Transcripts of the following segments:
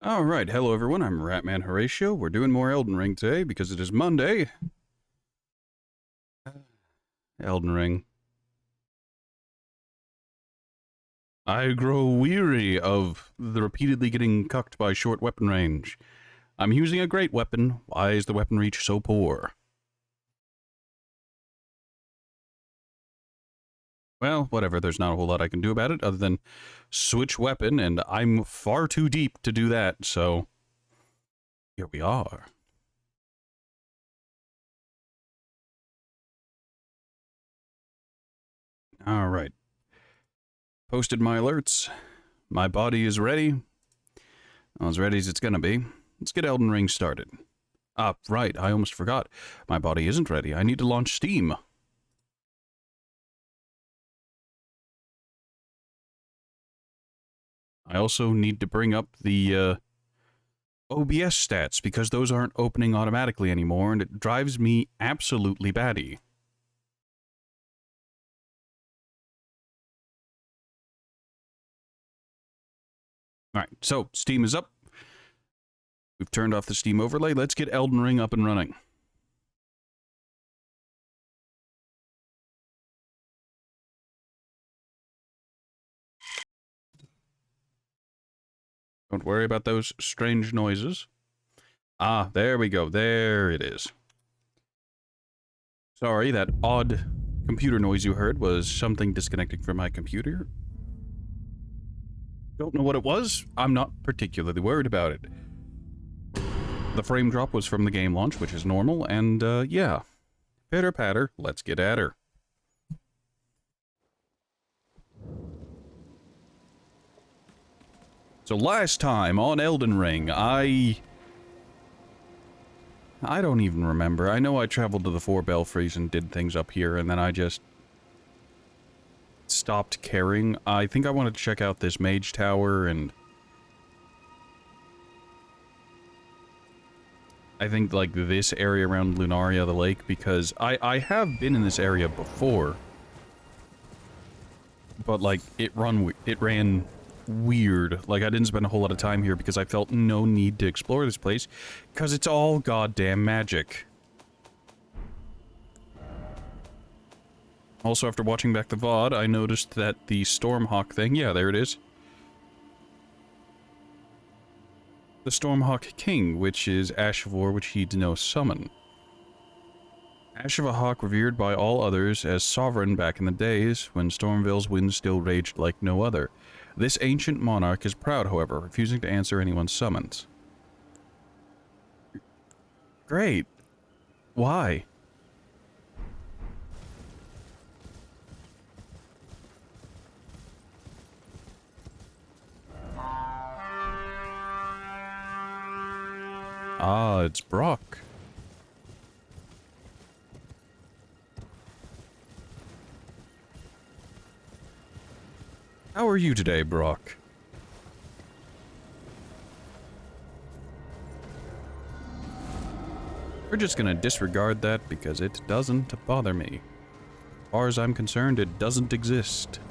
Alright, hello everyone, I'm Ratman Horatio. We're doing more Elden Ring today because it is Monday. Elden Ring. I grow weary of the repeatedly getting cucked by short weapon range. I'm using a great weapon. Why is the weapon reach so poor? Well, whatever, there's not a whole lot I can do about it other than switch weapon, and I'm far too deep to do that, so here we are. Alright. Posted my alerts. My body is ready. As ready as it's gonna be. Let's get Elden Ring started. Ah, right, I almost forgot. My body isn't ready. I need to launch Steam. I also need to bring up the OBS stats, because those aren't opening automatically anymore, and it drives me absolutely batty. Alright, so Steam is up. We've turned off the Steam overlay. Let's get Elden Ring up and running. Don't worry about those strange noises. Ah, there we go. There it is. Sorry, that odd computer noise you heard was something disconnecting from my computer. Don't know what it was. I'm not particularly worried about it. The frame drop was from the game launch, which is normal, and yeah. Pitter patter, let's get at her. So last time on Elden Ring, I don't even remember. I know I traveled to the Four Belfries and did things up here, and then I just stopped caring. I think I wanted to check out this mage tower, and I think, like, this area around Lunaria, the lake, because I have been in this area before, but, like, it ran weird. Like, I didn't spend a whole lot of time here because I felt no need to explore this place, because it's all goddamn magic. Also, after watching back the VOD, I noticed that the Stormhawk thing, yeah, there it is. The Stormhawk King, which is Ash of War, which heeds no summon. Ash of a Hawk revered by all others as sovereign back in the days, when Stormvale's winds still raged like no other. This ancient monarch is proud, however, refusing to answer anyone's summons. Great. Why? Ah, it's Brock. How are you today, Brock? We're just gonna disregard that because it doesn't bother me. As far as I'm concerned, it doesn't exist.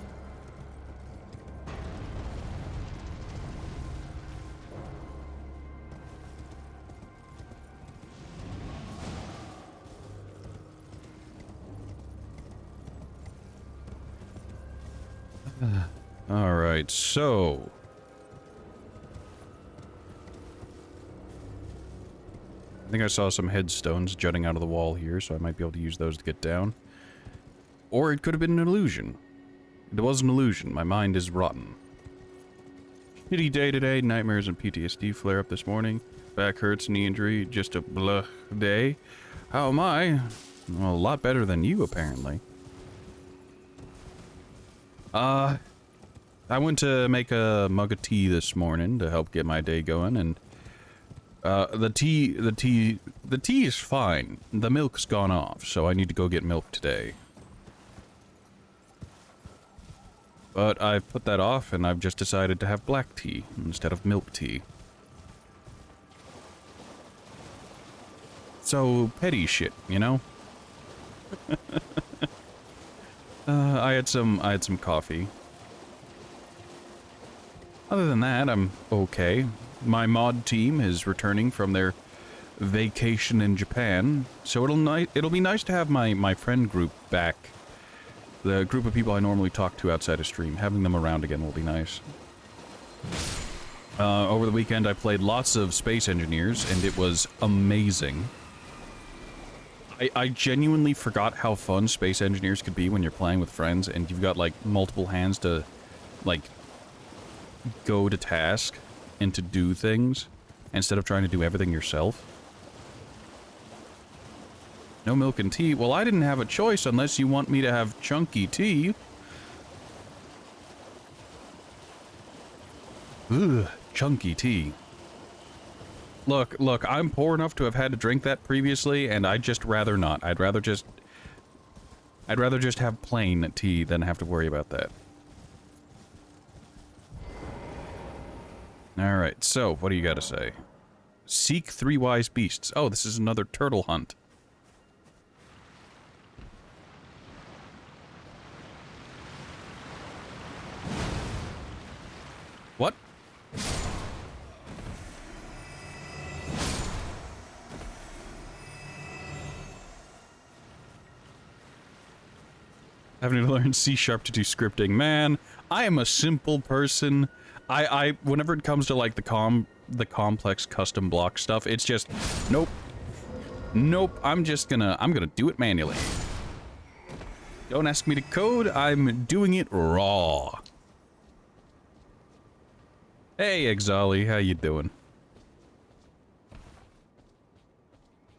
Alright, so... I think I saw some headstones jutting out of the wall here, so I might be able to use those to get down. Or it could have been an illusion. It was an illusion. My mind is rotten. Shitty day today. Nightmares and PTSD flare up this morning. Back hurts, knee injury, just a blah day. How am I? Well, a lot better than you, apparently. I went to make a mug of tea this morning to help get my day going, and the tea is fine. The milk's gone off, so I need to go get milk today. But I've put that off, and I've just decided to have black tea instead of milk tea. So, petty shit, you know? I had some coffee. Other than that, I'm okay. My mod team is returning from their vacation in Japan, so it'll be nice to have my friend group back. The group of people I normally talk to outside of stream. Having them around again will be nice. Over the weekend I played lots of Space Engineers, and it was amazing. I genuinely forgot how fun Space Engineers could be when you're playing with friends, and you've got, like, multiple hands to, like, go to task and to do things, instead of trying to do everything yourself. No milk and tea? Well, I didn't have a choice unless you want me to have chunky tea. Ugh, chunky tea. Look, I'm poor enough to have had to drink that previously, and I'd just rather not. I'd rather just have plain tea than have to worry about that. Alright, so, what do you gotta say? Seek 3 wise beasts. Oh, this is another turtle hunt. What? Having to learn C# to do scripting. Man, I am a simple person. Whenever it comes to, like, the complex custom block stuff, it's just, nope. Nope, I'm gonna do it manually. Don't ask me to code, I'm doing it raw. Hey, Exali, how you doing?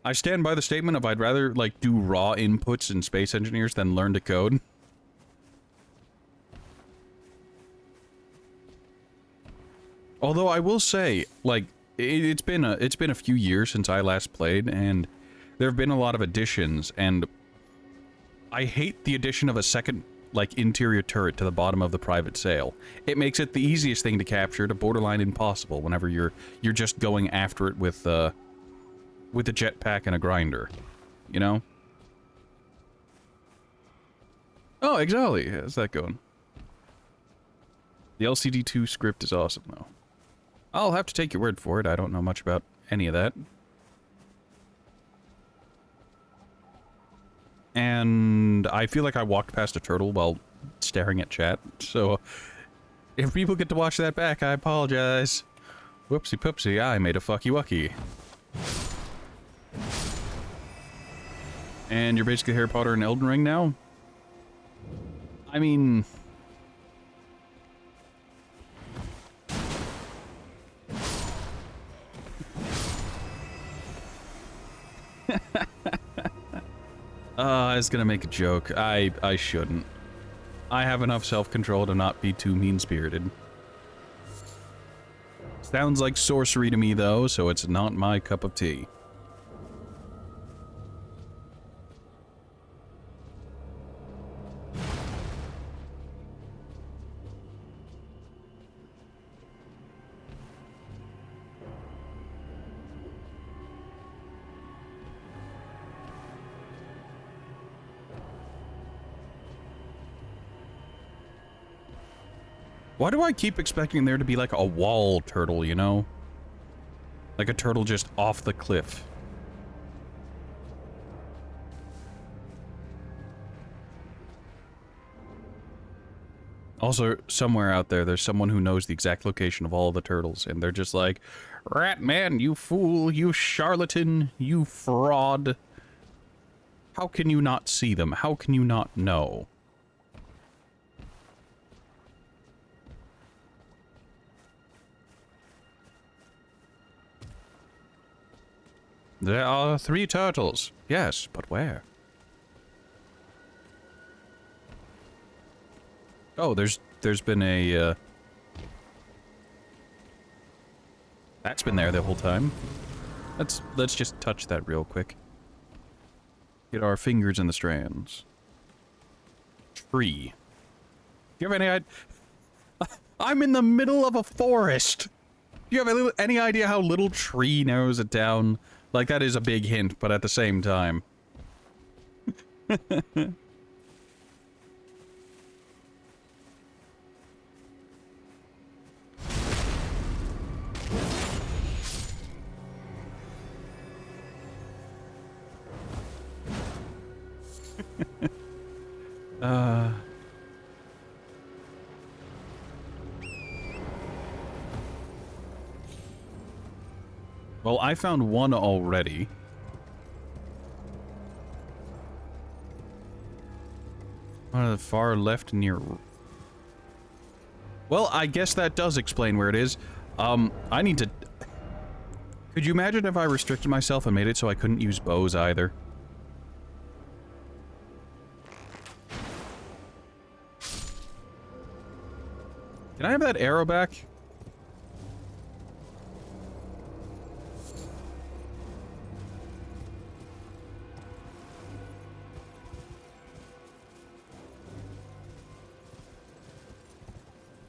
I stand by the statement of I'd rather, like, do raw inputs in Space Engineers than learn to code. Although I will say, like, it's been a few years since I last played, and there have been a lot of additions, and I hate the addition of a second, like, interior turret to the bottom of the private sail. It makes it the easiest thing to capture, to borderline impossible whenever you're just going after it with a jetpack and a grinder, you know? Oh, Exali, how's that going? The LCD2 script is awesome, though. I'll have to take your word for it. I don't know much about any of that. And I feel like I walked past a turtle while staring at chat, so if people get to watch that back, I apologize. Whoopsie poopsie, I made a fucky wucky. And you're basically Harry Potter and Elden Ring now? I mean... I was gonna make a joke. I shouldn't. I have enough self-control to not be too mean-spirited. Sounds like sorcery to me, though, so it's not my cup of tea. Why do I keep expecting there to be, like, a wall turtle, you know? Like a turtle just off the cliff. Also, somewhere out there, there's someone who knows the exact location of all the turtles, and they're just like, "Rat man, you fool, you charlatan, you fraud. How can you not see them? How can you not know?" There are 3 turtles. Yes, but where? Oh, there's been a, that's been there the whole time. Let's just touch that real quick. Get our fingers in the strands. Tree. Do you have any idea? I'm in the middle of a forest! Do you have any idea how little tree narrows it down? Like, that is a big hint, but at the same time. Well, I found one already. On the far left near... Well, I guess that does explain where it is. I need to... Could you imagine if I restricted myself and made it so I couldn't use bows either? Can I have that arrow back?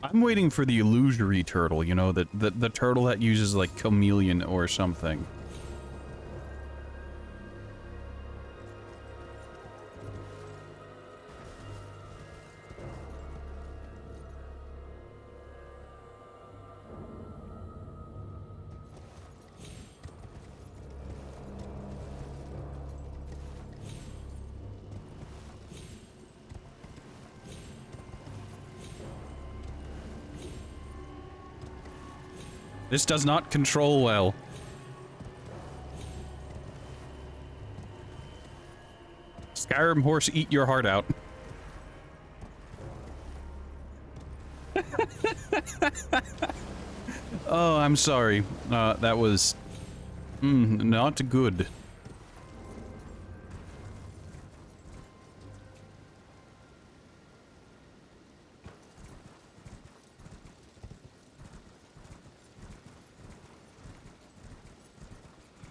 I'm waiting for the illusory turtle, you know, the turtle that uses, like, chameleon or something. This does not control well. Skyrim horse, eat your heart out. Oh, I'm sorry. That was... not good.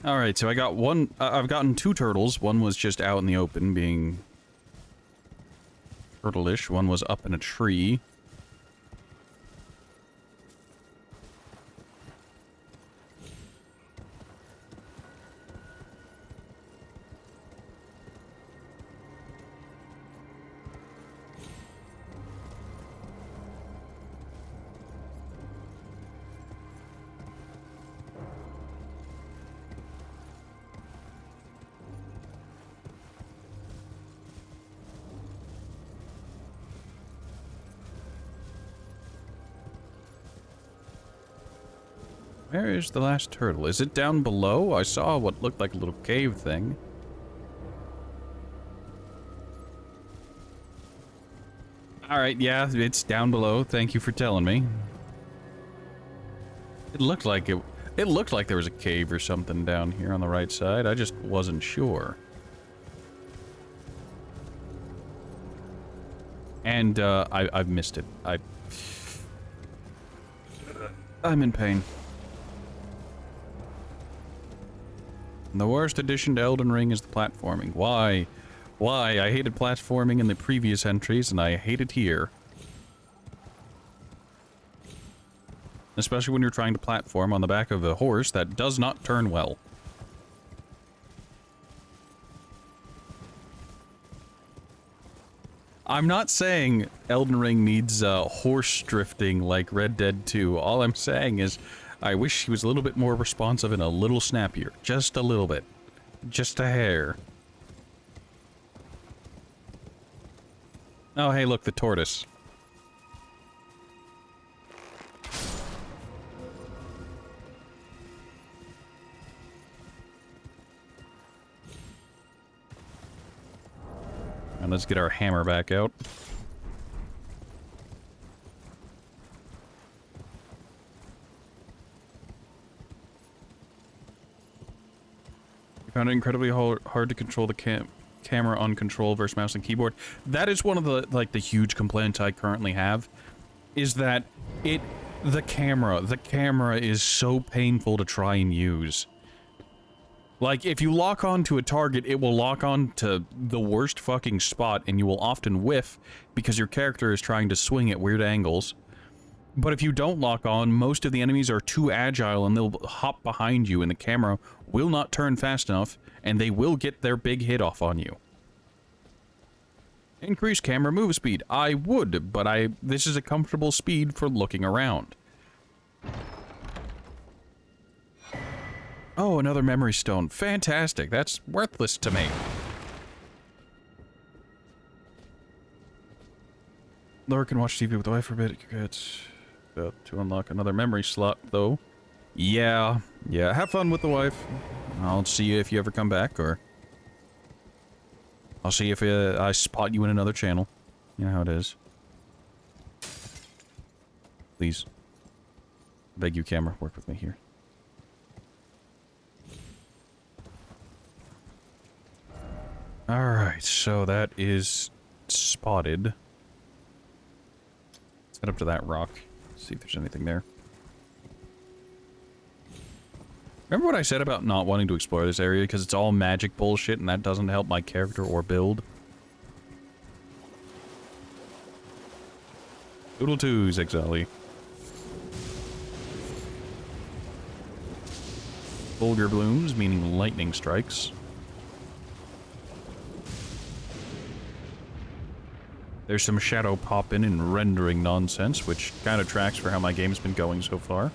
Alright, so I got one... I've gotten 2 turtles. One was just out in the open, being... turtle-ish. One was up in a tree. Where is the last turtle? Is it down below? I saw what looked like a little cave thing. Alright, yeah, it's down below. Thank you for telling me. It looked like it looked like there was a cave or something down here on the right side. I just wasn't sure. And, I've missed it. I'm in pain. The worst addition to Elden Ring is the platforming. Why? Why? I hated platforming in the previous entries, and I hate it here. Especially when you're trying to platform on the back of a horse that does not turn well. I'm not saying Elden Ring needs horse drifting like Red Dead 2. All I'm saying is I wish he was a little bit more responsive and a little snappier. Just a little bit. Just a hair. Oh, hey, look, the tortoise. And let's get our hammer back out. I found it incredibly hard to control the camera on control versus mouse and keyboard. That is one of the, like, the huge complaints I currently have, is that the camera is so painful to try and use. Like, if you lock on to a target, it will lock on to the worst fucking spot, and you will often whiff because your character is trying to swing at weird angles. But if you don't lock on, most of the enemies are too agile and they'll hop behind you and the camera will not turn fast enough and they will get their big hit off on you. Increase camera move speed. I would, but this is a comfortable speed for looking around. Oh, another memory stone. Fantastic. That's worthless to me. Laura can watch TV with the wife for a bit. You get to unlock another memory slot, though. Yeah, yeah. Have fun with the wife. I'll see you if you ever come back, or I'll see if I spot you in another channel. You know how it is. Please. I beg you, camera, work with me here. Alright, so that is spotted. Let's head up to that rock. See if there's anything there. Remember what I said about not wanting to explore this area because it's all magic bullshit and that doesn't help my character or build? Doodle 2, Zexali. Vulgar blooms, meaning lightning strikes. There's some shadow popping and rendering nonsense, which kind of tracks for how my game's been going so far.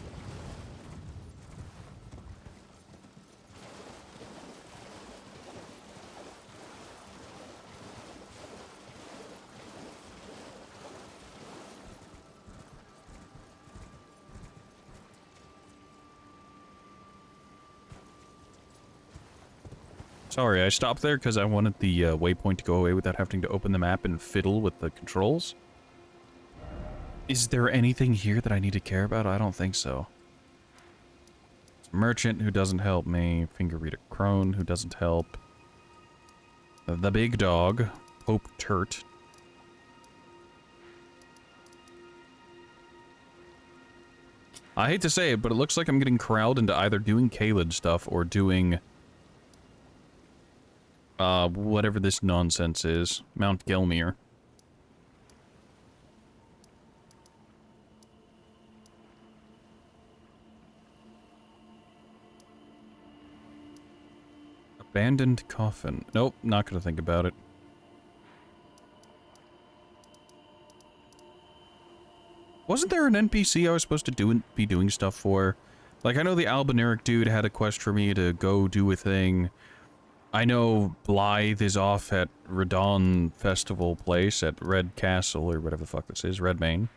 Sorry, I stopped there because I wanted the waypoint to go away without having to open the map and fiddle with the controls. Is there anything here that I need to care about? I don't think so. Merchant who doesn't help me. Finger reader crone who doesn't help. The big dog. Pope Turt. I hate to say it, but it looks like I'm getting corralled into either doing Caelid stuff or doing... whatever this nonsense is. Mount Gelmir. Abandoned coffin. Nope, not gonna think about it. Wasn't there an NPC I was supposed to be doing stuff for? Like, I know the Albinauric dude had a quest for me to go do a thing. I know Blythe is off at Radon Festival Place at Red Castle, or whatever the fuck this is, Redmane.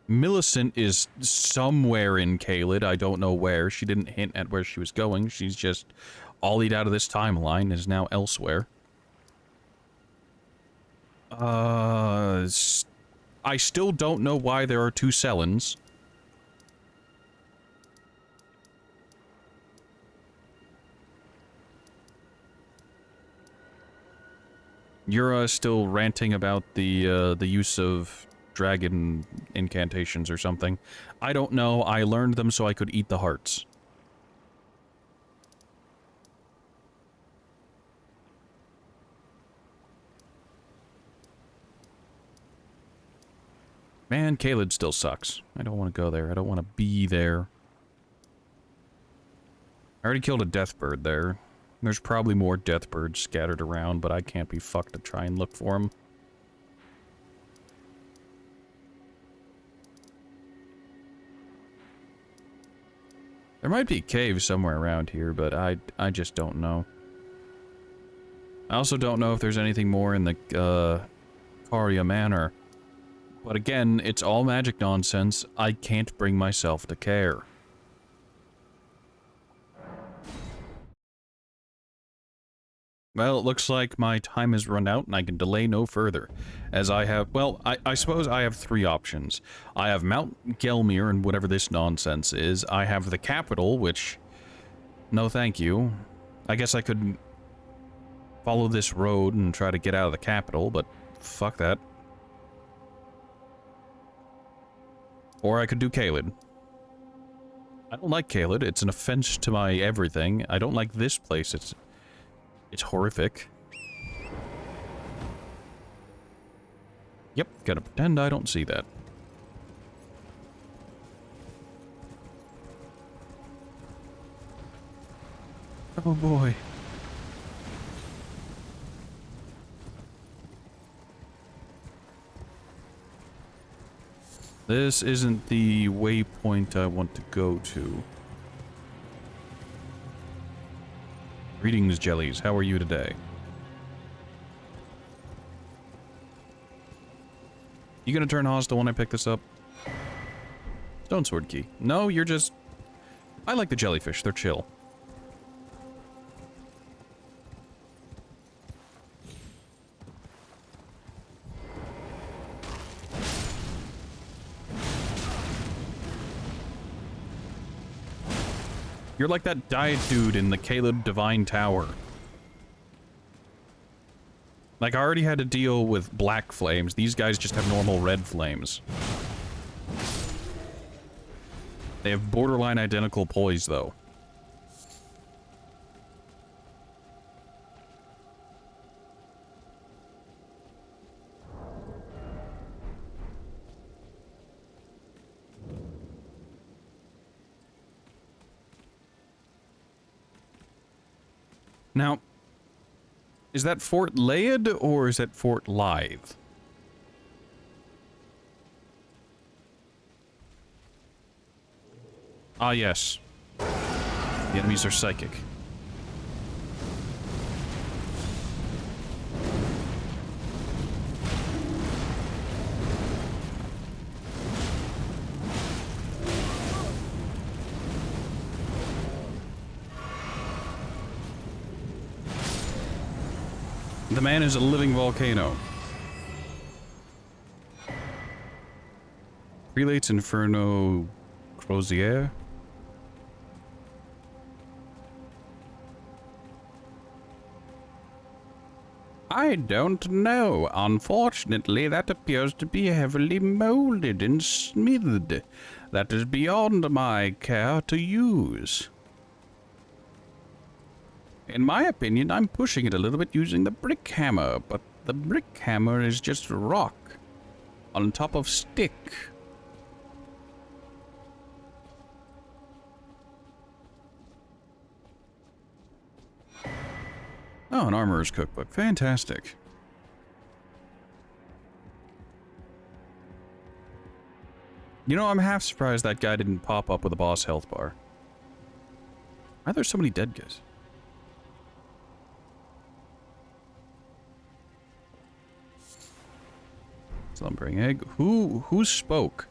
Millicent is somewhere in Caelid, I don't know where. She didn't hint at where she was going, she's just ollied out of this timeline, is now elsewhere. I still don't know why there are two Sellens. You're still ranting about the use of dragon incantations or something. I don't know, I learned them so I could eat the hearts. Man, Caelid still sucks. I don't want to go there. I don't want to be there. I already killed a deathbird there. There's probably more deathbirds scattered around, but I can't be fucked to try and look for them. There might be a cave somewhere around here, but I just don't know. I also don't know if there's anything more in the, Caria Manor. But again, it's all magic nonsense. I can't bring myself to care. Well, it looks like my time has run out and I can delay no further. As I have, well, I suppose I have three options. I have Mount Gelmir and whatever this nonsense is. I have the capital, which... no thank you. I guess I could follow this road and try to get out of the capital, but fuck that. Or I could do Caelid. I don't like Caelid. It's an offense to my everything. I don't like this place. It's horrific. Yep, gotta pretend I don't see that. Oh boy. This isn't the waypoint I want to go to. Greetings, Jellies. How are you today? You gonna turn hostile when I pick this up? Stone sword key. No, you're just... I like the jellyfish. They're chill. You're like that diet dude in the Caleb Divine Tower. Like, I already had to deal with black flames. These guys just have normal red flames. They have borderline identical poise, though. Now, is that Fort Layed or is that Fort Lithe? Ah, yes. The enemies are psychic. The man is a living volcano. Prelates Inferno Crozier. I don't know. Unfortunately, that appears to be heavily molded and smithed. That is beyond my care to use. In my opinion, I'm pushing it a little bit using the brick hammer, but the brick hammer is just rock on top of stick. Oh, an armorer's cookbook. Fantastic. You know, I'm half surprised that guy didn't pop up with a boss health bar. Why are there so many dead guys? Slumbering egg. Who spoke?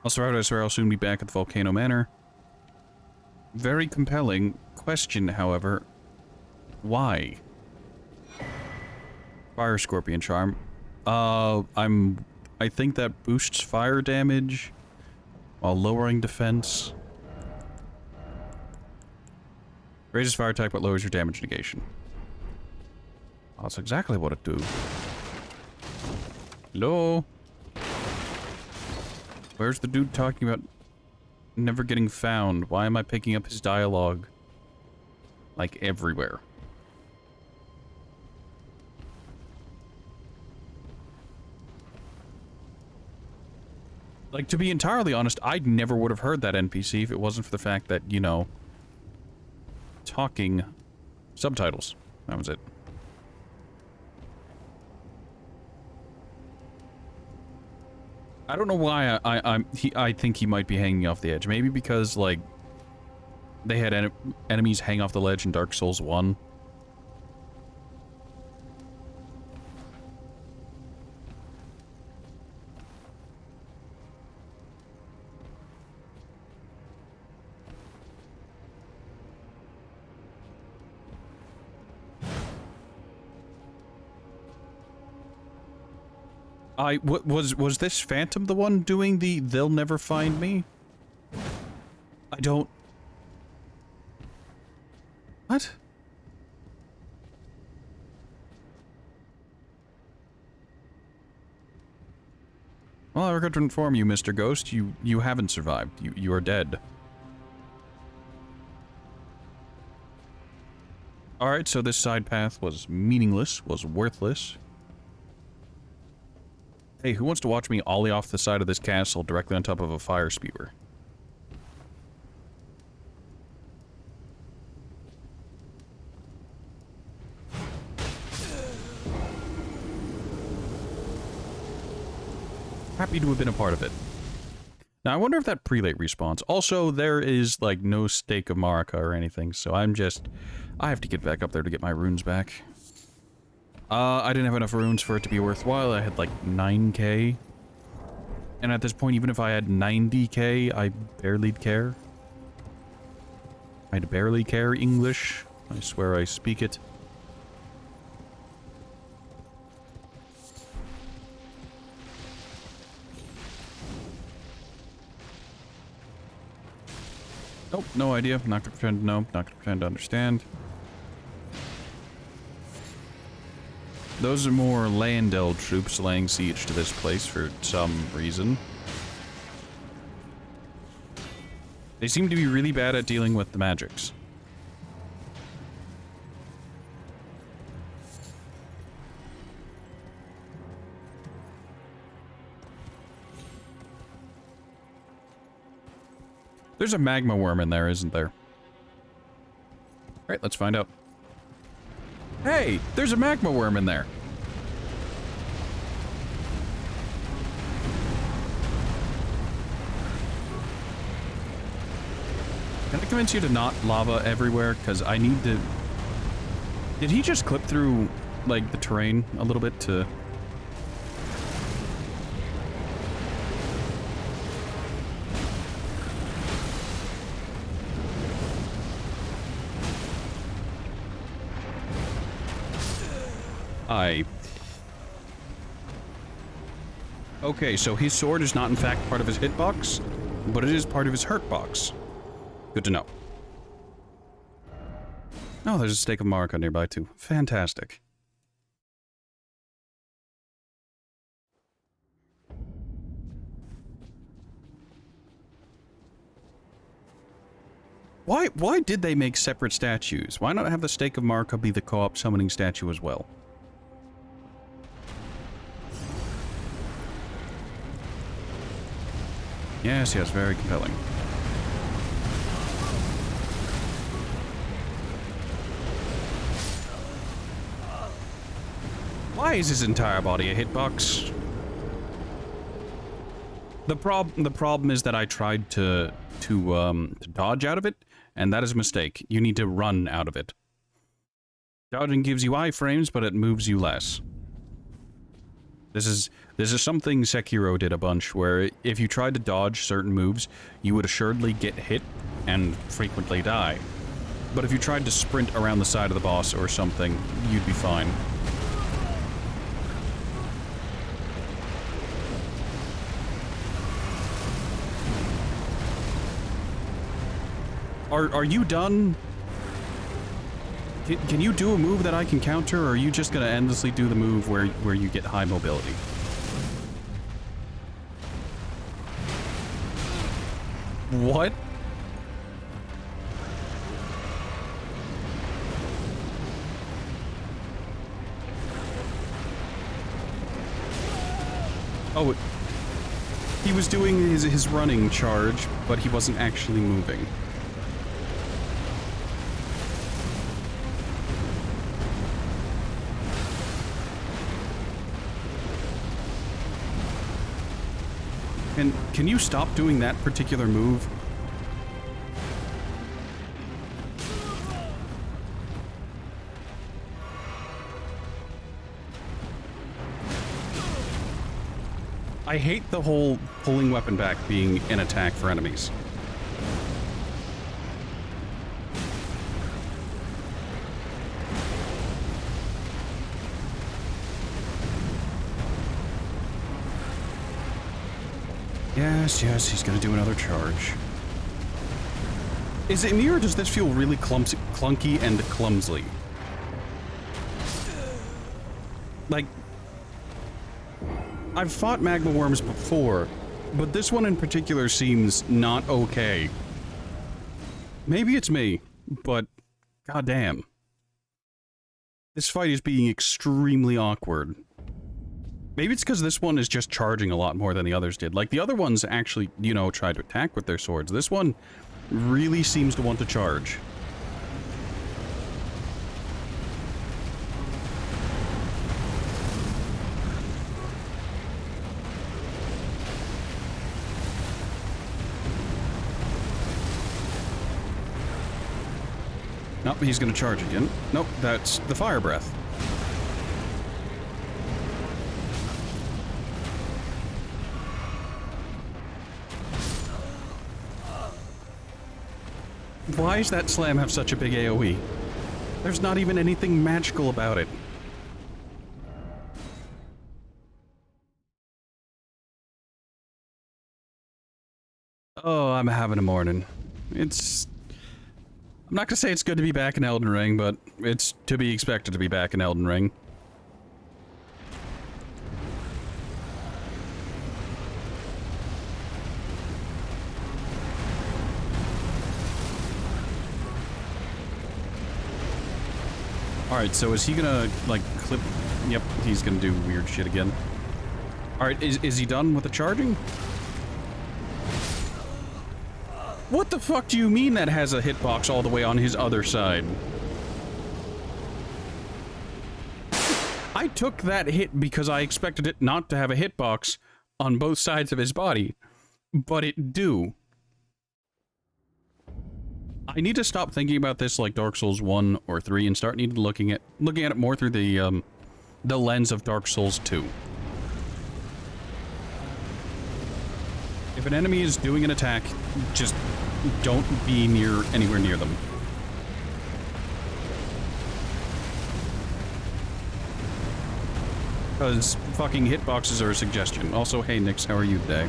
I swear I'll soon be back at the Volcano Manor. Very compelling question, however. Why? Fire Scorpion Charm. I think that boosts fire damage while lowering defense. Raises fire attack but lowers your damage negation. Oh, that's exactly what it do. Hello? Where's the dude talking about never getting found? Why am I picking up his dialogue? Like, everywhere. Like, to be entirely honest, I never would have heard that NPC if it wasn't for the fact that, you know, talking subtitles. That was it. I don't know why I think he might be hanging off the edge. Maybe because, like, they had enemies hang off the ledge in Dark Souls 1. Was this Phantom the one doing the "They'll never find me"? I don't... What? Well, I regret to inform you, Mr. Ghost, you haven't survived. You are dead. Alright, so this side path was meaningless, was worthless. Hey, who wants to watch me ollie off the side of this castle directly on top of a fire spewer? Happy to have been a part of it. Now, I wonder if that prelate respawns. Also, there is, like, no stake of Marika or anything, so I have to get back up there to get my runes back. I didn't have enough runes for it to be worthwhile. I had, like, 9k. And at this point, even if I had 90k, I barely care. I'd barely care English. I swear I speak it. Nope, no idea. Not gonna pretend to know. Not gonna pretend to understand. Those are more Landel troops laying siege to this place for some reason. They seem to be really bad at dealing with the magics. There's a magma worm in there, isn't there? Alright, let's find out. Hey! There's a magma worm in there! Can I convince you to not lava everywhere? Because I need to... Did he just clip through, like, the terrain a little bit to... Okay, so his sword is not in fact part of his hitbox, but it is part of his hurt box. Good to know. Oh, there's a stake of Marika nearby too. Fantastic. Why did they make separate statues? Why not have the stake of Marika be the co-op summoning statue as well? Yes, yes, very compelling. Why is his entire body a hitbox? The problem is that I tried to dodge out of it, and that is a mistake. You need to run out of it. Dodging gives you iframes, but it moves you less. This is something Sekiro did a bunch, where if you tried to dodge certain moves, you would assuredly get hit and frequently die. But if you tried to sprint around the side of the boss or something, you'd be fine. Are you done? Can you do a move that I can counter, or are you just gonna endlessly do the move where you get high mobility? What? Oh, he was doing his running charge, but he wasn't actually moving. And can you stop doing that particular move? I hate the whole pulling weapon back being an attack for enemies. Yes, yes, he's gonna do another charge. Is it me, or does this feel really clunky and clumsy? Like, I've fought magma worms before, but this one in particular seems not okay. Maybe it's me, but goddamn. This fight is being extremely awkward. Maybe it's because this one is just charging a lot more than the others did. Like, the other ones actually, you know, tried to attack with their swords. This one really seems to want to charge. Nope, he's gonna charge again. Nope, that's the fire breath. Why does that slam have such a big AoE? There's not even anything magical about it. Oh, I'm having a morning. I'm not gonna say it's good to be back in Elden Ring, but it's to be expected to be back in Elden Ring. Alright, so is he gonna, like, clip... Yep, he's gonna do weird shit again. Alright, is he done with the charging? What the fuck do you mean that has a hitbox all the way on his other side? I took that hit because I expected it not to have a hitbox on both sides of his body, but it do. I need to stop thinking about this like Dark Souls 1 or 3 and start looking at it more through the lens of Dark Souls 2. If an enemy is doing an attack, just don't be anywhere near them. Because fucking hitboxes are a suggestion. Also, hey Nix, how are you today?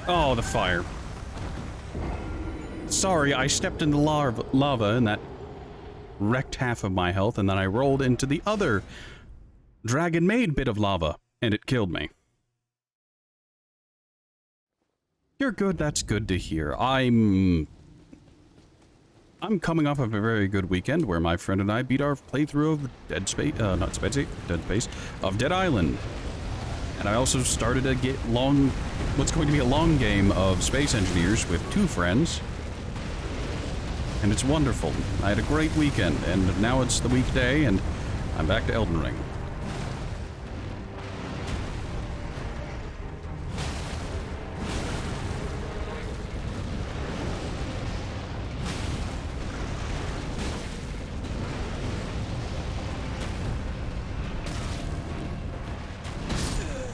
Oh, the fire. Sorry, I stepped into lava and that wrecked half of my health, and then I rolled into the other dragon-made bit of lava, and it killed me. You're good, that's good to hear. I'm coming off of a very good weekend where my friend and I beat our playthrough of Dead Space, of Dead Island. And I also started what's going to be a long game of Space Engineers with 2 friends. And it's wonderful. I had a great weekend, and now it's the weekday, and I'm back to Elden Ring.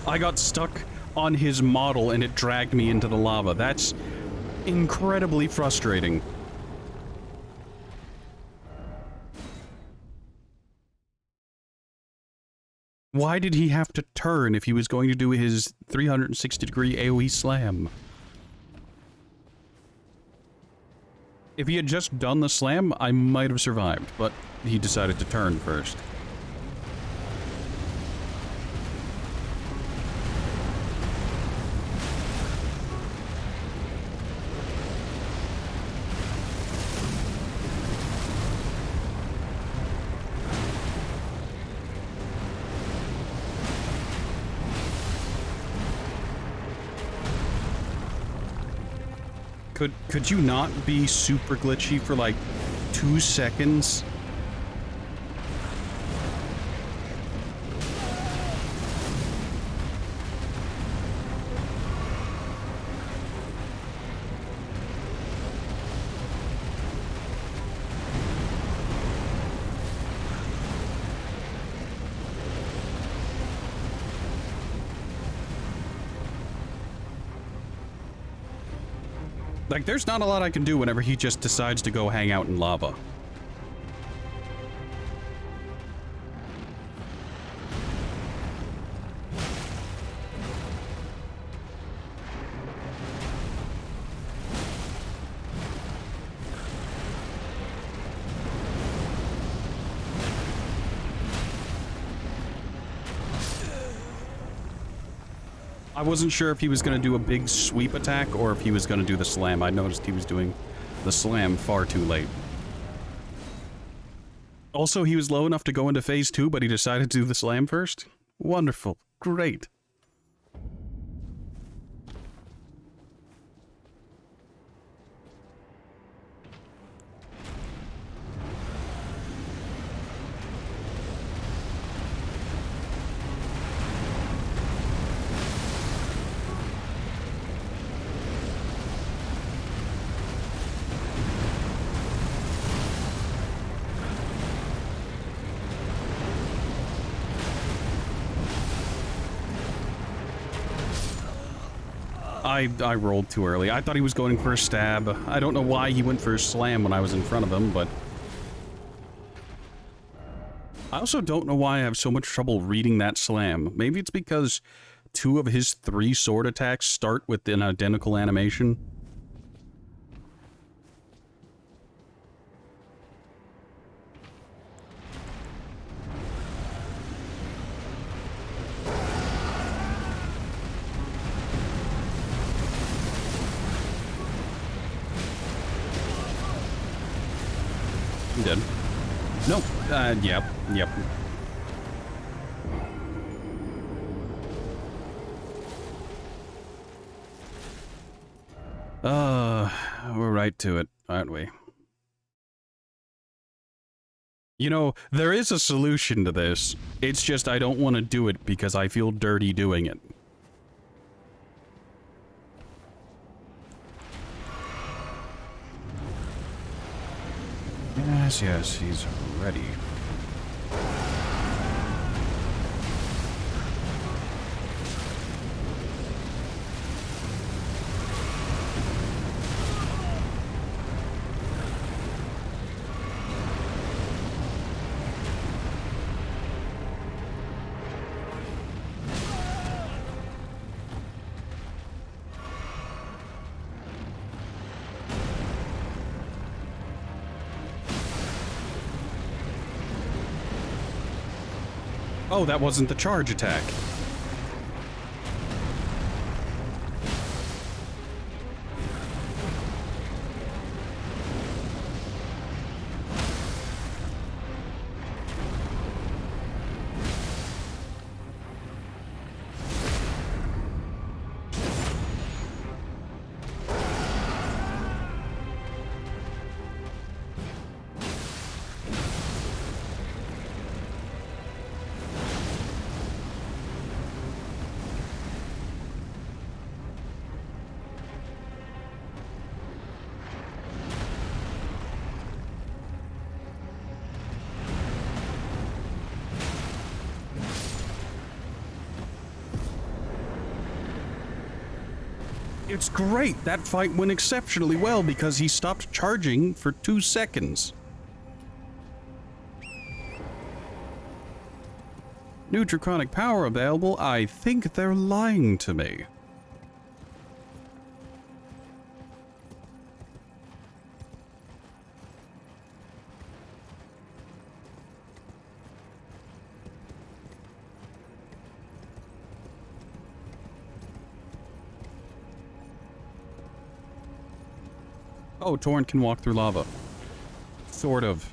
I got stuck on his model and it dragged me into the lava. That's incredibly frustrating. Why did he have to turn if he was going to do his 360-degree AoE slam? If he had just done the slam, I might have survived, but he decided to turn first. Could you not be super glitchy for like 2 seconds? Like, there's not a lot I can do whenever he just decides to go hang out in lava. I wasn't sure if he was going to do a big sweep attack or if he was going to do the slam. I noticed he was doing the slam far too late. Also, he was low enough to go into phase 2, but he decided to do the slam first? Wonderful. Great. I rolled too early. I thought he was going for a stab. I don't know why he went for a slam when I was in front of him, but... I also don't know why I have so much trouble reading that slam. Maybe it's because 2 of his 3 sword attacks start with an identical animation. Dead. Nope. Yep. We're right to it, aren't we? You know, there is a solution to this. It's just I don't want to do it because I feel dirty doing it. Yes, he's ready. Oh, that wasn't the charge attack. It's great! That fight went exceptionally well because he stopped charging for 2 seconds. New draconic power available. I think they're lying to me. Oh, Torrent can walk through lava. Sort of.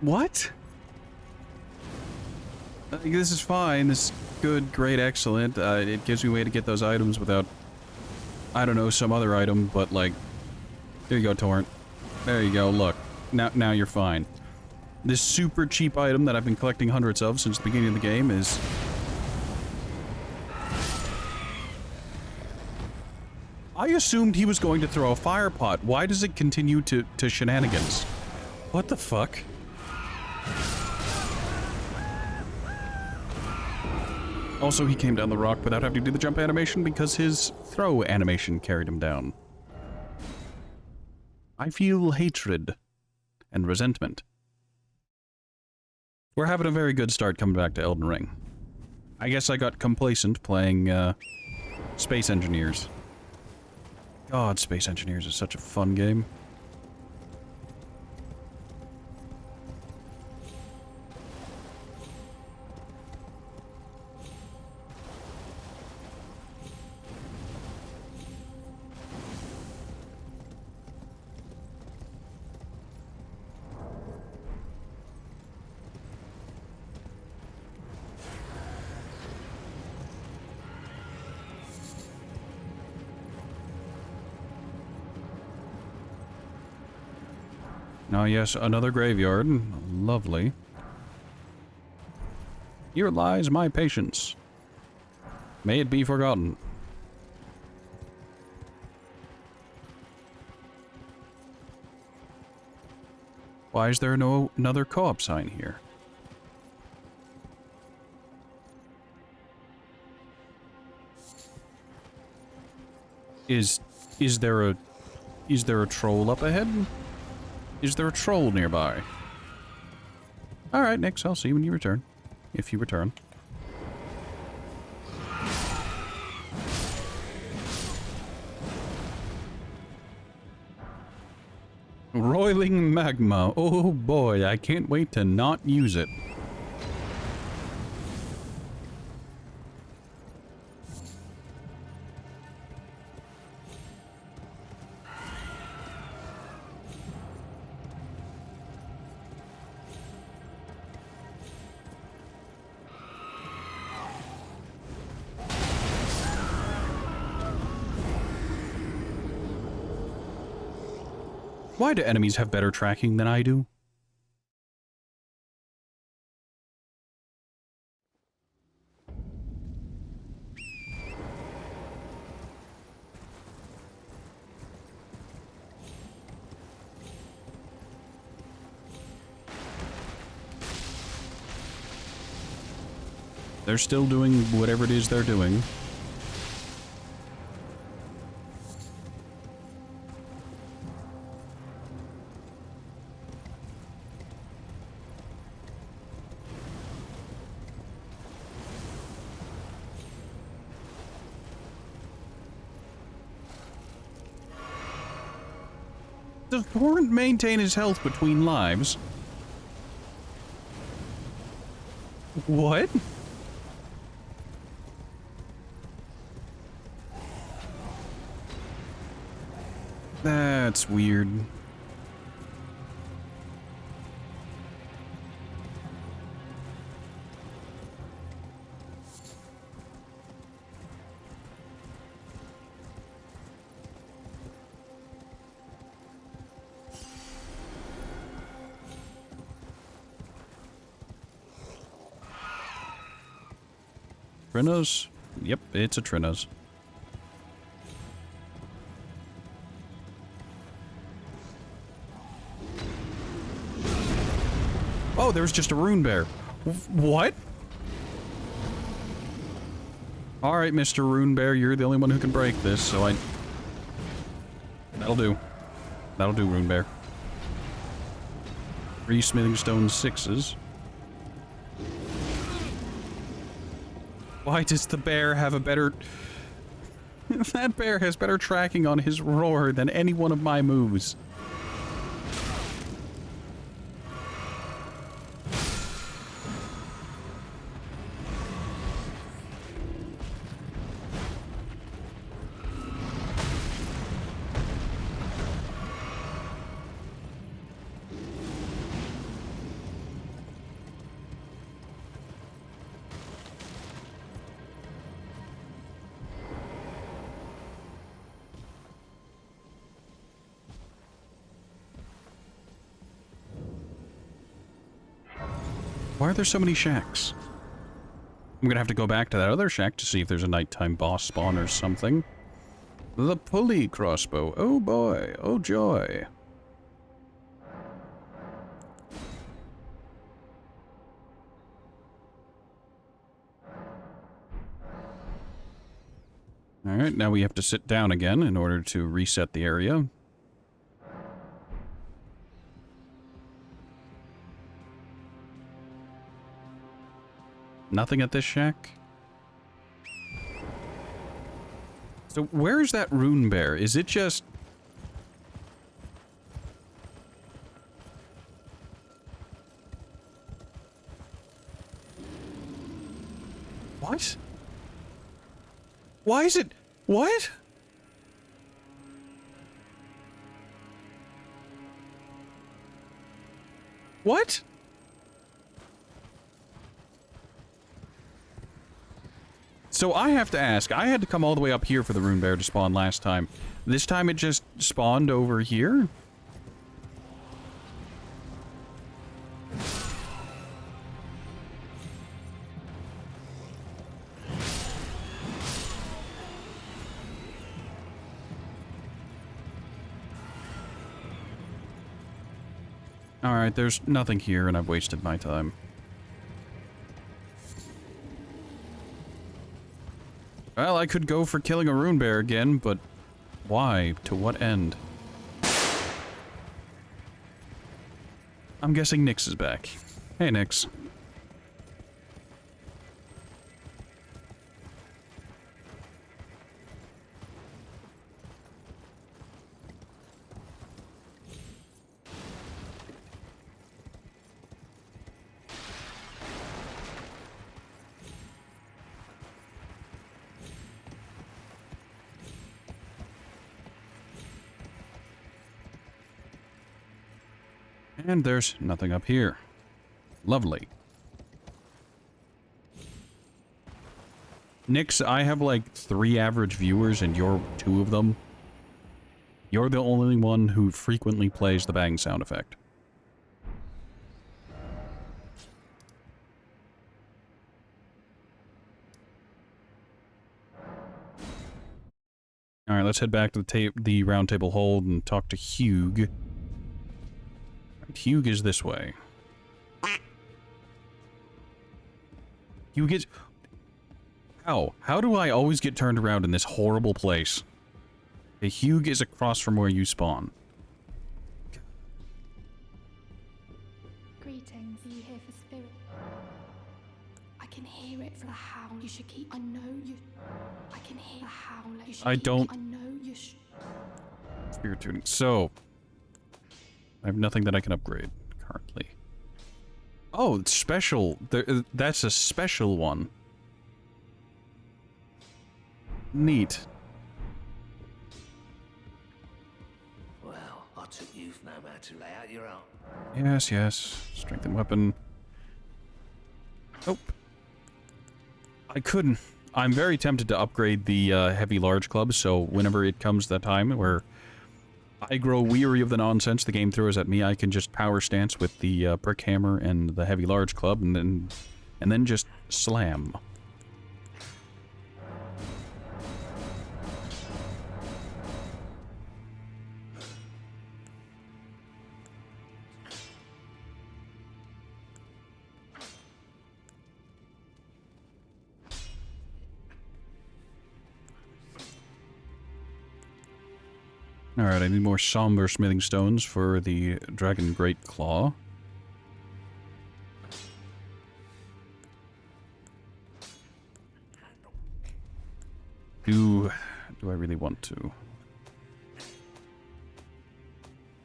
What? This is fine. This is good, great, excellent. It gives me a way to get those items without, I don't know, some other item, but like, there you go, Torrent. There you go, look. Now you're fine. This super cheap item that I've been collecting hundreds of since the beginning of the game is... I assumed he was going to throw a fire pot. Why does it continue to shenanigans? What the fuck? Also, he came down the rock without having to do the jump animation because his throw animation carried him down. I feel hatred and resentment. We're having a very good start coming back to Elden Ring. I guess I got complacent playing, Space Engineers. God, Space Engineers is such a fun game. Ah, yes, another graveyard. Lovely. Here lies my patience. May it be forgotten. Why is there no another co-op sign here? Is there a troll up ahead? Is there a troll nearby? Alright, Nix, I'll see you when you return. If you return. Roiling magma. Oh boy, I can't wait to not use it. Why do enemies have better tracking than I do? They're still doing whatever it is they're doing. Does Torrent maintain his health between lives? What? That's weird. Trinos? Yep, it's a Trinos. Oh, there was just a rune bear. What? Alright, Mr. Rune Bear, you're the only one who can break this, so I... That'll do. That'll do, Rune Bear. 3 smithing stone 6s. Why does the bear have a better... That bear has better tracking on his roar than any one of my moves. Why are there so many shacks? I'm gonna have to go back to that other shack to see if there's a nighttime boss spawn or something. The pulley crossbow. Oh boy. Oh joy. Alright, now we have to sit down again in order to reset the area. Nothing at this shack? So where's that rune bear? Is it just... What? Why is it... What? What? So I have to ask, I had to come all the way up here for the rune bear to spawn last time. This time it just spawned over here? Alright, there's nothing here and I've wasted my time. Well, I could go for killing a rune bear again, but why? To what end? I'm guessing Nyx is back. Hey, Nyx. And there's nothing up here. Lovely. Nyx, I have like 3 average viewers and you're 2 of them. You're the only one who frequently plays the bang sound effect. Alright, let's head back to the round table hold and talk to Hugh. Hugh is this way. Hugh gets... How? How do I always get turned around in this horrible place? The Hugh is across from where you spawn. Greetings, are you here for spirit? I can hear it from the howl. You should keep... I know you... I can hear the howl. You should I keep... don't... I know you should... Spirit tuning. So... I have nothing that I can upgrade currently. Oh, it's special. That's a special one. Neat. Well, I took you no matter to lay out your own. Yes, yes. Strengthen weapon. Nope. I couldn't. I'm very tempted to upgrade the heavy large club, so whenever it comes that time where I grow weary of the nonsense the game throws at me, I can just power stance with the brick hammer and the heavy large club, and then just slam. Alright, I need more somber smithing stones for the Dragon Great Claw. Do I really want to?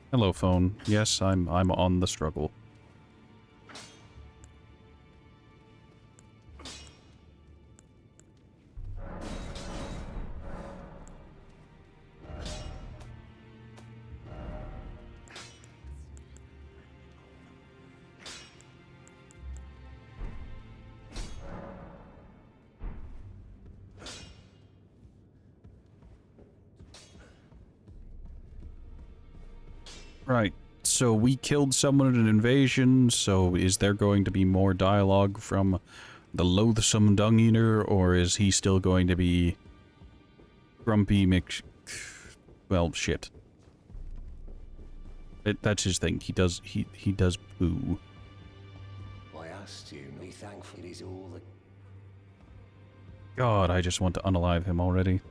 Hello, phone. Yes, I'm on the struggle. Right, so we killed someone in an invasion, so is there going to be more dialogue from the loathsome dung eater, or is he still going to be grumpy well, shit. That's his thing. He does poo. I asked you, be thankful he's all the... God, I just want to unalive him already.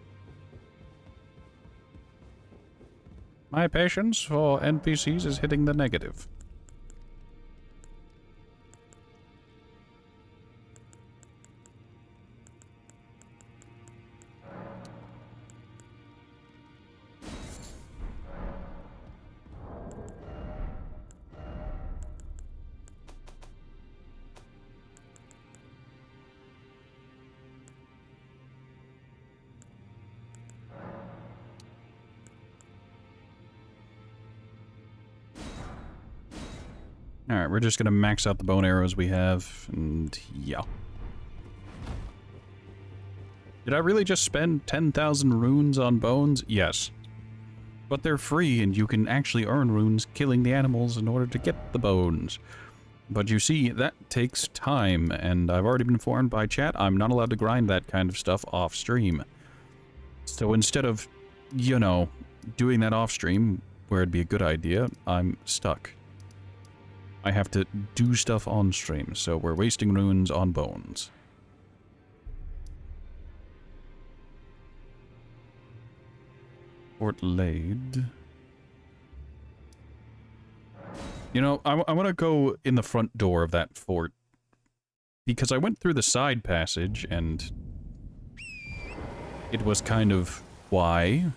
My patience for NPCs is hitting the negative. Alright, we're just gonna max out the bone arrows we have, and yeah. Did I really just spend 10,000 runes on bones? Yes. But they're free, and you can actually earn runes killing the animals in order to get the bones. But you see, that takes time, and I've already been informed by chat I'm not allowed to grind that kind of stuff off-stream. So instead of, you know, doing that off-stream, where it'd be a good idea, I'm stuck. I have to do stuff on stream, so we're wasting runes on bones. Fort Lade. You know, I want to go in the front door of that fort. Because I went through the side passage, and it was kind of why.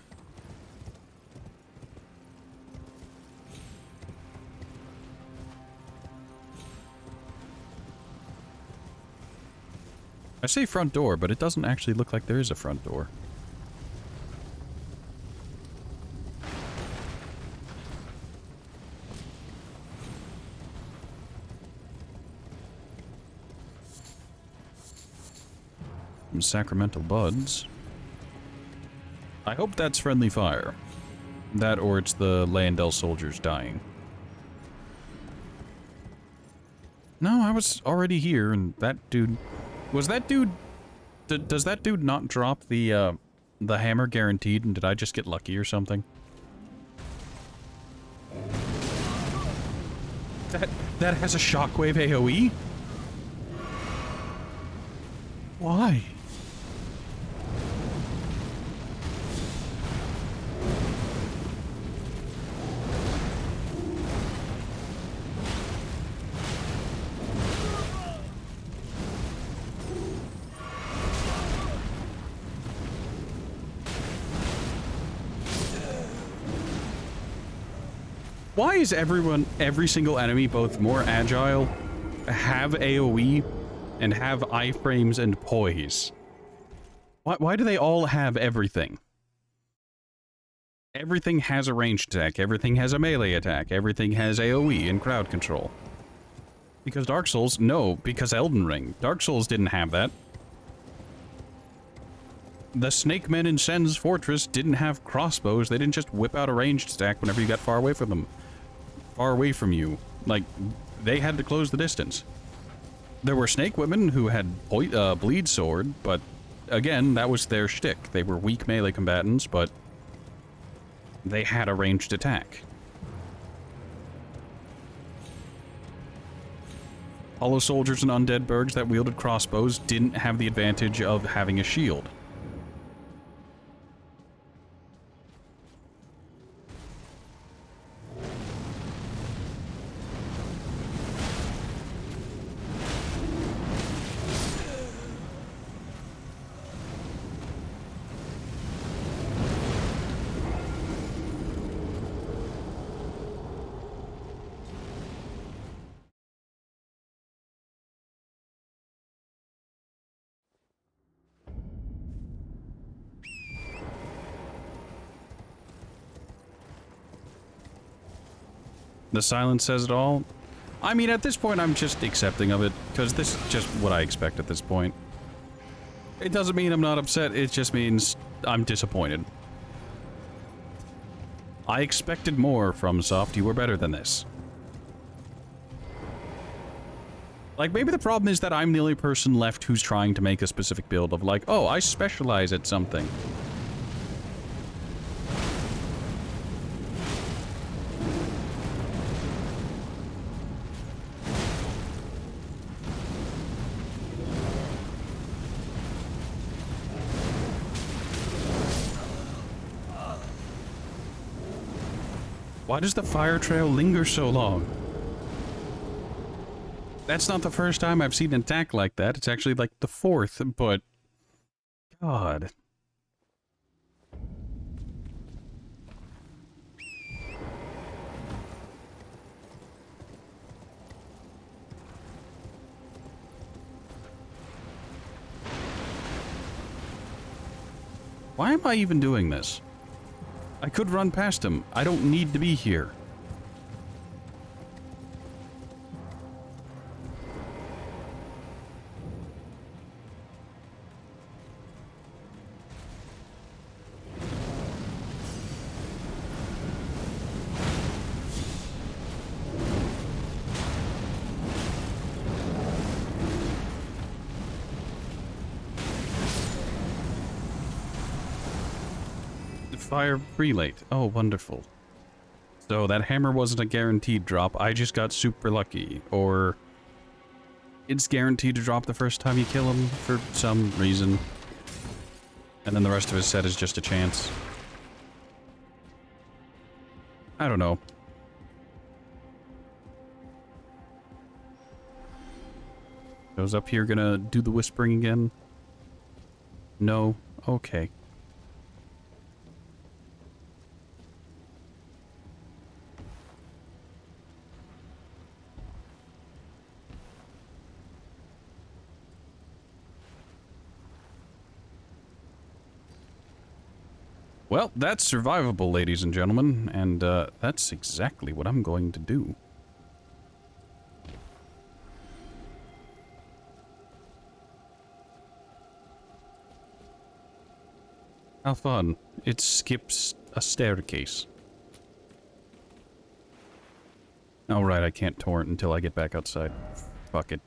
I say front door, but it doesn't actually look like there is a front door. Some sacramental buds. I hope that's friendly fire. That or it's the Landell soldiers dying. No, I was already here, and that dude... Was that dude... does that dude not drop the hammer guaranteed, and did I just get lucky or something? That has a shockwave AoE? Why? Why is every single enemy both more agile, have AoE, and have iframes and poise? Why do they all have everything? Everything has a ranged attack, everything has a melee attack, everything has AoE and crowd control. Because Dark Souls? No, because Elden Ring. Dark Souls didn't have that. The Snake Men in Sen's Fortress didn't have crossbows, they didn't just whip out a ranged attack whenever you got far away from them. Far away from you. Like, they had to close the distance. There were snake women who had bleed sword, but again, that was their shtick. They were weak melee combatants, but they had a ranged attack. Hollow soldiers and undead bergs that wielded crossbows didn't have the advantage of having a shield. The silence says it all. I mean, at this point, I'm just accepting of it, because this is just what I expect at this point. It doesn't mean I'm not upset, it just means I'm disappointed. I expected more from Soft, you were better than this. Like, maybe the problem is that I'm the only person left who's trying to make a specific build of like, oh, I specialize at something. Why does the fire trail linger so long? That's not the first time I've seen an attack like that. It's actually like the fourth, but... God. Why am I even doing this? I could run past him. I don't need to be here. Fire relate. Oh, wonderful. So that hammer wasn't a guaranteed drop. I just got super lucky. Or it's guaranteed to drop the first time you kill him for some reason. And then the rest of his set is just a chance. I don't know. Those up here gonna do the whispering again? No? Okay. Well, that's survivable, ladies and gentlemen, and that's exactly what I'm going to do. How fun. It skips a staircase. Oh, right, I can't torrent until I get back outside. Fuck it.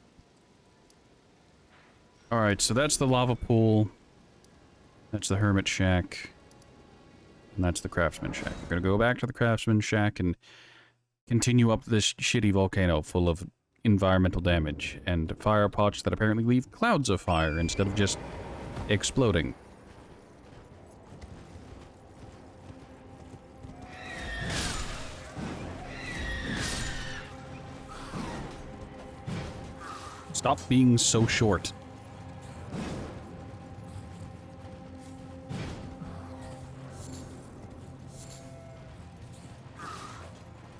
Alright, so that's the lava pool. That's the hermit shack. And that's the craftsman shack. We're gonna go back to the craftsman shack and continue up this shitty volcano full of environmental damage and fire pots that apparently leave clouds of fire instead of just exploding. Stop being so short.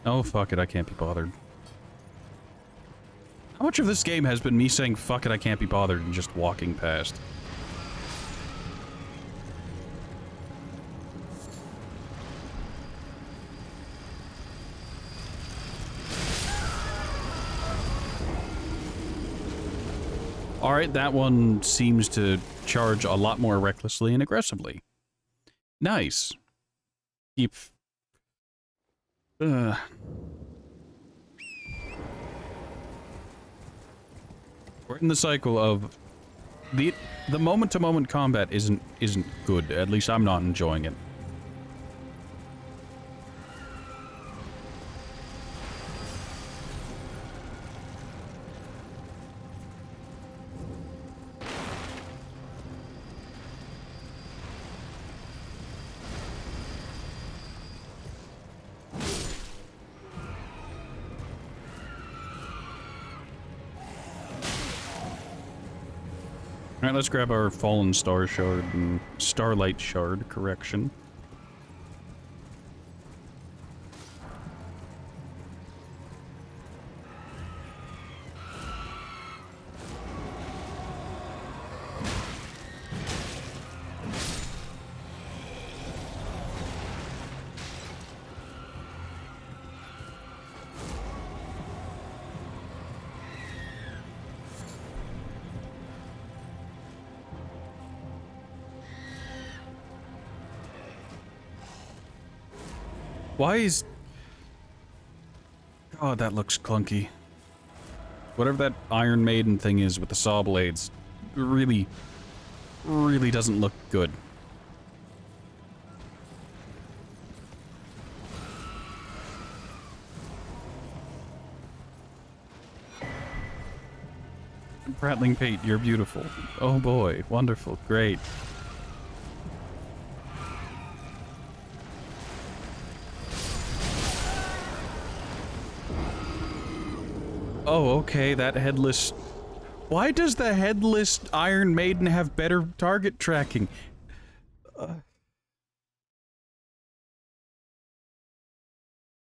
Oh, fuck it, I can't be bothered. How much of this game has been me saying, fuck it, I can't be bothered, and just walking past? Alright, that one seems to charge a lot more recklessly and aggressively. Nice. Keep... We're in the cycle of... The moment-to-moment combat isn't good. At least I'm not enjoying it. Alright, let's grab our Fallen Star Shard and Starlight Shard, correction. Why is... God, that looks clunky. Whatever that Iron Maiden thing is with the saw blades, really doesn't look good. Prattling Pate, you're beautiful. Oh boy, wonderful, great. Oh, okay, that headless... Why does the headless Iron Maiden have better target tracking?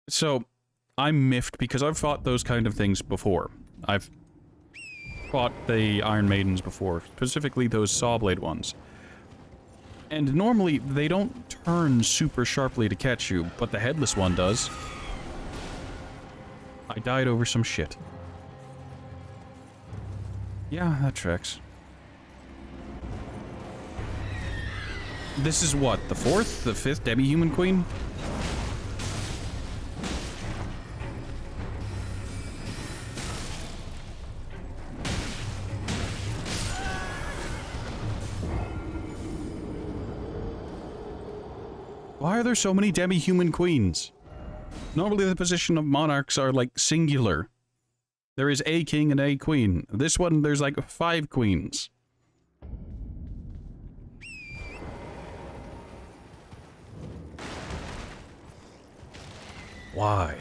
So, I'm miffed because I've fought those kind of things before. I've fought the Iron Maidens before, specifically those Sawblade ones. And normally, they don't turn super sharply to catch you, but the headless one does. I died over some shit. Yeah, that tracks. This is what, the fourth? The fifth demi-human queen? Why are there so many demi-human queens? Normally the position of monarchs are, like, singular. There is a king and a queen. This one, there's, like, 5 queens. Why?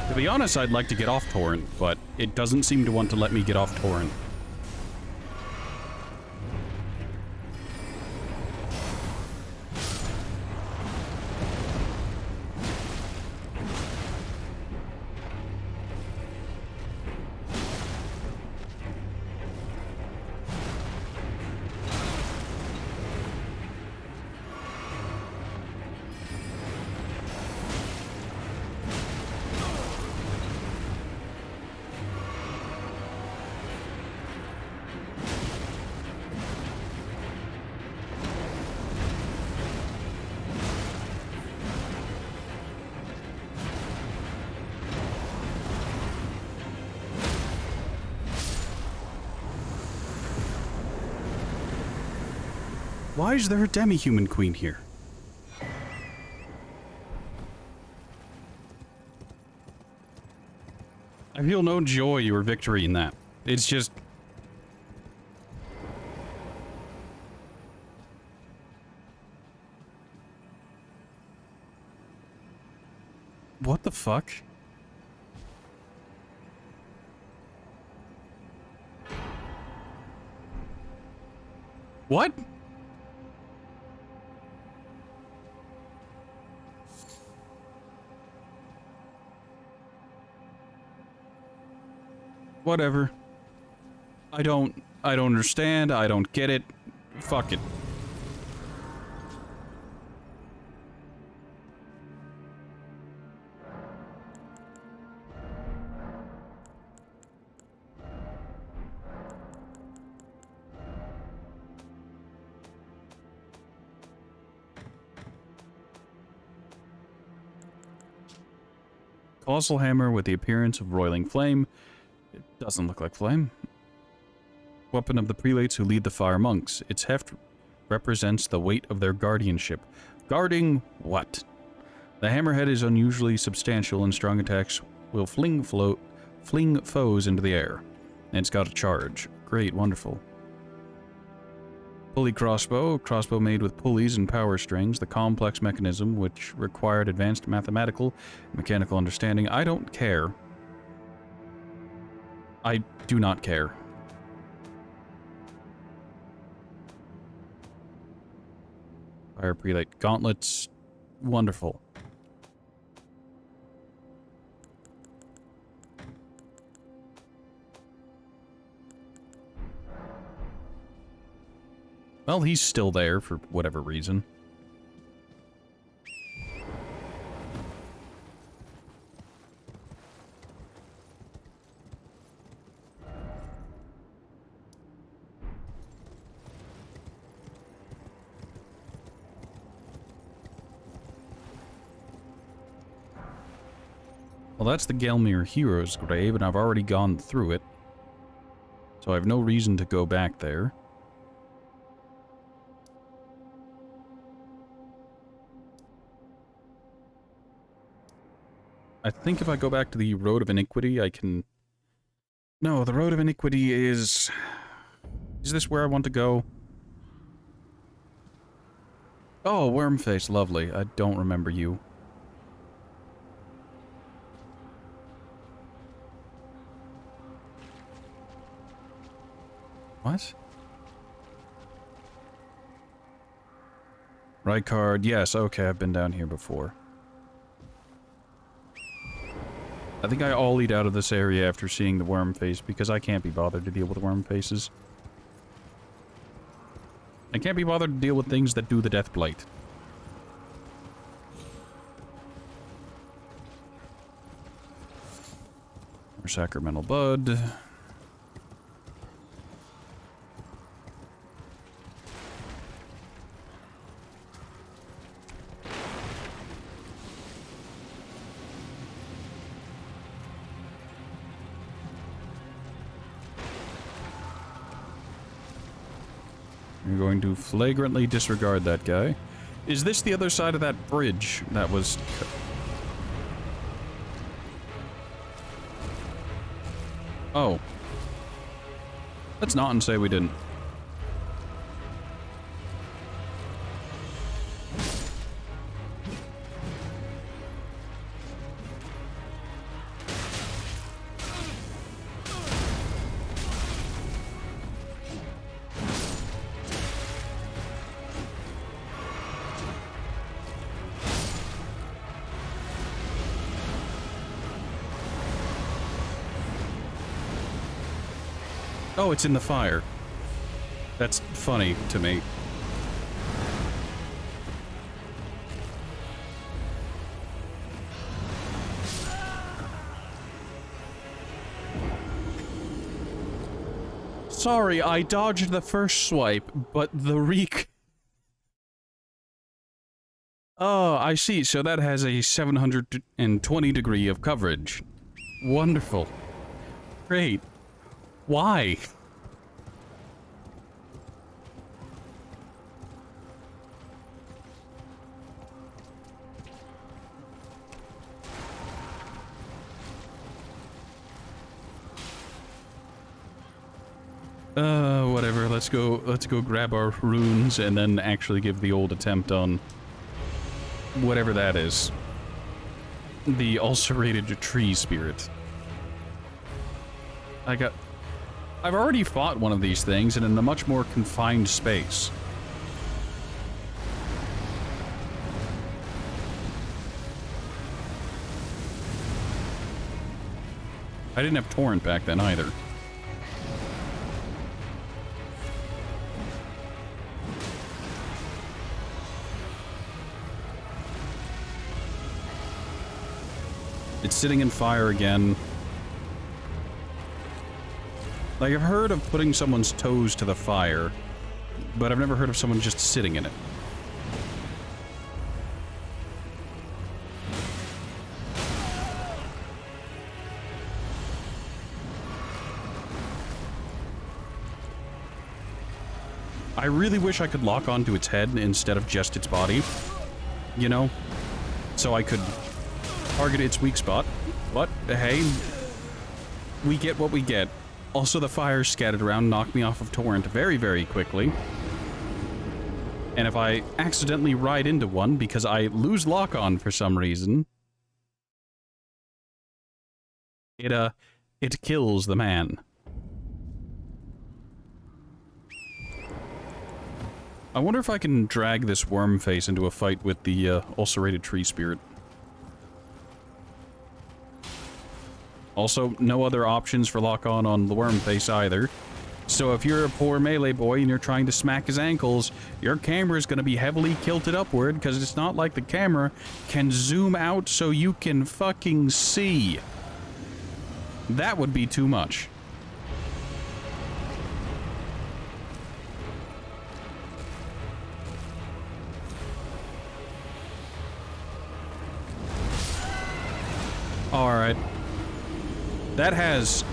To be honest, I'd like to get off Torrent, but it doesn't seem to want to let me get off Torrent. Why is there a demi-human queen here? I feel no joy or victory in that. It's just... What the fuck? What? Whatever. I don't understand, I don't get it. Fuck it. Colossal hammer with the appearance of roiling flame. It doesn't look like flame. Weapon of the prelates who lead the fire monks. Its heft represents the weight of their guardianship. Guarding what? The hammerhead is unusually substantial and strong attacks will fling foes into the air. And it's got a charge. Great, wonderful. Pulley crossbow. Crossbow made with pulleys and power strings. The complex mechanism which required advanced mathematical and mechanical understanding. I don't care. I do not care. Fire prelate gauntlets. Wonderful. Well, he's still there for whatever reason. Well, that's the Gelmir hero's grave, and I've already gone through it. So I have no reason to go back there. I think if I go back to the Road of Iniquity, I can... No, the Road of Iniquity is... Is this where I want to go? Oh, Wormface, lovely. I don't remember you. What? Right card, yes, okay, I've been down here before. I think I ollied out of this area after seeing the worm face because I can't be bothered to deal with worm faces. I can't be bothered to deal with things that do the death blight. Or sacramental bud. You're going to flagrantly disregard that guy. Is this the other side of that bridge that was... Oh. Let's not and say we didn't. Oh, it's in the fire. That's funny to me. Sorry, I dodged the first swipe, but the reek... Oh, I see. So that has a 720 degree of coverage. Wonderful. Great. Why? Whatever. Let's go grab our runes and then actually give the old attempt on whatever that is. The ulcerated tree spirit. I've already fought one of these things and in a much more confined space. I didn't have torrent back then either. It's sitting in fire again. Like, I've heard of putting someone's toes to the fire, but I've never heard of someone just sitting in it. I really wish I could lock onto its head instead of just its body, you know? So I could target its weak spot. But, hey, we get what we get. Also, the fire scattered around knocked me off of torrent very, very quickly. And if I accidentally ride into one because I lose lock-on for some reason, it kills the man. I wonder if I can drag this worm face into a fight with the ulcerated tree spirit. Also, no other options for lock-on the worm face either. So if you're a poor melee boy and you're trying to smack his ankles, your camera is going to be heavily tilted upward because it's not like the camera can zoom out so you can fucking see. That would be too much. Alright. That has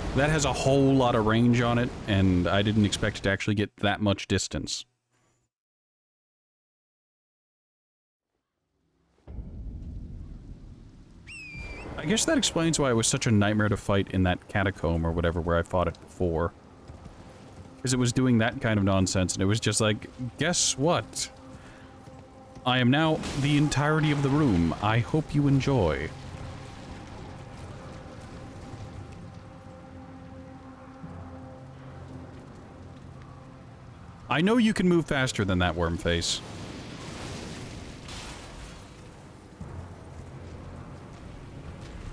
a whole lot of range on it, and I didn't expect it to actually get that much distance. I guess that explains why it was such a nightmare to fight in that catacomb or whatever where I fought it before. Because it was doing that kind of nonsense, and it was just like, guess what? I am now the entirety of the room. I hope you enjoy. I know you can move faster than that, worm face.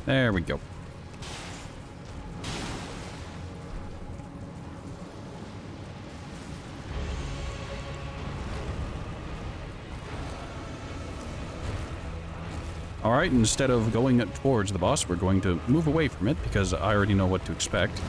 There we go. Alright, instead of going towards the boss, we're going to move away from it because I already know what to expect.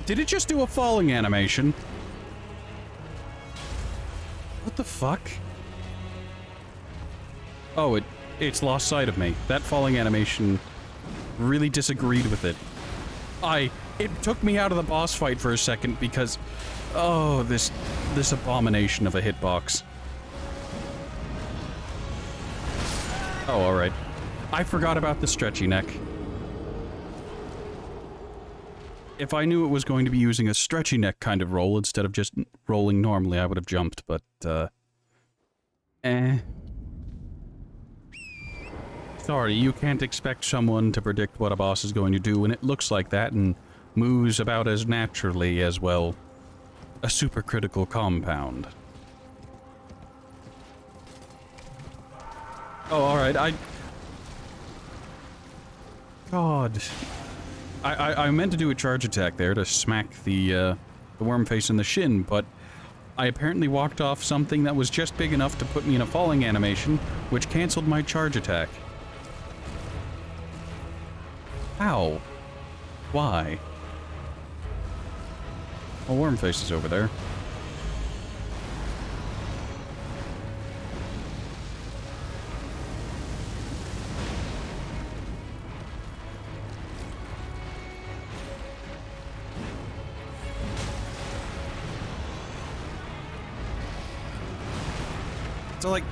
Did it just do a falling animation? What the fuck? Oh, it's lost sight of me. That falling animation really disagreed with it. It took me out of the boss fight for a second because... Oh, this abomination of a hitbox. Oh, alright. I forgot about the stretchy neck. If I knew it was going to be using a stretchy neck kind of roll instead of just rolling normally, I would have jumped, but, Sorry, you can't expect someone to predict what a boss is going to do when it looks like that and moves about as naturally as, well, a supercritical compound. Oh, alright, God... I meant to do a charge attack there to smack the worm face in the shin, but I apparently walked off something that was just big enough to put me in a falling animation, which canceled my charge attack. How? Why? Well, worm face is over there. So, like,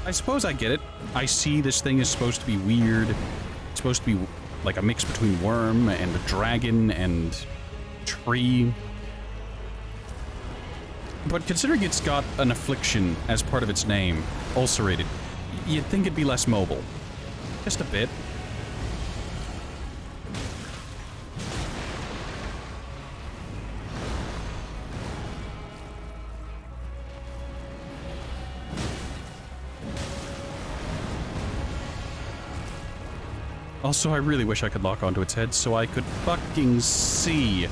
I suppose I get it. I see this thing is supposed to be weird. It's supposed to be, like, a mix between worm and a dragon and tree. But considering it's got an affliction as part of its name, ulcerated, you'd think it'd be less mobile. Just a bit. Also, I really wish I could lock onto its head so I could fucking see.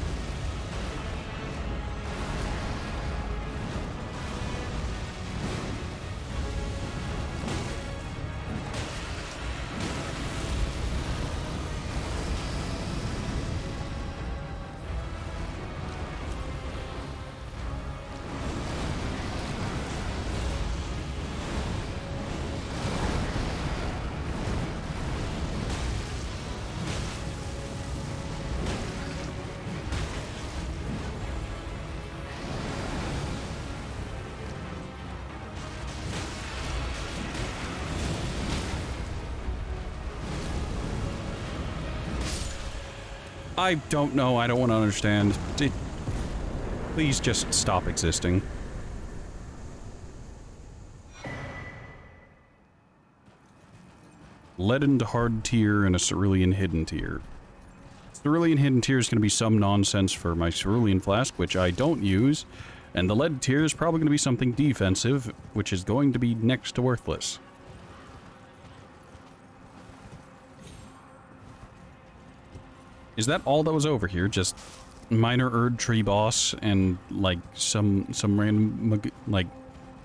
I don't know. I don't want to understand. Please just stop existing. Leadened hard tier and a cerulean hidden tier. Cerulean hidden tier is going to be some nonsense for my cerulean flask, which I don't use, and the lead tier is probably going to be something defensive, which is going to be next to worthless. Is that all that was over here? Just minor Erd tree boss and, like, some random, like,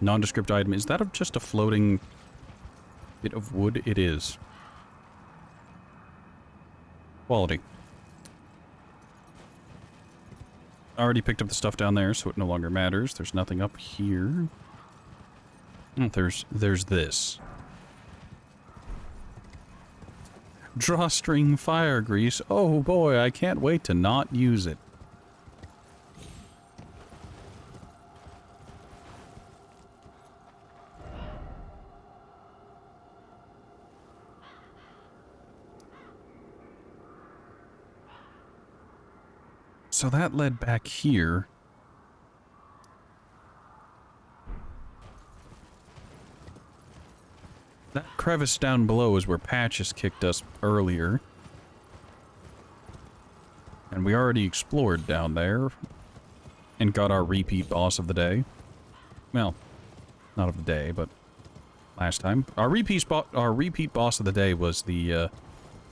nondescript item? Is that just a floating bit of wood? It is. Quality. I already picked up the stuff down there, so it no longer matters. There's nothing up here. Oh, there's this. Drawstring fire grease. Oh boy, I can't wait to not use it. So that led back here. That crevice down below is where Patches kicked us earlier. And we already explored down there. And got our repeat boss of the day. Well, not of the day, but last time. Our repeat boss of the day was the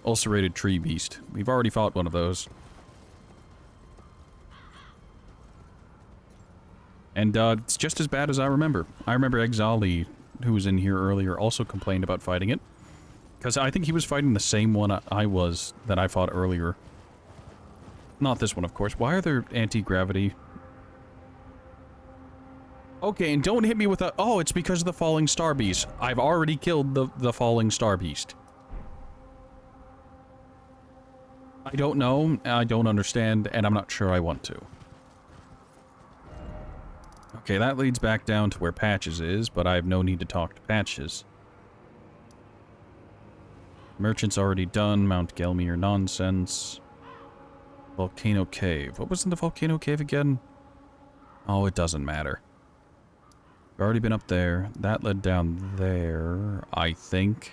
ulcerated tree beast. We've already fought one of those. And it's just as bad as I remember. I remember Exali, who was in here earlier, also complained about fighting it. Because I think he was fighting the same one that I fought earlier. Not this one, of course. Why are there anti-gravity? Okay, and don't hit me with a... Oh, it's because of the falling star beast. I've already killed the falling star beast. I don't know, I don't understand, and I'm not sure I want to. Okay, that leads back down to where Patches is, but I have no need to talk to Patches. Merchant's already done. Mount Gelmir nonsense. Volcano Cave. What was in the Volcano Cave again? Oh, it doesn't matter. We've already been up there. That led down there, I think.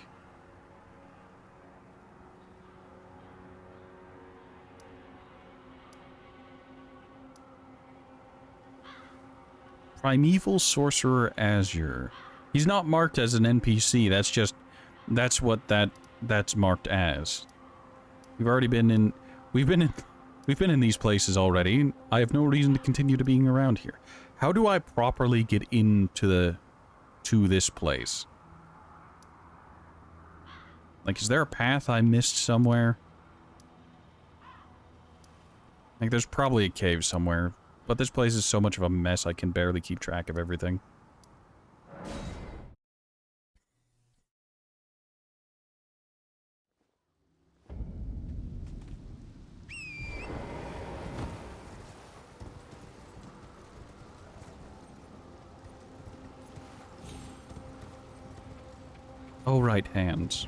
Primeval Sorcerer Azure. He's not marked as an NPC, that's what that's marked as. We've already been in, we've been in these places already. I have no reason to continue to being around here. How do I properly get into this place? Like, is there a path I missed somewhere? Like, there's probably a cave somewhere. But this place is so much of a mess, I can barely keep track of everything. Oh, right, hands.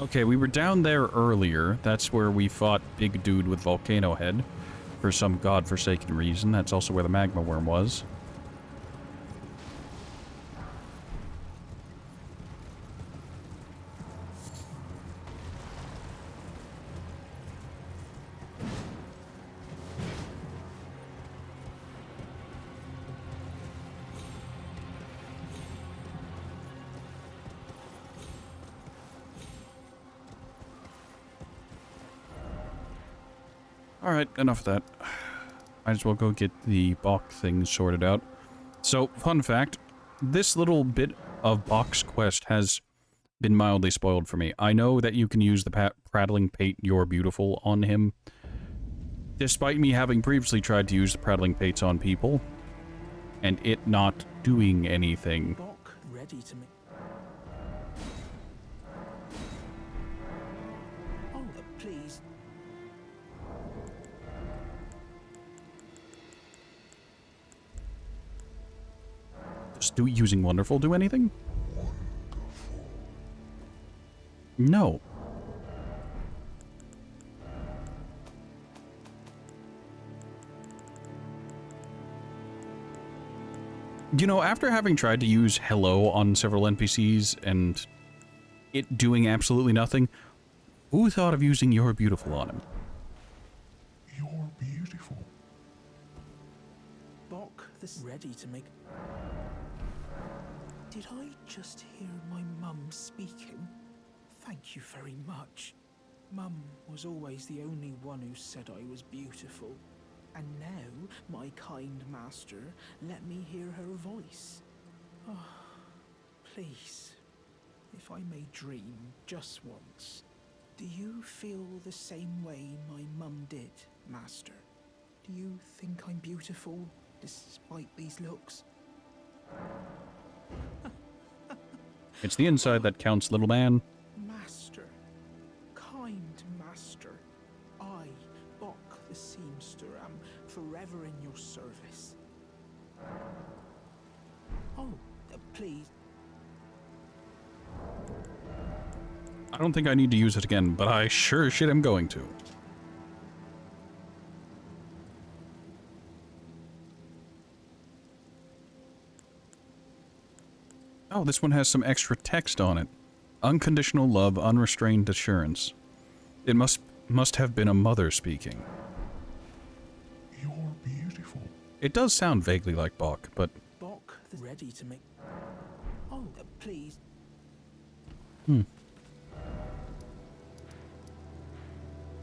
Okay, we were down there earlier. That's where we fought Big Dude with Volcano Head. For some godforsaken reason. That's also where the magma worm was. Alright, enough of that. Might as well go get the Bach thing sorted out. So, fun fact, this little bit of Bach's quest has been mildly spoiled for me. I know that you can use the prattling pate You're Beautiful on him. Despite me having previously tried to use the prattling pates on people, and it not doing anything. Bach ready to make... Oh, please. Does using Wonderful do anything? No. You know, after having tried to use Hello on several NPCs and it doing absolutely nothing, Who thought of using You're Beautiful on him? You're beautiful. Bok, this ready to make... Did I just hear my mum speaking? Thank you very much. Mum was always the only one who said I was beautiful. And now, my kind master, let me hear her voice. Oh, please, if I may dream just once, do you feel the same way my mum did, master? Do you think I'm beautiful, despite these looks? It's the inside that counts, little man. Master, kind master, I, Bok the seamster, am forever in your service. Oh, please. I don't think I need to use it again, but I sure as shit am going to. Oh, this one has some extra text on it. Unconditional love, unrestrained assurance. It must have been a mother speaking. You're beautiful. It does sound vaguely like Bok, but... Bok, ready to make... Oh, please.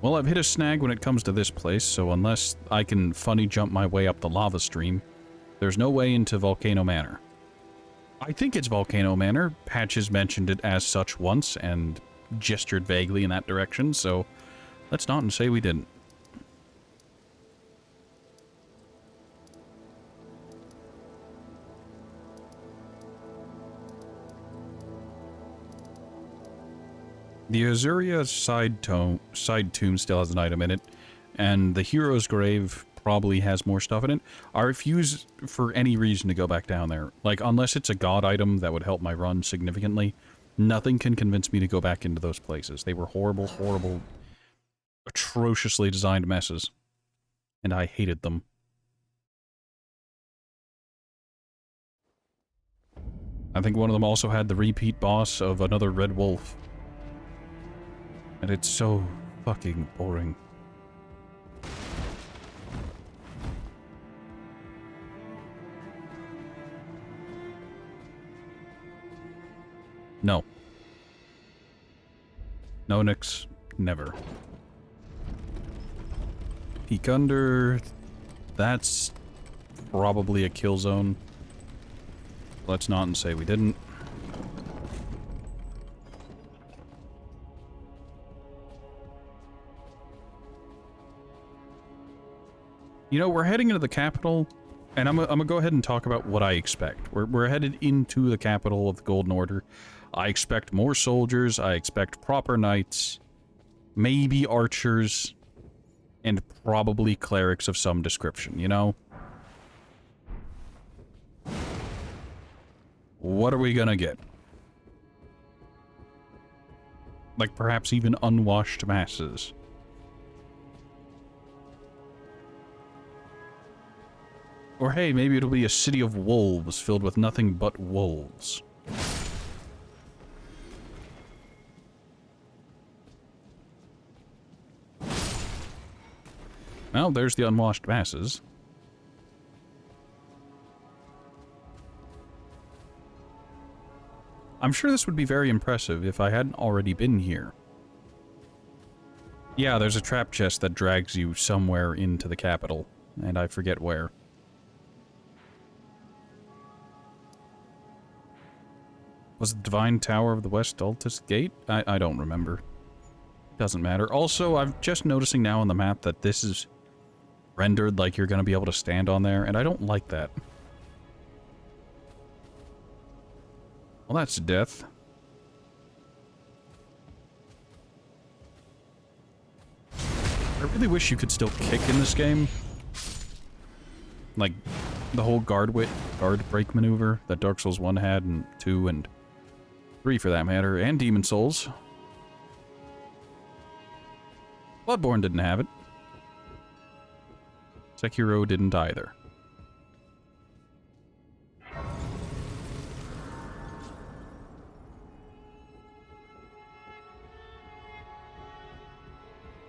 Well, I've hit a snag when it comes to this place, so unless I can funny jump my way up the lava stream, there's no way into Volcano Manor. I think it's Volcano Manor. Patches mentioned it as such once and gestured vaguely in that direction, so let's not and say we didn't. The Azuria side tomb still has an item in it, and the Hero's Grave probably has more stuff in it. I refuse for any reason to go back down there. Like, unless it's a god item that would help my run significantly, nothing can convince me to go back into those places. They were horrible, horrible, atrociously designed messes. And I hated them. I think one of them also had the repeat boss of another Red Wolf. And it's so fucking boring. No. No, Nix. Never. Peek under. That's probably a kill zone. Let's not and say we didn't. You know, we're heading into the capital, and I'm gonna go ahead and talk about what I expect. We're headed into the capital of the Golden Order. I expect more soldiers, I expect proper knights, maybe archers, and probably clerics of some description, you know? What are we gonna get? Like, perhaps even unwashed masses. Or hey, maybe it'll be a city of wolves filled with nothing but wolves. Well, there's the unwashed masses. I'm sure this would be very impressive if I hadn't already been here. Yeah, there's a trap chest that drags you somewhere into the capital, and I forget where. Was it the Divine Tower of the West Altus Gate? I don't remember. Doesn't matter. Also, I'm just noticing now on the map that this is rendered like you're going to be able to stand on there, and I don't like that. Well, that's death. I really wish you could still kick in this game. Like, the whole guard break maneuver that Dark Souls 1 had, and 2, and 3 for that matter, and Demon Souls. Bloodborne didn't have it. Sekiro didn't either.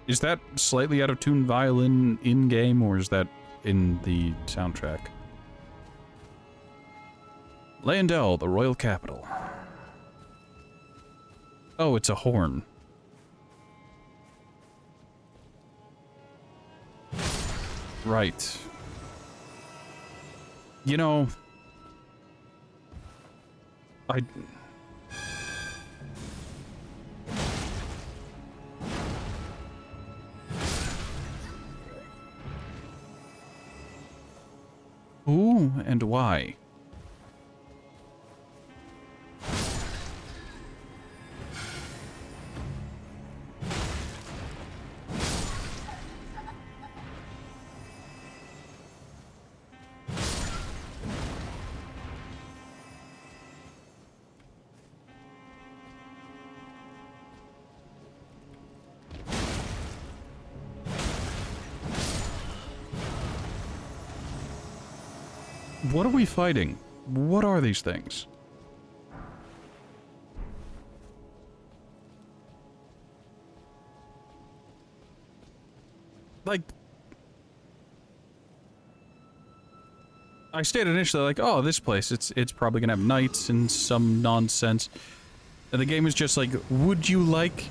Is that slightly out of tune violin in-game, or is that in the soundtrack? Leyndell, the royal capital. Oh, it's a horn. Right. You know... I... Who and why? What are we fighting? What are these things? Like... I stated initially, like, oh, this place, it's probably gonna have knights and some nonsense. And the game is just like, would you like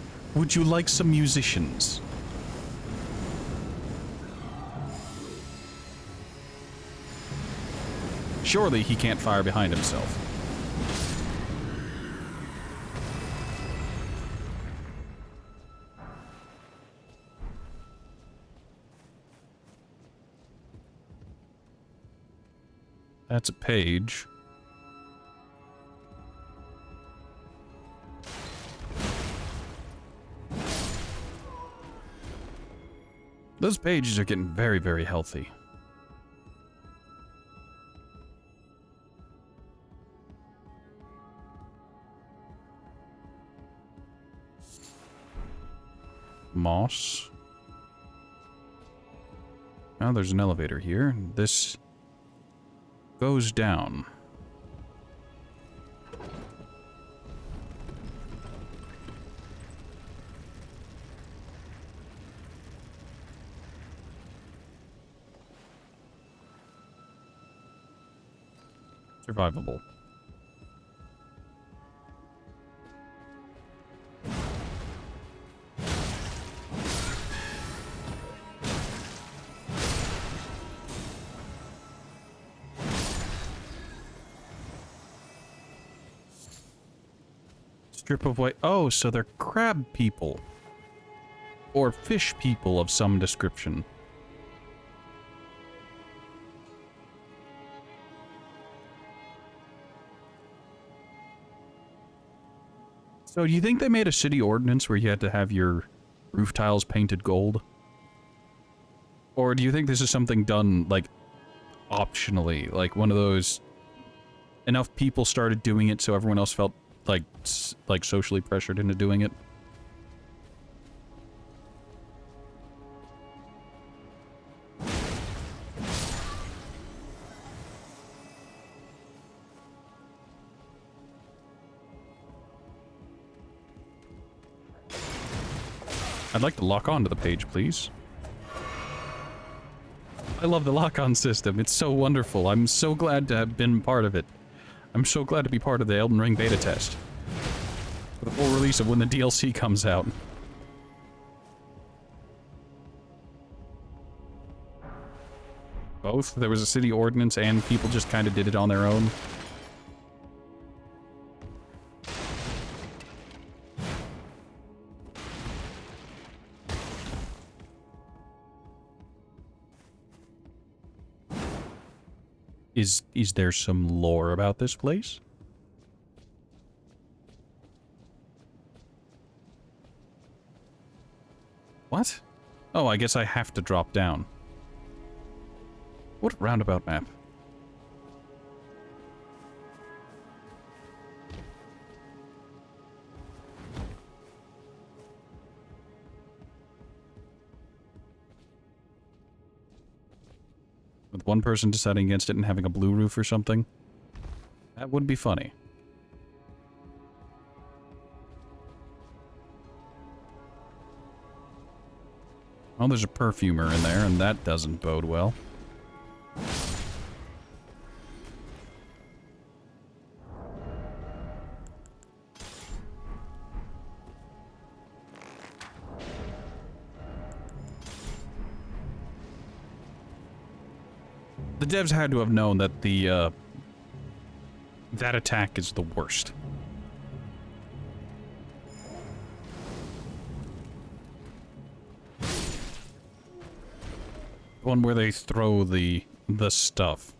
some musicians? Surely he can't fire behind himself. That's a page. Those pages are getting very, very healthy. Moss. Now there's an elevator here. This goes down. Survivable. Strip of white. Oh, so they're crab people. Or fish people of some description. So do you think they made a city ordinance where you had to have your roof tiles painted gold? Or do you think this is something done, like, optionally? Like one of those... Enough people started doing it so everyone else felt like socially pressured into doing it. I'd like to lock onto the page, please. I love the lock-on system. It's so wonderful. I'm so glad to have been part of it. I'm so glad to be part of the Elden Ring beta test. For the full release of when the DLC comes out. Both? There was a city ordinance and people just kind of did it on their own. Is there some lore about this place? What? Oh, I guess I have to drop down. What a roundabout map. With one person deciding against it and having a blue roof or something? That would be funny. Oh, there's a perfumer in there, and that doesn't bode well. The devs had to have known that that attack is the worst. One where they throw the stuff.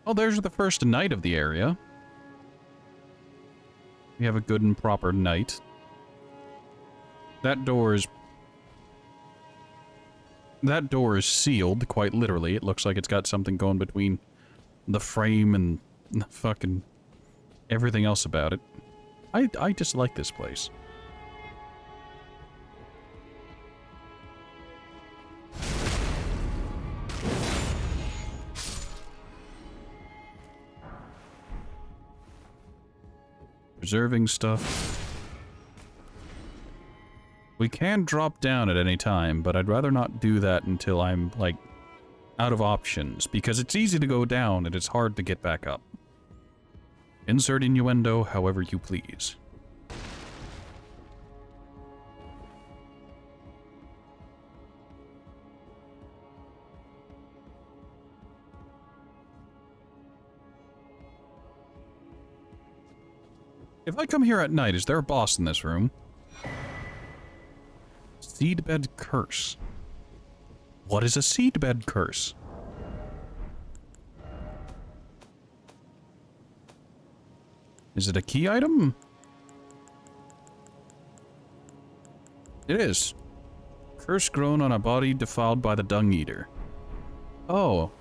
Oh, there's the first knight of the area. We have a good and proper knight. That door is sealed, quite literally. It looks like it's got something going between the frame and the fucking everything else about it. I just like this place. Preserving stuff. We can drop down at any time, but I'd rather not do that until I'm, like, out of options, because it's easy to go down and it's hard to get back up. Insert innuendo however you please. If I come here at night, is there a boss in this room? Seedbed curse. What is a seedbed curse? Is it a key item? It is. Curse grown on a body defiled by the dung eater. Oh.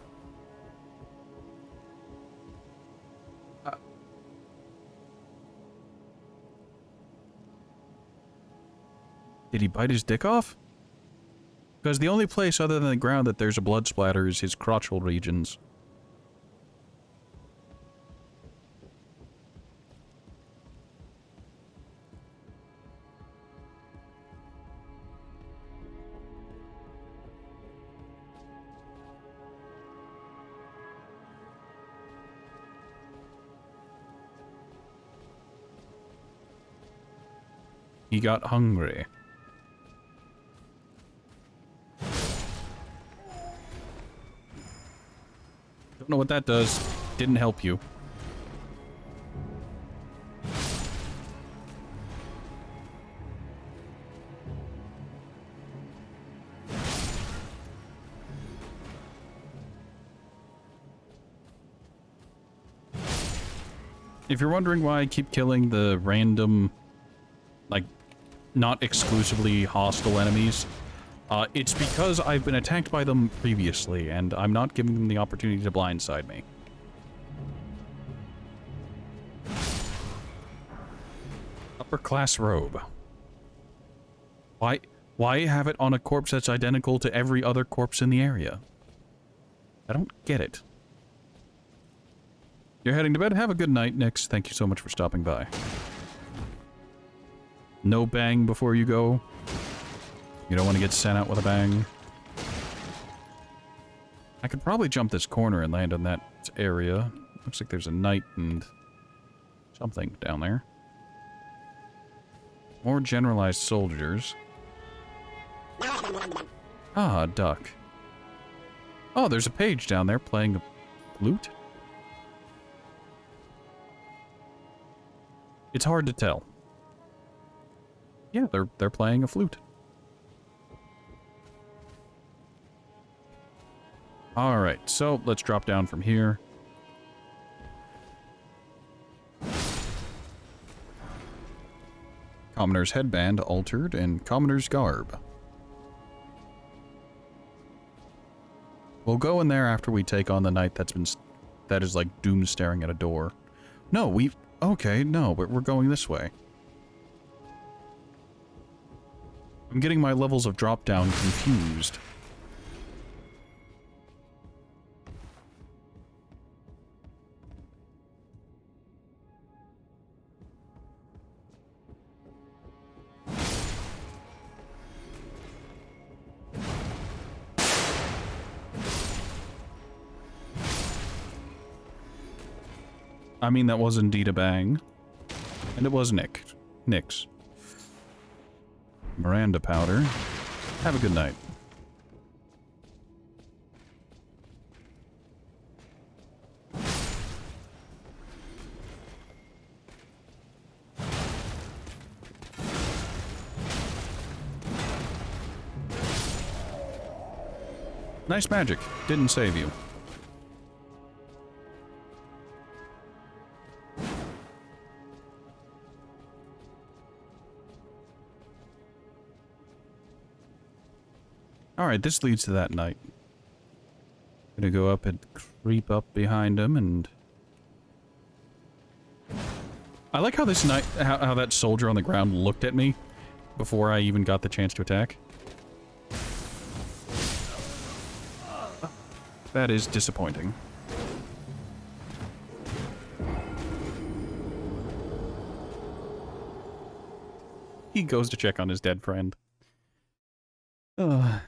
Did he bite his dick off? Because the only place other than the ground that there's a blood splatter is his crotchal regions. He got hungry. Don't know what that does. Didn't help you. If you're wondering why I keep killing the random, like, not exclusively hostile enemies, it's because I've been attacked by them previously, and I'm not giving them the opportunity to blindside me. Upper class robe. Why have it on a corpse that's identical to every other corpse in the area? I don't get it. You're heading to bed? Have a good night, Nix. Thank you so much for stopping by. No bang before you go. You don't want to get sent out with a bang. I could probably jump this corner and land on that area. Looks like there's a knight and something down there. More generalized soldiers. Ah, a duck. Oh, there's a page down there playing a flute. It's hard to tell. Yeah, they're playing a flute. Alright, so let's drop down from here. Commoner's headband altered and Commoner's garb. We'll go in there after we take on the knight that is like doom staring at a door. No, okay, no, we're going this way. I'm getting my levels of drop down confused. I mean, that was indeed a bang. And it was Nick's. Miranda powder. Have a good night. Nice magic. Didn't save you. Alright, this leads to that night. Gonna go up and creep up behind him and... I like how this night, how that soldier on the ground looked at me before I even got the chance to attack. That is disappointing. He goes to check on his dead friend. Maybe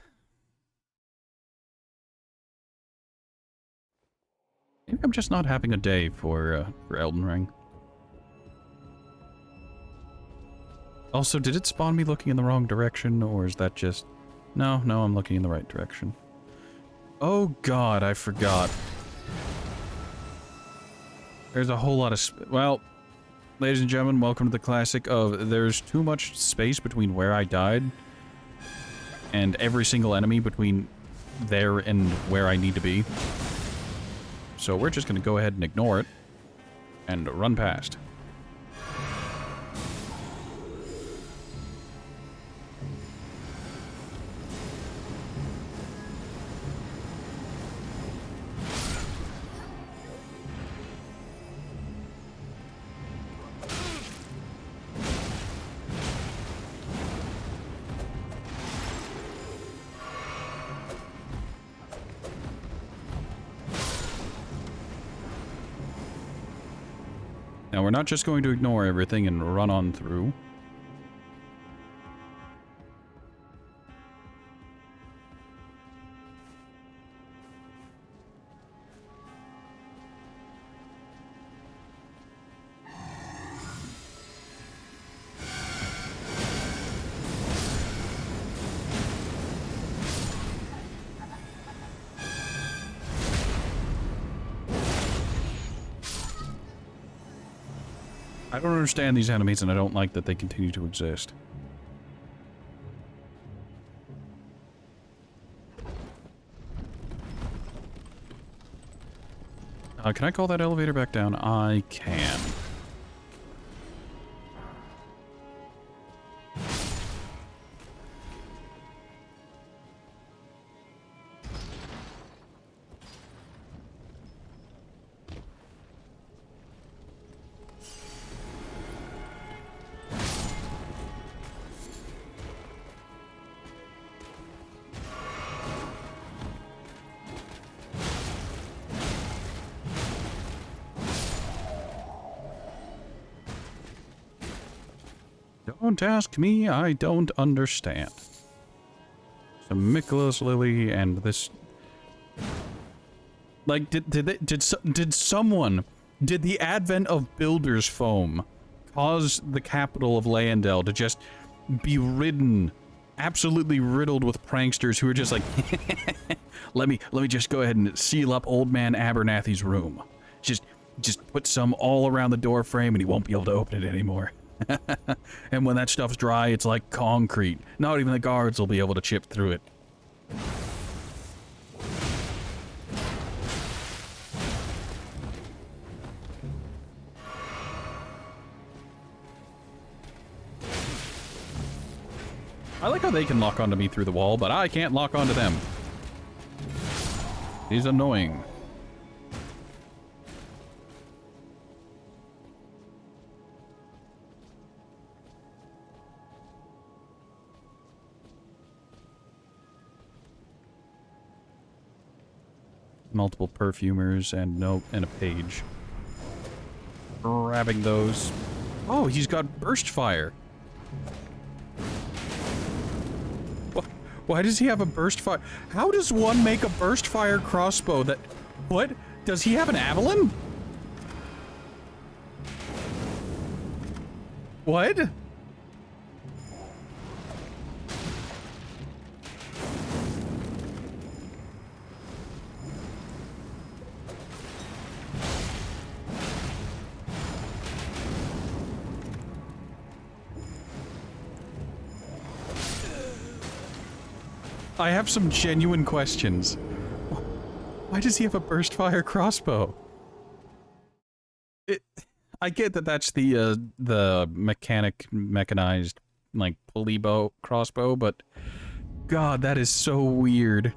I'm just not having a day for Elden Ring. Also, did it spawn me looking in the wrong direction, or is that just... No, I'm looking in the right direction. Oh god, I forgot. There's a whole lot of... Well, ladies and gentlemen, welcome to the classic of there's too much space between where I died and every single enemy between there and where I need to be. So we're just gonna go ahead and ignore it and run past. Now, we're not just going to ignore everything and run on through. I don't understand these enemies, and I don't like that they continue to exist. Can I call that elevator back down? I can. Don't ask me, I don't understand. Some Michaelis Lily and this... Like, did the advent of Builder's Foam cause the capital of Leyendell to just be ridden, absolutely riddled with pranksters who are just like, let me just go ahead and seal up old man Abernathy's room. Just put some all around the door frame and he won't be able to open it anymore. And when that stuff's dry, it's like concrete. Not even the guards will be able to chip through it. I like how they can lock onto me through the wall, but I can't lock onto them. He's annoying. Multiple perfumers and a page. Grabbing those. Oh, he's got burst fire. Why does he have a burst fire? How does one make a burst fire crossbow that... What? Does he have an Avalon? What? I have some genuine questions. Why does he have a burst fire crossbow? I get that that's the mechanized, like, pulley bow crossbow, but God, that is so weird.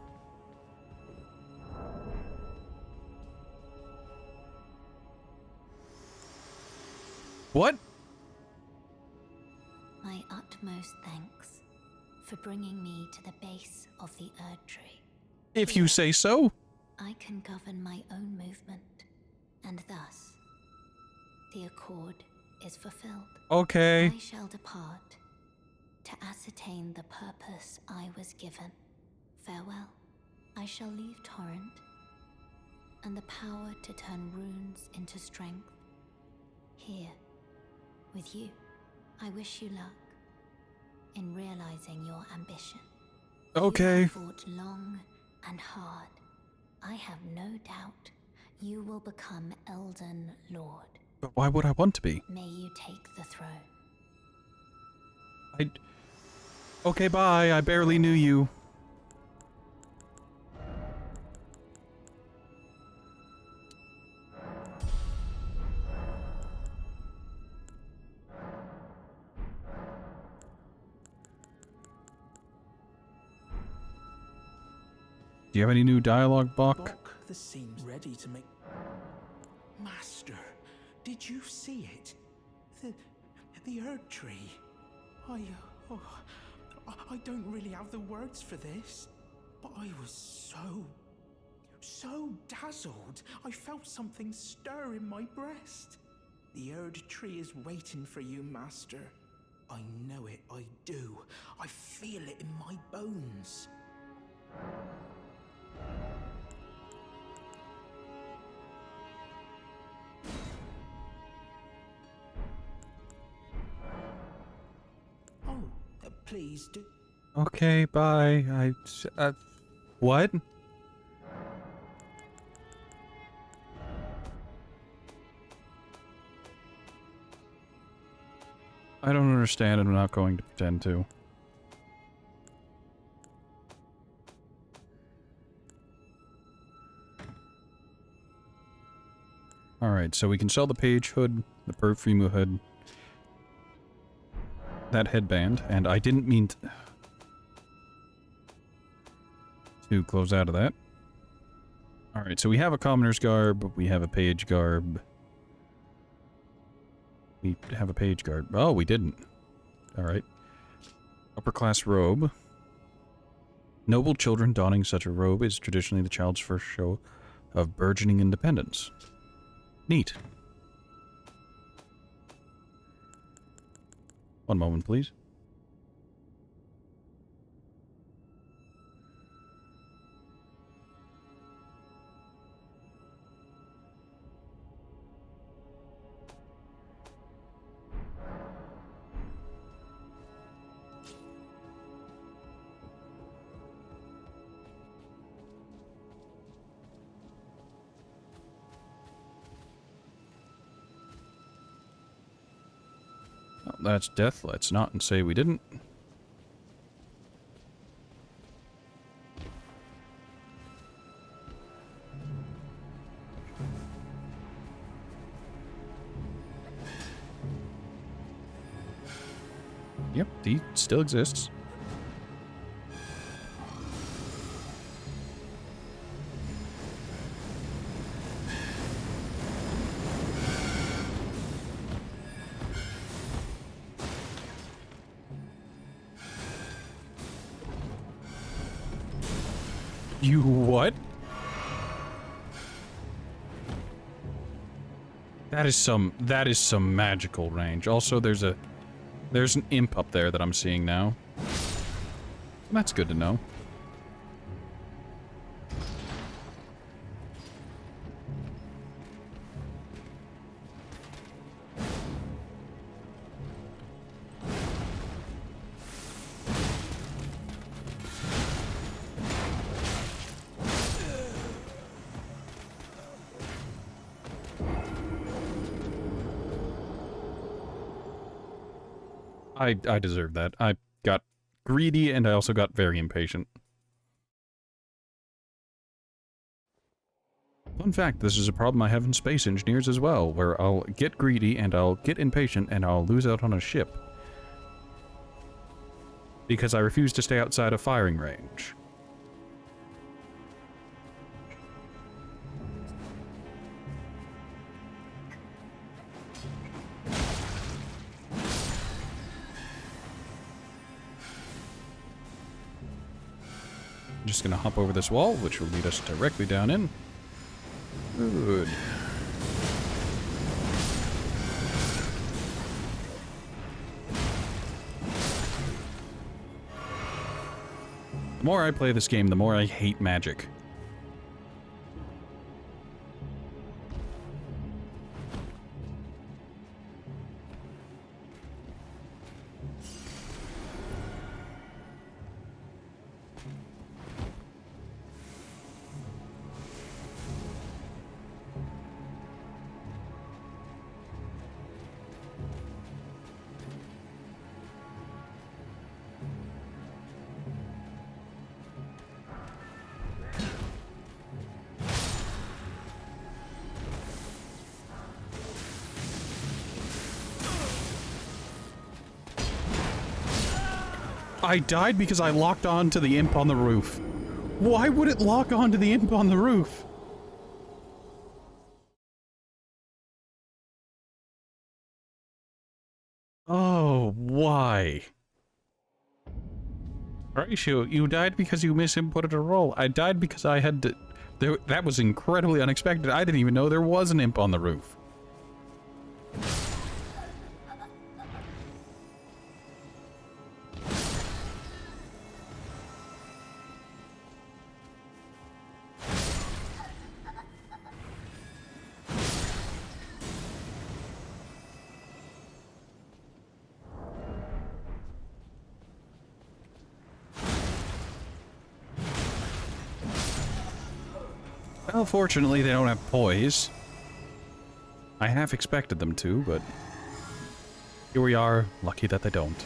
What? My utmost thanks for bringing me to the base of the Erd Tree. If you say so. I can govern my own movement, and thus the accord is fulfilled. Okay. I shall depart to ascertain the purpose I was given. Farewell. I shall leave Torrent and the power to turn runes into strength. Here, with you, I wish you luck in realizing your ambition. Okay. You have fought long and hard. I have no doubt you will become Elden Lord. But why would I want to be? May you take the throne. Okay, bye. I barely knew you. Do you have any new dialogue, Bok? This seems ready to make... Master, did you see it? The Erd Tree. I don't really have the words for this, but I was so dazzled. I felt something stir in my breast. The Erd Tree is waiting for you, Master. I know it, I do. I feel it in my bones. Please do. Okay, bye. What? I don't understand and I'm not going to pretend to. Alright, so we can sell the page hood, the perfume hood, that headband, and I didn't mean to close out of that. Alright, so we have a commoner's garb, we have a page garb. We have a page garb. Oh, we didn't. Alright. Upper class robe. Noble children donning such a robe is traditionally the child's first show of burgeoning independence. Neat. One moment, please. Oh, that's death. Let's not and say we didn't. Yep, he still exists. You what? That is some magical range. Also, there's an imp up there that I'm seeing now. That's good to know. I deserve that. I got greedy and I also got very impatient. Fun fact, this is a problem I have in Space Engineers as well, where I'll get greedy and I'll get impatient and I'll lose out on a ship. Because I refuse to stay outside of firing range. I'm just gonna hop over this wall, which will lead us directly down in. Good. The more I play this game, the more I hate magic. I died because I locked on to the imp on the roof. Why would it lock on to the imp on the roof? Oh, why? Horatio, you died because you misinputted a roll. I died because I had to... that was incredibly unexpected. I didn't even know there was an imp on the roof. Well, fortunately, they don't have poise. I half expected them to, but here we are, lucky that they don't.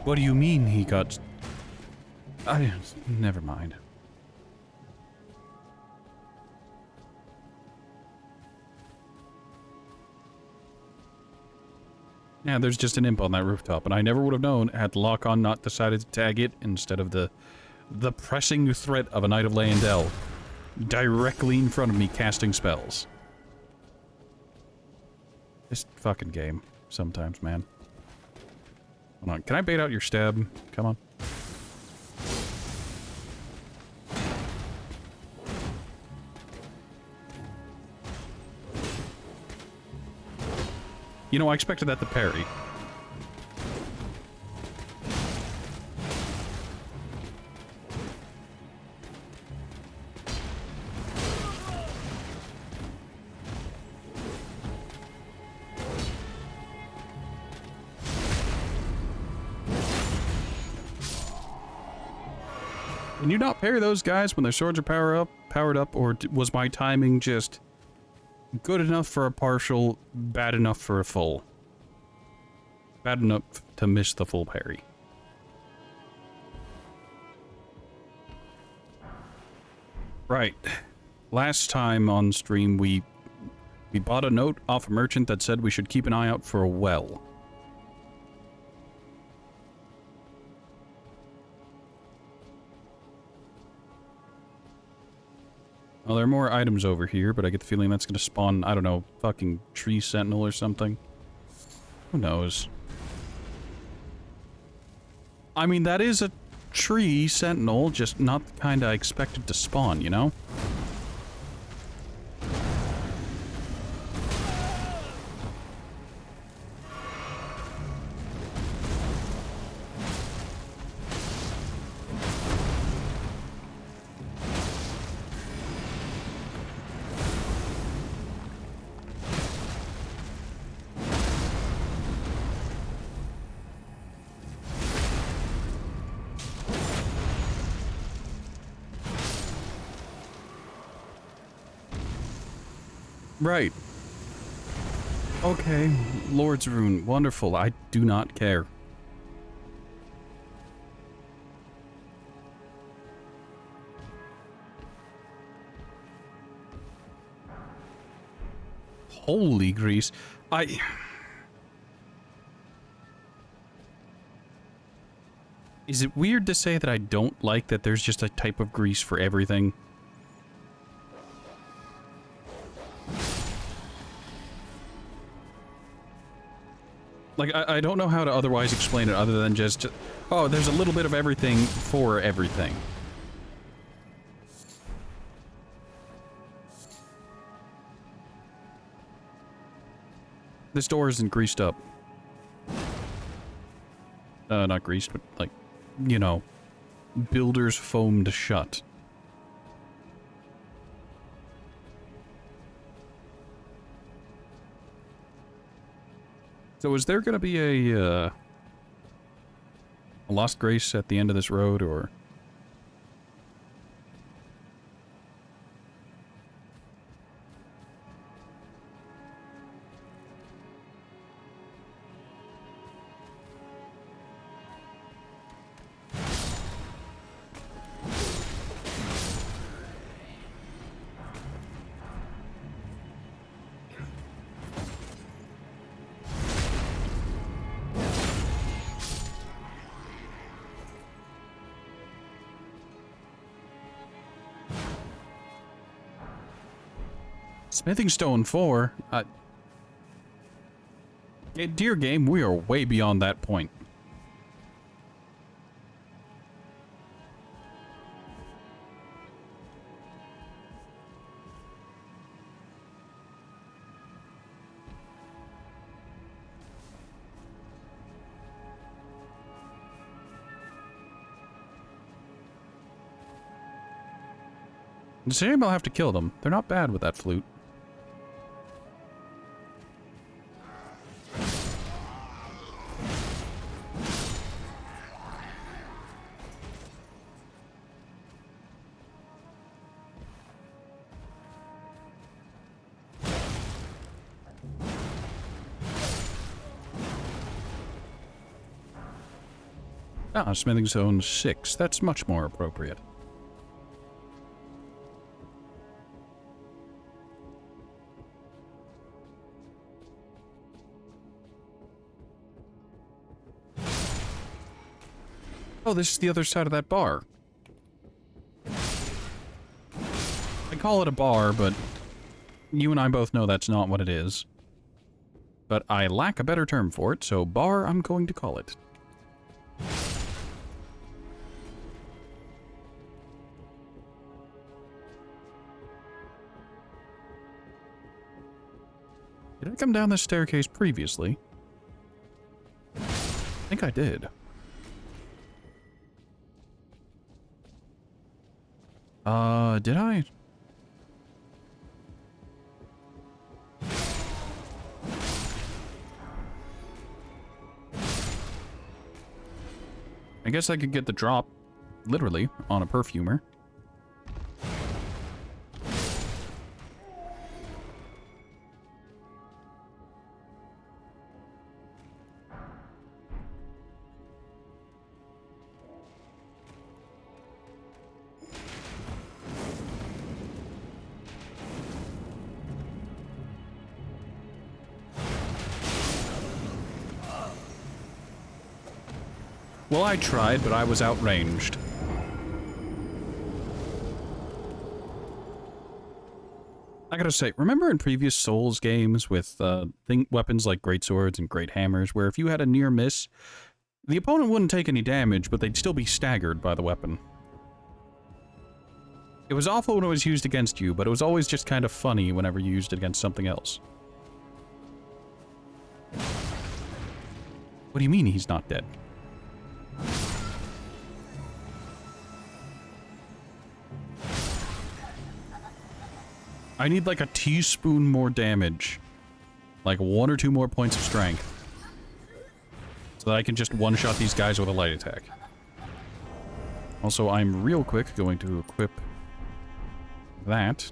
What do you mean he got... Never mind. Yeah, there's just an imp on that rooftop, and I never would have known had Lock-On not decided to tag it instead of the pressing threat of a Knight of Leyndell directly in front of me casting spells. This fucking game, sometimes, man. Hold on, can I bait out your stab? Come on. You know, I expected that to parry. Can you not parry those guys when their swords are powered up, or was my timing just good enough for a partial, bad enough for a full? Bad enough to miss the full parry. Right. Last time on stream, we bought a note off a merchant that said we should keep an eye out for a well. Well, there are more items over here, but I get the feeling that's gonna spawn, I don't know, fucking tree sentinel or something. Who knows? I mean, that is a tree sentinel, just not the kind I expected to spawn, you know? Right. Okay, Lord's Rune. Wonderful. I do not care. Holy grease. Is it weird to say that I don't like that there's just a type of grease for everything? Like, I don't know how to otherwise explain it other than just, oh, there's a little bit of everything for everything. This door isn't greased up. Not greased, but, like, you know, builder's foamed shut. So is there gonna be a lost grace at the end of this road, or...? Smithing Stone 4? Dear game, we are way beyond that point. It's a shame I'll have to kill them. They're not bad with that flute. Ah, Smithing Zone 6. That's much more appropriate. Oh, this is the other side of that bar. I call it a bar, but you and I both know that's not what it is. But I lack a better term for it, so bar I'm going to call it. Did I come down this staircase previously? I think I did. Did I? I guess I could get the drop, literally, on a perfumer. Well, I tried, but I was outranged. I gotta say, remember in previous Souls games with weapons like great swords and great hammers, where if you had a near miss, the opponent wouldn't take any damage, but they'd still be staggered by the weapon. It was awful when it was used against you, but it was always just kind of funny whenever you used it against something else. What do you mean he's not dead? I need like a teaspoon more damage. Like 1 or 2 more points of strength. So that I can just one-shot these guys with a light attack. Also, I'm real quick going to equip that.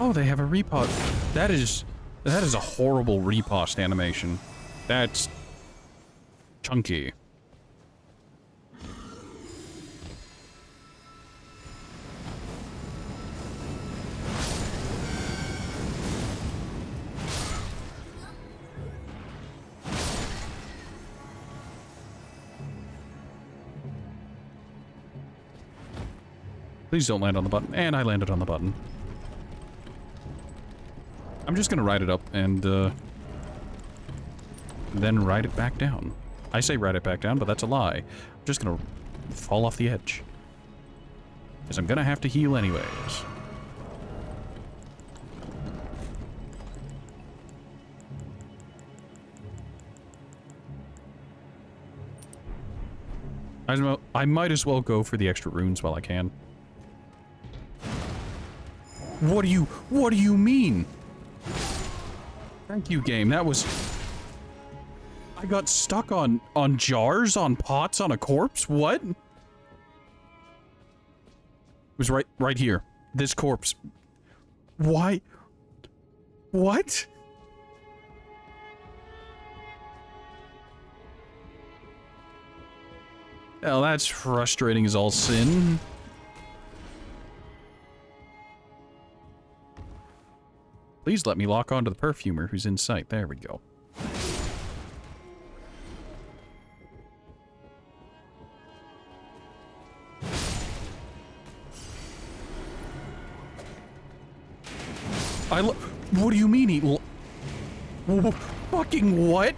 Oh, they have a riposte. That is a horrible riposte animation. That's chunky. Please don't land on the button. And I landed on the button. I'm just gonna ride it up and, then ride it back down. I say ride it back down, but that's a lie. I'm just gonna fall off the edge. Because I'm gonna have to heal anyways. I might as well go for the extra runes while I can. What do you mean? Thank you, game. That was... I got stuck on jars, on pots, on a corpse? What? It was right here. This corpse. Why? What? Well, that's frustrating as all sin. Please let me lock onto the perfumer who's in sight. There we go. What do you mean he fucking what?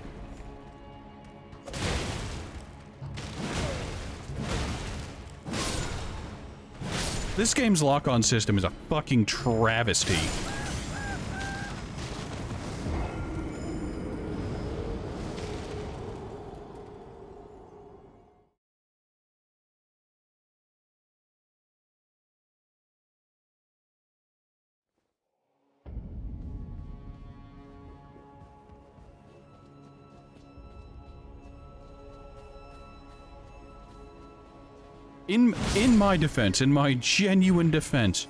This game's lock-on system is a fucking travesty. In my defense, in my genuine defense,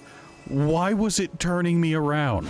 why was it turning me around?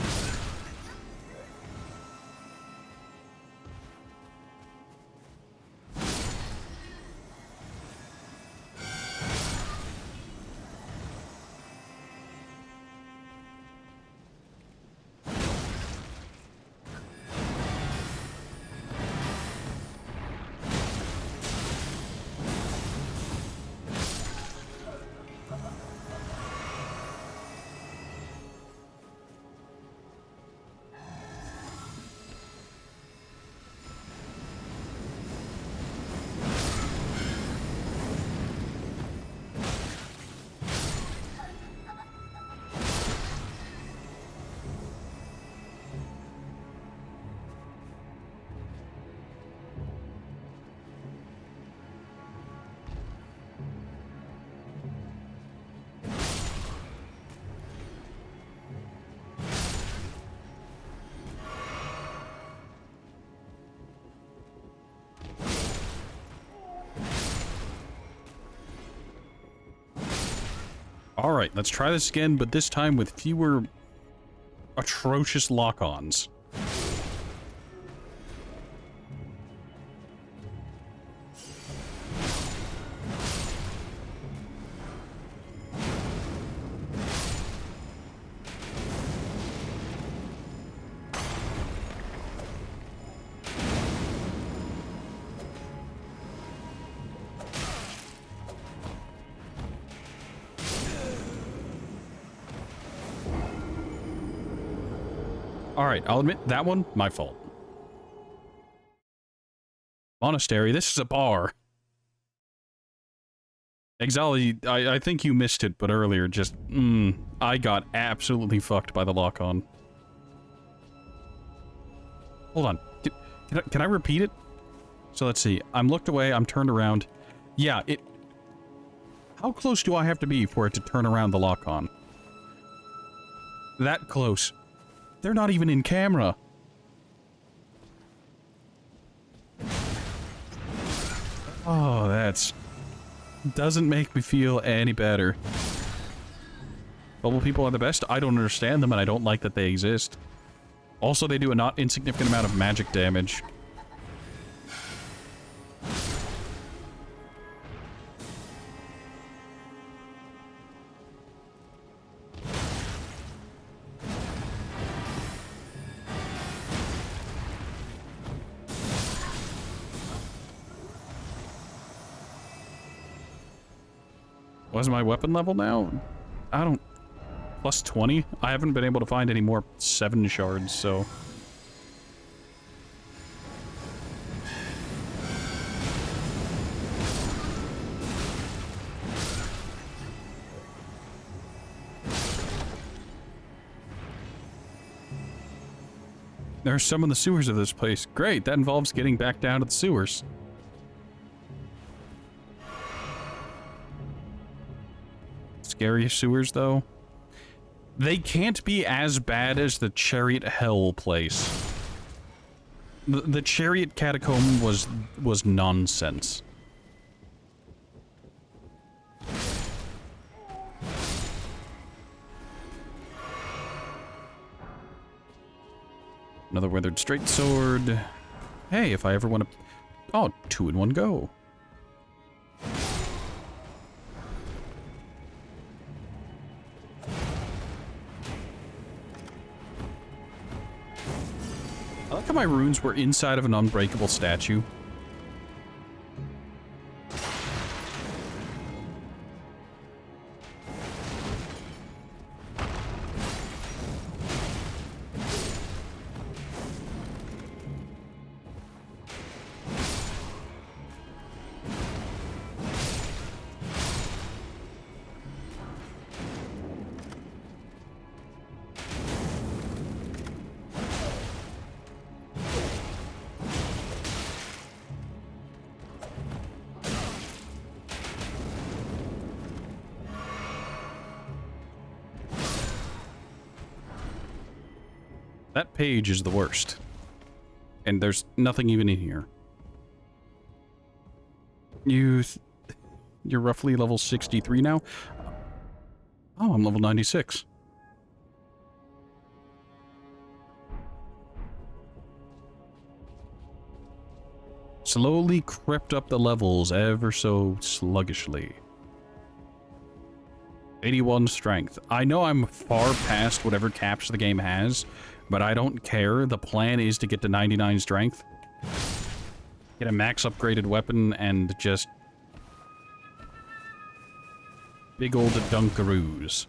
Alright, let's try this again, but this time with fewer atrocious lock-ons. Alright, I'll admit, that one, my fault. Monastery, this is a bar. Exali, I think you missed it, but earlier, just, I got absolutely fucked by the lock-on. Hold on. Can I repeat it? So let's see. I'm looked away, I'm turned around. Yeah, it... How close do I have to be for it to turn around the lock-on? That close. They're not even in camera. Oh, that's... doesn't make me feel any better. Bubble people are the best. I don't understand them, and I don't like that they exist. Also, they do a not insignificant amount of magic damage. What's my weapon level now? I don't... Plus 20? I haven't been able to find any more 7 shards, so... There are some in the sewers of this place. Great, that involves getting back down to the sewers. Scary sewers, though. They can't be as bad as the Chariot Hell place. The Chariot Catacomb was nonsense. Another weathered straight sword. Hey, if I ever want to... Oh, 2 in 1 go. I like how my runes were inside of an unbreakable statue. That page is the worst. And there's nothing even in here. You're roughly level 63 now? Oh, I'm level 96. Slowly crept up the levels ever so sluggishly. 81 strength. I know I'm far past whatever caps the game has, but I don't care. The plan is to get to 99 strength. Get a max upgraded weapon and just... big old dunkaroos.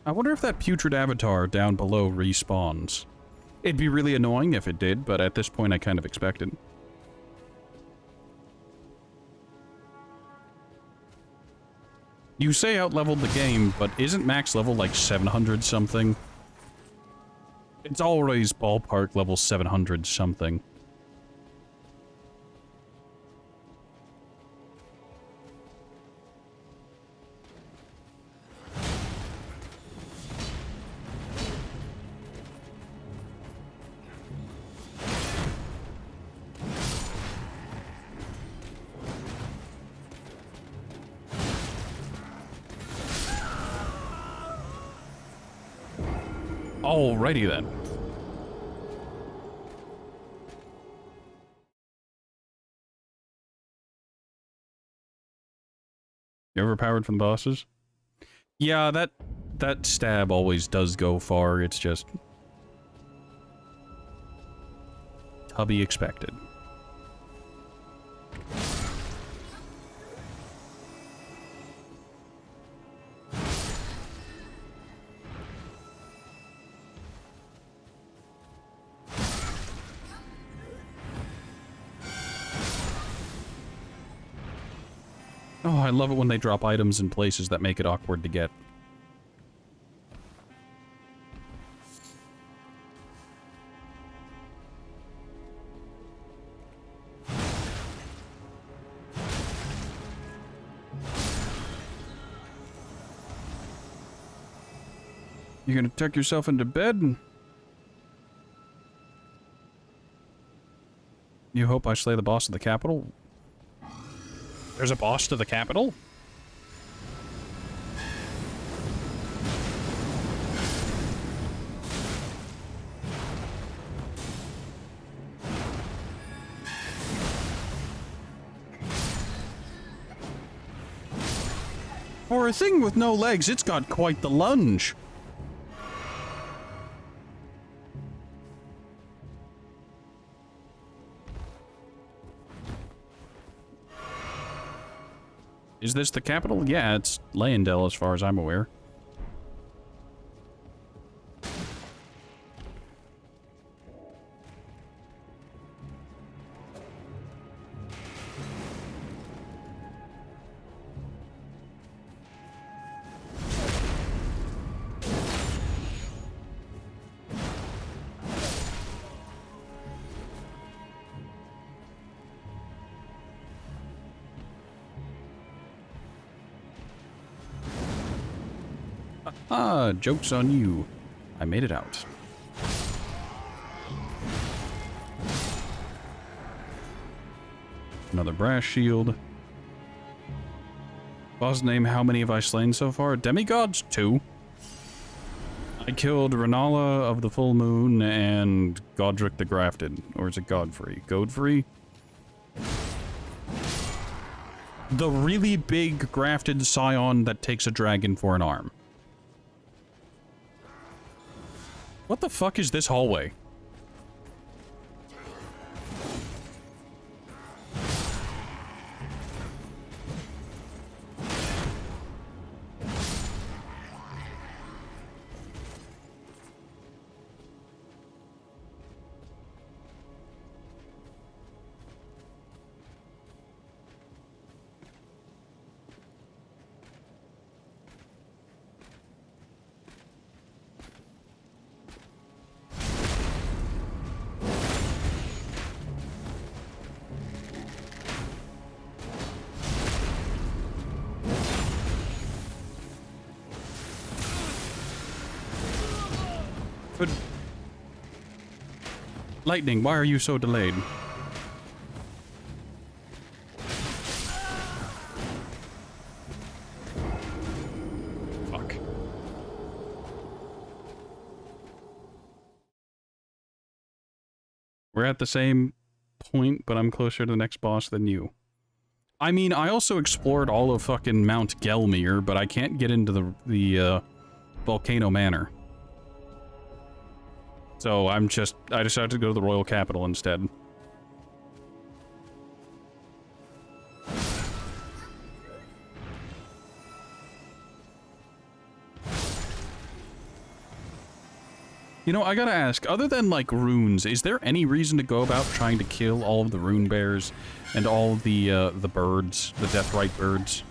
I wonder if that putrid avatar down below respawns. It'd be really annoying if it did, but at this point I kind of expect it. You say out-leveled the game, but isn't max level like 700 something? It's always ballpark level 700 something. Alrighty then. You overpowered from the bosses? Yeah, that stab always does go far. It's just to be expected. Oh, I love it when they drop items in places that make it awkward to get. You gonna tuck yourself into bed? You hope I slay the boss of the capital? There's a boss to the capital? For a thing with no legs, it's got quite the lunge. Is this the capital? Yeah, it's Leyendell as far as I'm aware. Ah, joke's on you. I made it out. Another brass shield. Boss name, how many have I slain so far? Demigods? 2. I killed Renala of the Full Moon and Godric the Grafted. Or is it Godfrey? Godfrey? The really big grafted scion that takes a dragon for an arm. What the fuck is this hallway? But... Lightning, why are you so delayed? Fuck. We're at the same point, but I'm closer to the next boss than you. I mean, I also explored all of fucking Mount Gelmir, but I can't get into the Volcano Manor. So I decided to go to the Royal Capital instead. You know, I gotta ask, other than, like, runes, is there any reason to go about trying to kill all of the rune bears and all of the birds, the Deathrite birds?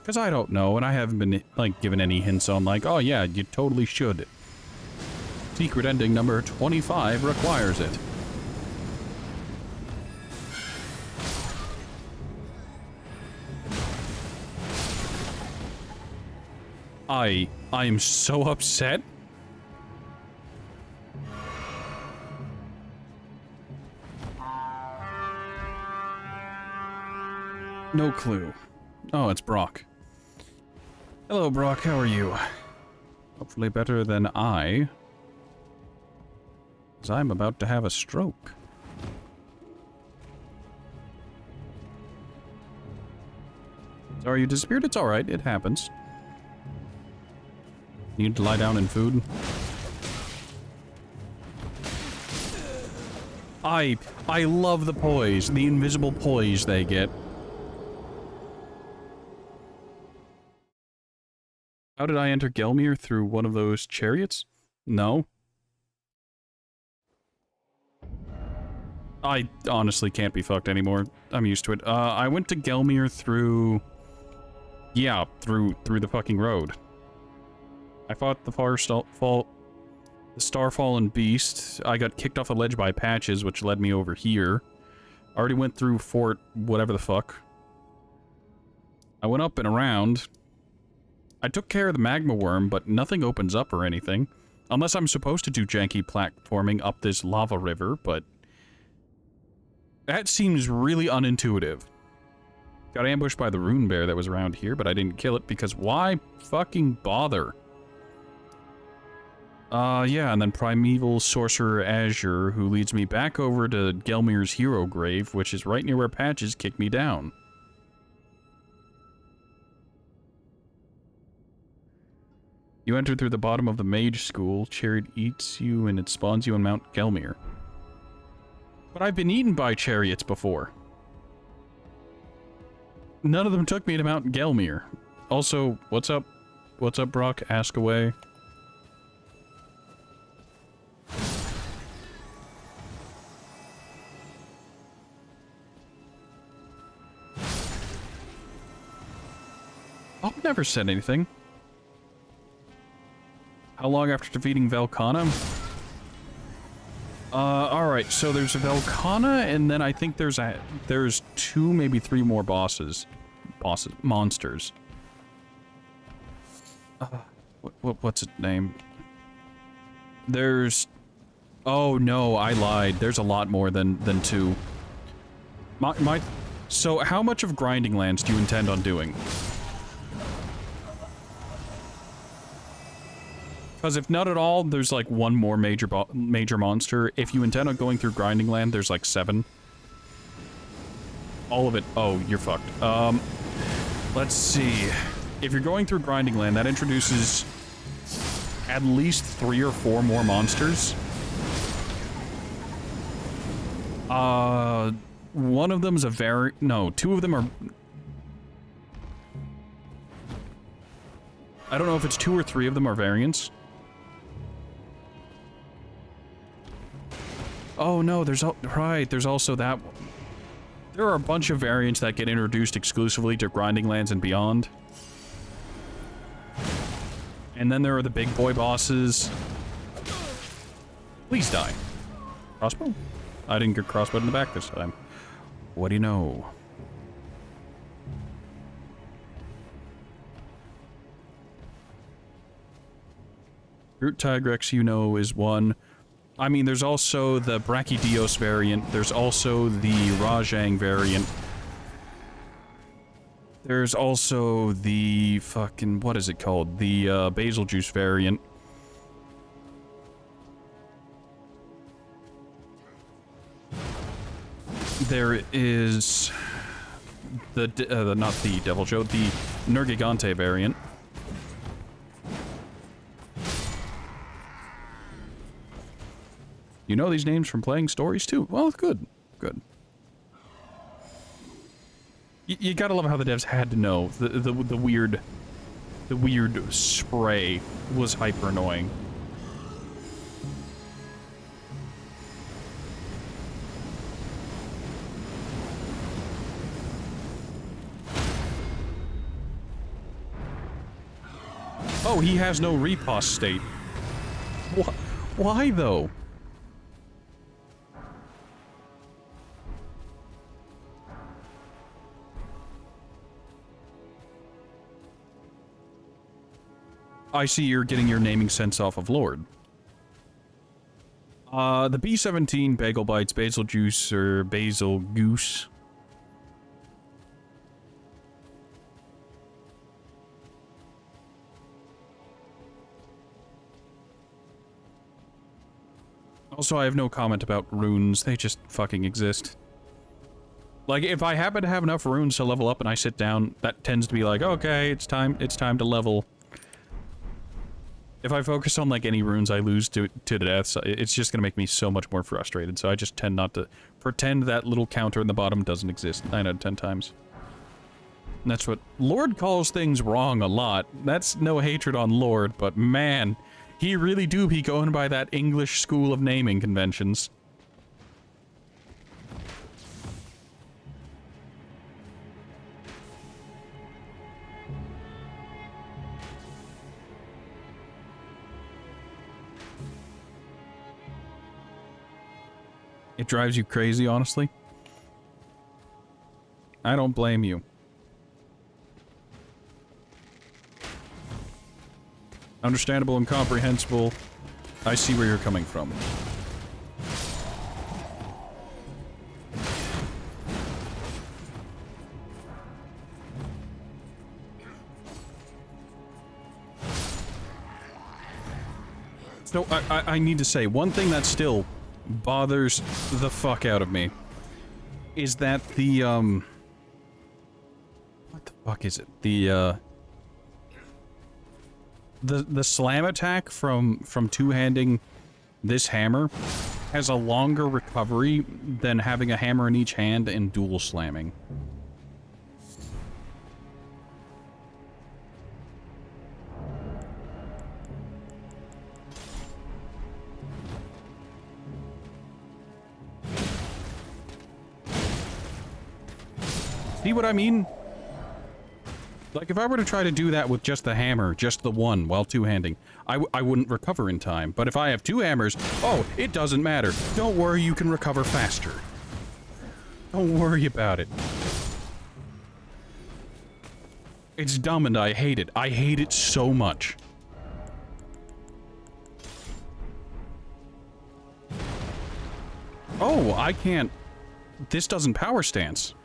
Because I don't know, and I haven't been, like, given any hints on, like, oh yeah, you totally should. Secret ending number 25 requires it. I am so upset. No clue. Oh, it's Brock. Hello, Brock. How are you? Hopefully better than I. Because I'm about to have a stroke. Sorry you disappeared? It's alright. It happens. Need to lie down in food? I love the poise. The invisible poise they get. How did I enter Gelmir? Through one of those chariots? No. I honestly can't be fucked anymore. I'm used to it. I went to Gelmir through... Yeah, through the fucking road. I fought the Starfallen Beast. I got kicked off the ledge by Patches, which led me over here. I already went through Fort whatever the fuck. I went up and around. I took care of the magma worm, but nothing opens up or anything. Unless I'm supposed to do janky platforming up this lava river, but... that seems really unintuitive. Got ambushed by the rune bear that was around here, but I didn't kill it because why fucking bother? Yeah, and then Primeval Sorcerer Azure, who leads me back over to Gelmir's hero grave, which is right near where Patches kicked me down. You enter through the bottom of the mage school, Chariot eats you, and it spawns you on Mount Gelmir. But I've been eaten by chariots before. None of them took me to Mount Gelmir. Also, what's up? What's up, Brock? Ask away. I've never said anything. How long after defeating Velkhana? Alright, so there's a Velkhana, and then I think there's two, maybe three more monsters. What's its name? There's... oh no, I lied. There's a lot more than two. So how much of Grinding Lands do you intend on doing? Because if not at all, there's like one more major monster. If you intend on going through Grinding Land, there's like 7. All of it. Oh, you're fucked. Let's see. If you're going through Grinding Land, that introduces at least 3 or 4 more monsters. One of them's a no, 2 of them are... I don't know if it's 2 or 3 of them are variants. Oh no, there's also that one. There are a bunch of variants that get introduced exclusively to Grinding Lands and beyond. And then there are the big boy bosses. Please die. Crossbow? I didn't get crossbow in the back this time. What do you know? Groot Tigrex, you know, is one. I mean, there's also the Brachydios variant. There's also the Rajang variant. There's also the fucking... what is it called? The Basil Juice variant. There is... not the Devil Joe, the Nergigante variant. You know these names from playing stories too? Well, good. Good. You gotta love how the devs had to know. The weird spray was hyper annoying. Oh, he has no repos state. Why though? I see you're getting your naming sense off of Lord. The B-17, Bagel Bites, Basil Juice, or Basil Goose. Also, I have no comment about runes. They just fucking exist. Like, if I happen to have enough runes to level up and I sit down, that tends to be like, okay, it's time to level. If I focus on, like, any runes I lose to the deaths, it's just gonna make me so much more frustrated, so I just tend not to pretend that little counter in the bottom doesn't exist 9 out of 10 times. And that's what... Lord calls things wrong a lot. That's no hatred on Lord, but man, he really do be going by that English school of naming conventions. It drives you crazy, honestly. I don't blame you. Understandable and comprehensible. I see where you're coming from. So, I need to say, one thing that still bothers the fuck out of me is that the, what the fuck is it? The slam attack from two-handing this hammer has a longer recovery than having a hammer in each hand and dual slamming. See what I mean? Like, if I were to try to do that with just the hammer, just the one, while two-handing, I wouldn't recover in time. But if I have two hammers, oh, it doesn't matter. Don't worry, you can recover faster. Don't worry about it. It's dumb and I hate it. I hate it so much. Oh, I can't... This doesn't power stance.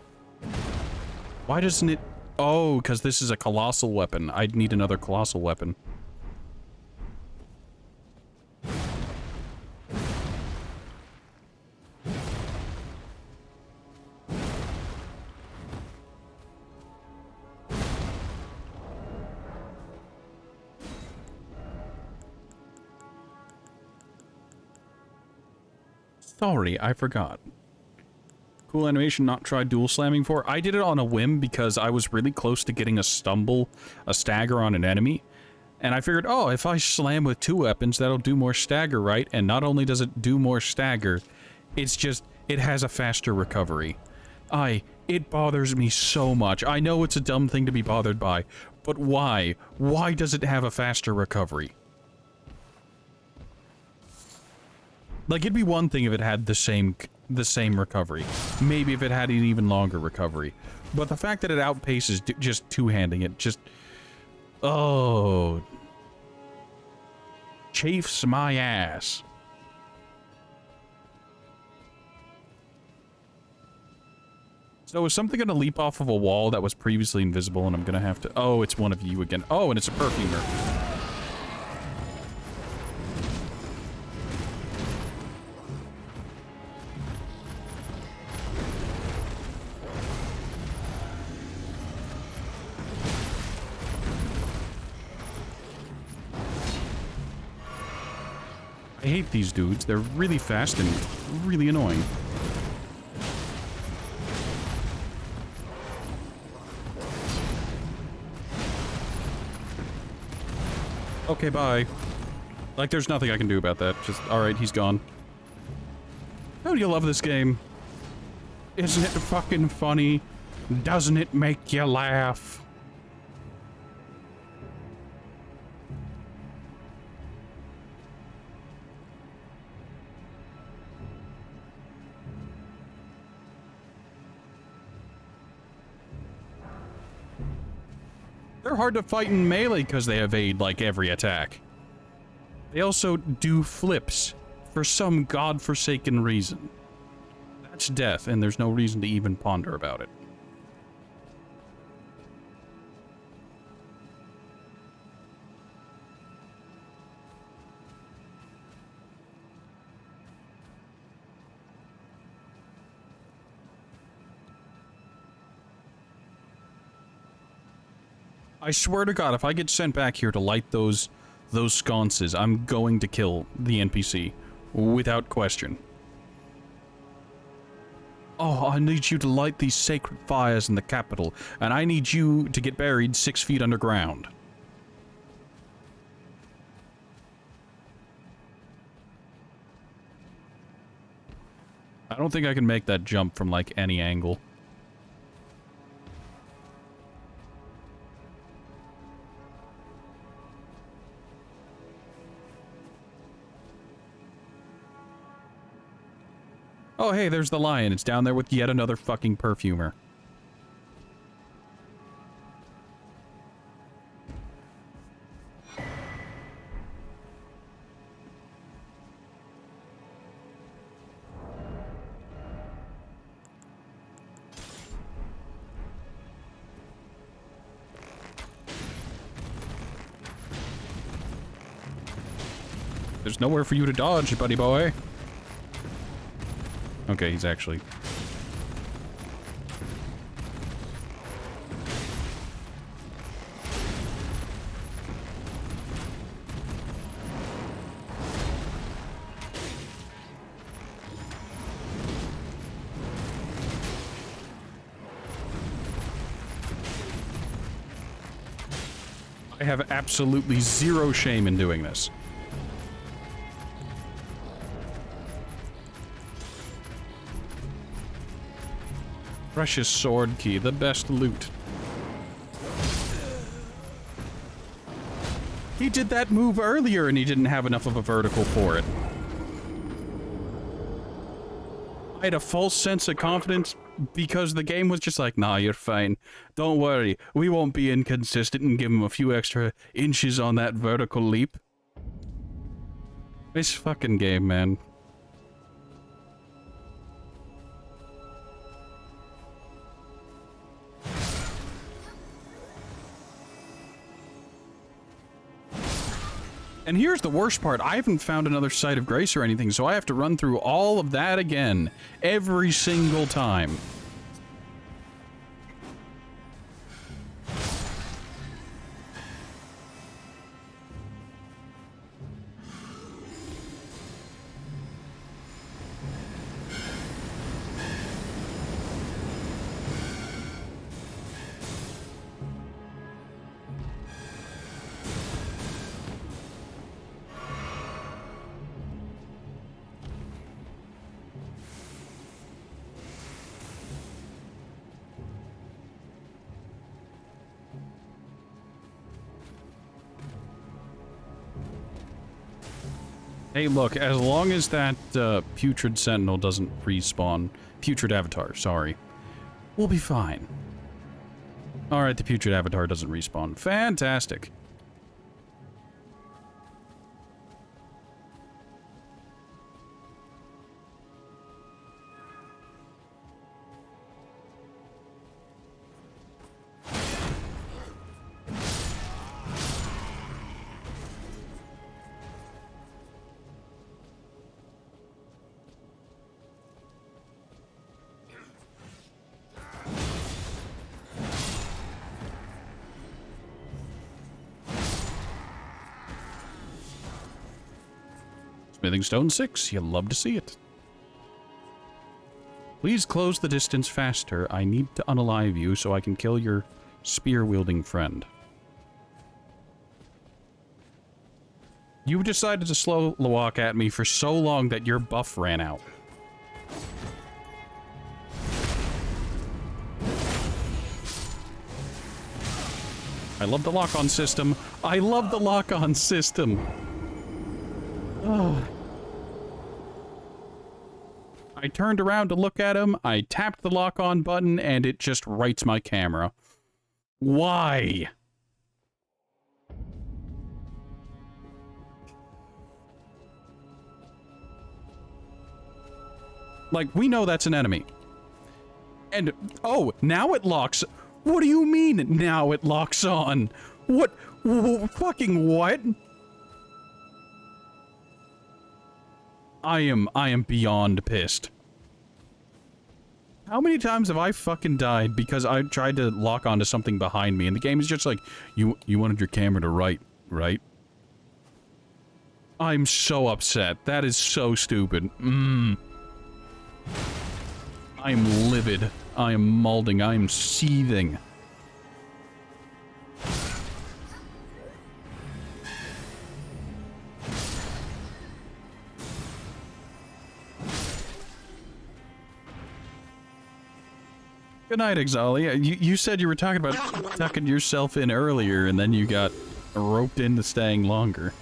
Why doesn't it... Oh, because this is a colossal weapon. I'd need another colossal weapon. Sorry, I forgot. Cool animation not tried dual slamming for. I did it on a whim because I was really close to getting a stagger on an enemy. And I figured, oh, if I slam with two weapons, that'll do more stagger, right? And not only does it do more stagger, it's just, it has a faster recovery. It bothers me so much. I know it's a dumb thing to be bothered by, but why? Why does it have a faster recovery? Like, it'd be one thing if it had the same recovery. Maybe if it had an even longer recovery. But the fact that it outpaces just two-handing it just... Oh... Chafes my ass. So is something gonna leap off of a wall that was previously invisible and I'm gonna have to... Oh, it's one of you again. Oh, and it's a perfumer. I hate these dudes. They're really fast and really annoying. Okay, bye. Like, there's nothing I can do about that. Just, alright, he's gone. How do you love this game? Isn't it fucking funny? Doesn't it make you laugh? They're hard to fight in melee because they evade, like, every attack. They also do flips for some godforsaken reason. That's death, and there's no reason to even ponder about it. I swear to God, if I get sent back here to light those sconces, I'm going to kill the NPC. Without question. Oh, I need you to light these sacred fires in the capital, and I need you to get buried 6 feet underground. I don't think I can make that jump from, like, any angle. Oh, hey, there's the lion. It's down there with yet another fucking perfumer. There's nowhere for you to dodge, buddy boy. Okay, he's actually... I have absolutely zero shame in doing this. Precious sword key, the best loot. He did that move earlier and he didn't have enough of a vertical for it. I had a false sense of confidence because the game was just like, nah, you're fine. Don't worry, we won't be inconsistent and give him a few extra inches on that vertical leap. This fucking game, man. And here's the worst part, I haven't found another site of grace or anything, so I have to run through all of that again, every single time. Hey, look, as long as that putrid sentinel doesn't respawn, putrid avatar, sorry, we'll be fine. Alright, the putrid avatar doesn't respawn. Fantastic. Smithing Stone 6, you'll love to see it. Please close the distance faster. I need to unalive you so I can kill your spear-wielding friend. You decided to slow walk at me for so long that your buff ran out. I love the lock-on system. I love the lock-on system. Oh. I turned around to look at him, I tapped the lock-on button, and it just rights my camera. Why? Like, we know that's an enemy. And, oh, now it locks... What do you mean, now it locks on? What? Fucking what? I am beyond pissed. How many times have I fucking died because I tried to lock onto something behind me and the game is just like, you wanted your camera to right? I'm so upset. That is so stupid. I'm livid. I am maulding. I am seething. Good night, Exalia. You said you were talking about tucking yourself in earlier, and then you got roped into staying longer.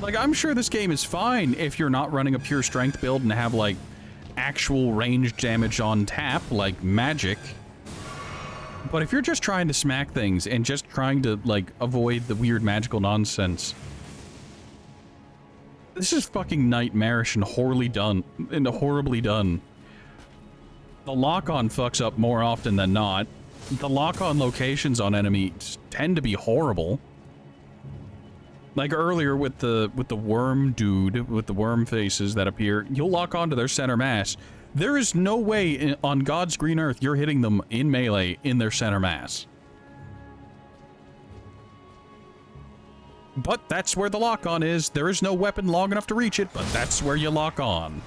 Like, I'm sure this game is fine if you're not running a pure strength build and have, like, actual range damage on tap, like magic. But if you're just trying to smack things and just trying to, like, avoid the weird magical nonsense, this is fucking nightmarish and horribly done. The lock-on fucks up more often than not. The lock-on locations on enemies tend to be horrible. Like earlier with the worm dude, with the worm faces that appear, you'll lock onto their center mass. There is no way on God's green earth you're hitting them in melee in their center mass. But that's where the lock-on is. There is no weapon long enough to reach it, but that's where you lock on.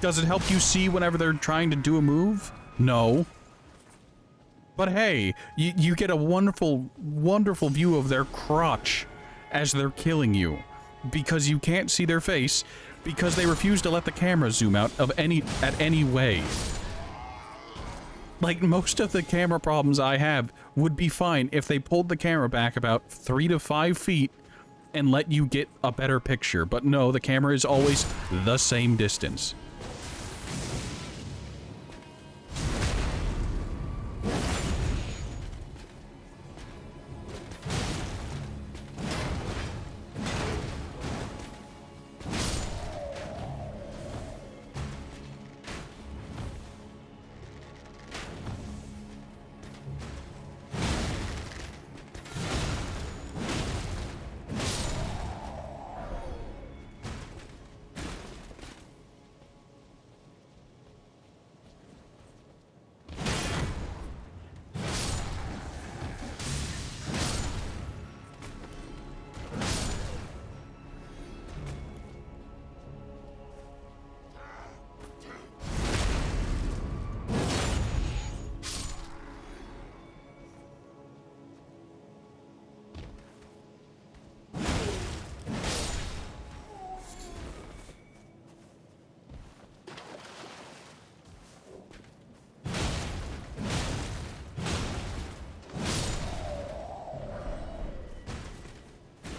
Does it help you see whenever they're trying to do a move? No. But hey, you get a wonderful, wonderful view of their crotch as they're killing you. Because you can't see their face, because they refuse to let the camera zoom out at any way. Like, most of the camera problems I have would be fine if they pulled the camera back about 3 to 5 feet and let you get a better picture. But no, the camera is always the same distance.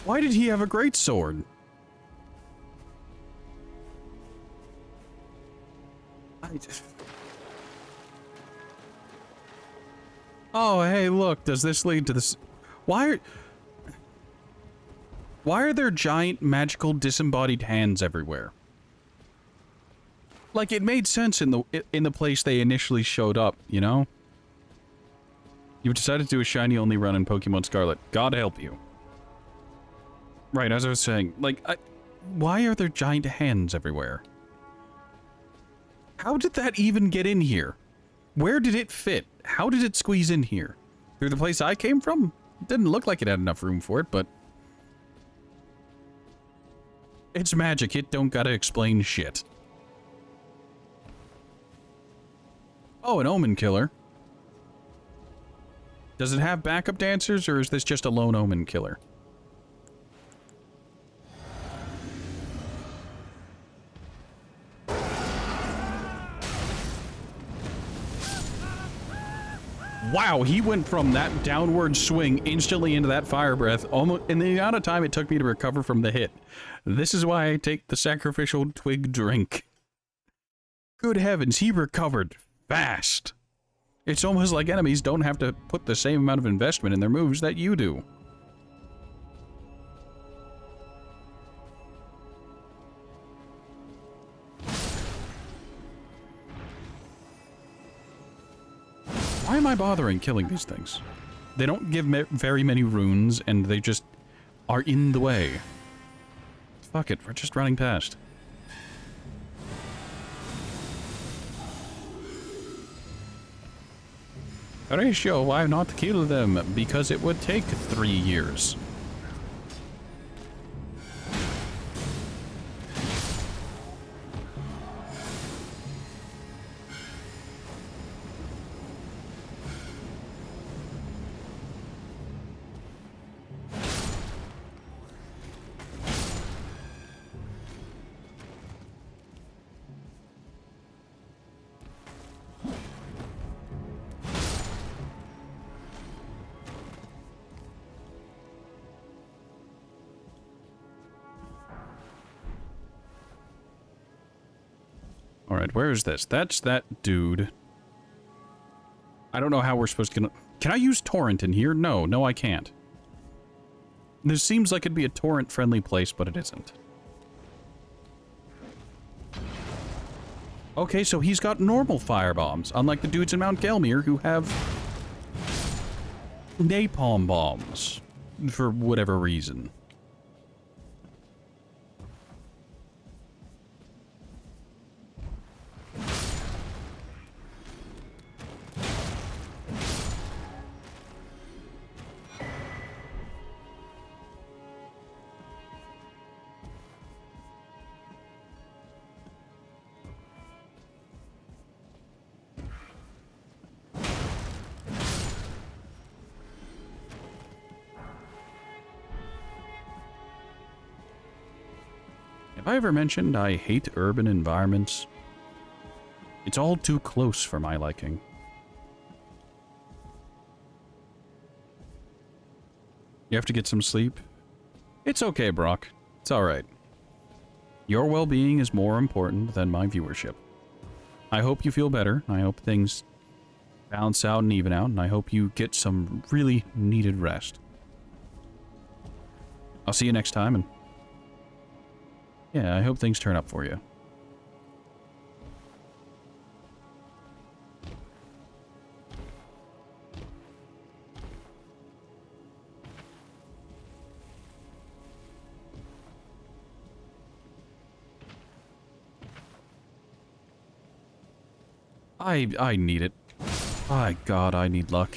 Why did he have a greatsword? Oh, hey, look, does this lead to this? Why are there giant magical disembodied hands everywhere? Like, it made sense in the place they initially showed up, you know? You've decided to do a shiny only run in Pokemon Scarlet. God help you. Right, as I was saying, like, why are there giant hands everywhere? How did that even get in here? Where did it fit? How did it squeeze in here? Through the place I came from? It didn't look like it had enough room for it, but... it's magic, it don't gotta explain shit. Oh, an omen killer. Does it have backup dancers, or is this just a lone omen killer? Wow, he went from that downward swing instantly into that fire breath almost in the amount of time it took me to recover from the hit. This is why I take the sacrificial twig drink. Good heavens, he recovered fast. It's almost like enemies don't have to put the same amount of investment in their moves that you do. Why am I bothering killing these things? They don't give very many runes, and they just are in the way. Fuck it, we're just running past. Horatio, why not kill them? Because it would take 3 years. Alright, where is this? That's that dude. I don't know how we're supposed to... Can I use torrent in here? No, no I can't. This seems like it'd be a torrent-friendly place, but it isn't. Okay, so he's got normal firebombs, unlike the dudes in Mount Gelmir who have... napalm bombs. For whatever reason. Have I ever mentioned I hate urban environments? It's all too close for my liking. You have to get some sleep? It's okay, Brock. It's alright. Your well-being is more important than my viewership. I hope you feel better. I hope things balance out and even out, and I hope you get some really needed rest. I'll see you next time, and yeah, I hope things turn up for you. I need it. My God, I need luck.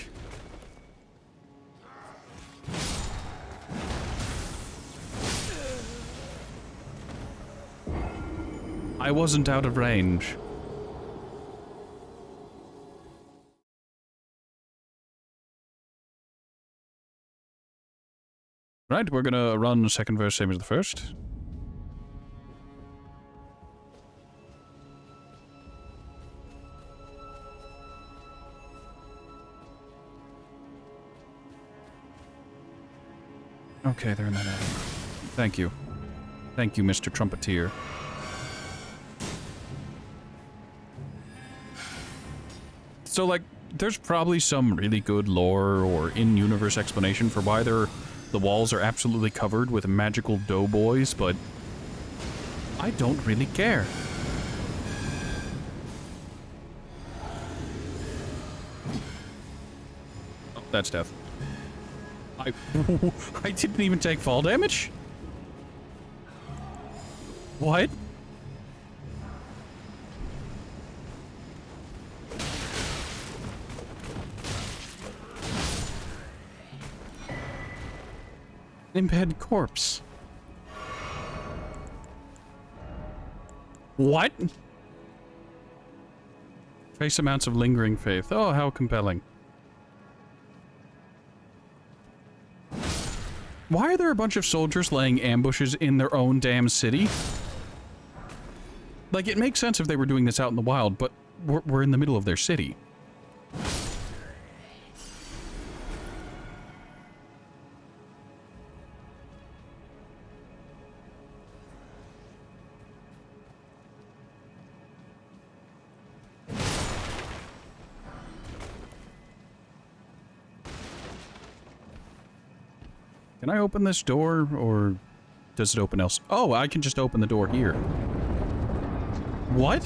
I wasn't out of range. Right, we're gonna run the second verse same as the first. Okay, they're in that area. Thank you. Thank you, Mr. Trumpeteer. So, like, there's probably some really good lore or in-universe explanation for why the walls are absolutely covered with magical doughboys, but I don't really care. Oh, that's death. I didn't even take fall damage? What? Imped corpse. What? Trace amounts of lingering faith. Oh, how compelling. Why are there a bunch of soldiers laying ambushes in their own damn city? Like, it makes sense if they were doing this out in the wild, but we're in the middle of their city. Can I open this door, or does it open else? Oh, I can just open the door here. What?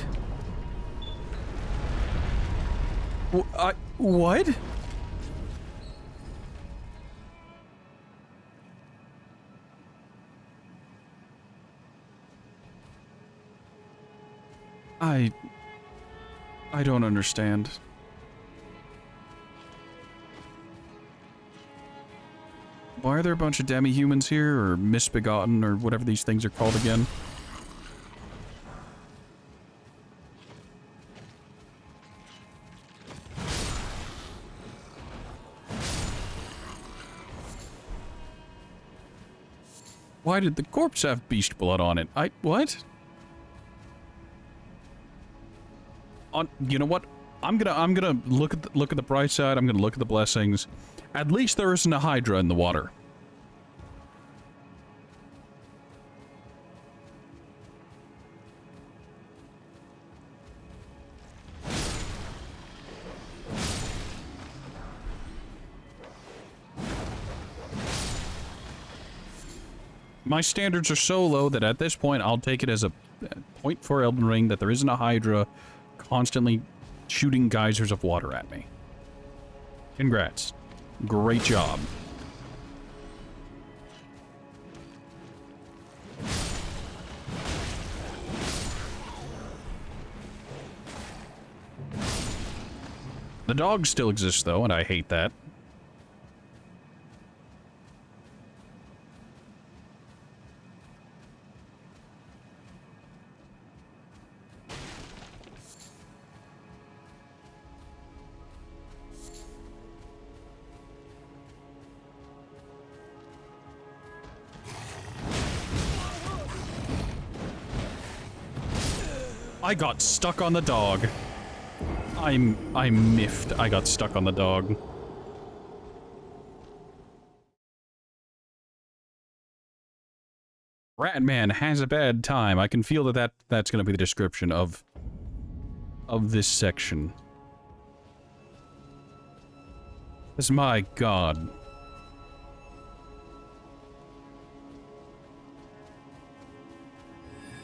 What? I don't understand. Why are there a bunch of demi-humans here, or misbegotten, or whatever these things are called again? Why did the corpse have beast blood on it? What? You know what? I'm gonna look at the bright side. I'm gonna look at the blessings. At least there isn't a Hydra in the water. My standards are so low that at this point I'll take it as a point for Elden Ring that there isn't a Hydra constantly shooting geysers of water at me. Congrats. Great job. The dog still exists though, and I hate that. I got stuck on the dog. I'm miffed. I got stuck on the dog. Ratman has a bad time. I can feel that's going to be the description of this section. This, my God.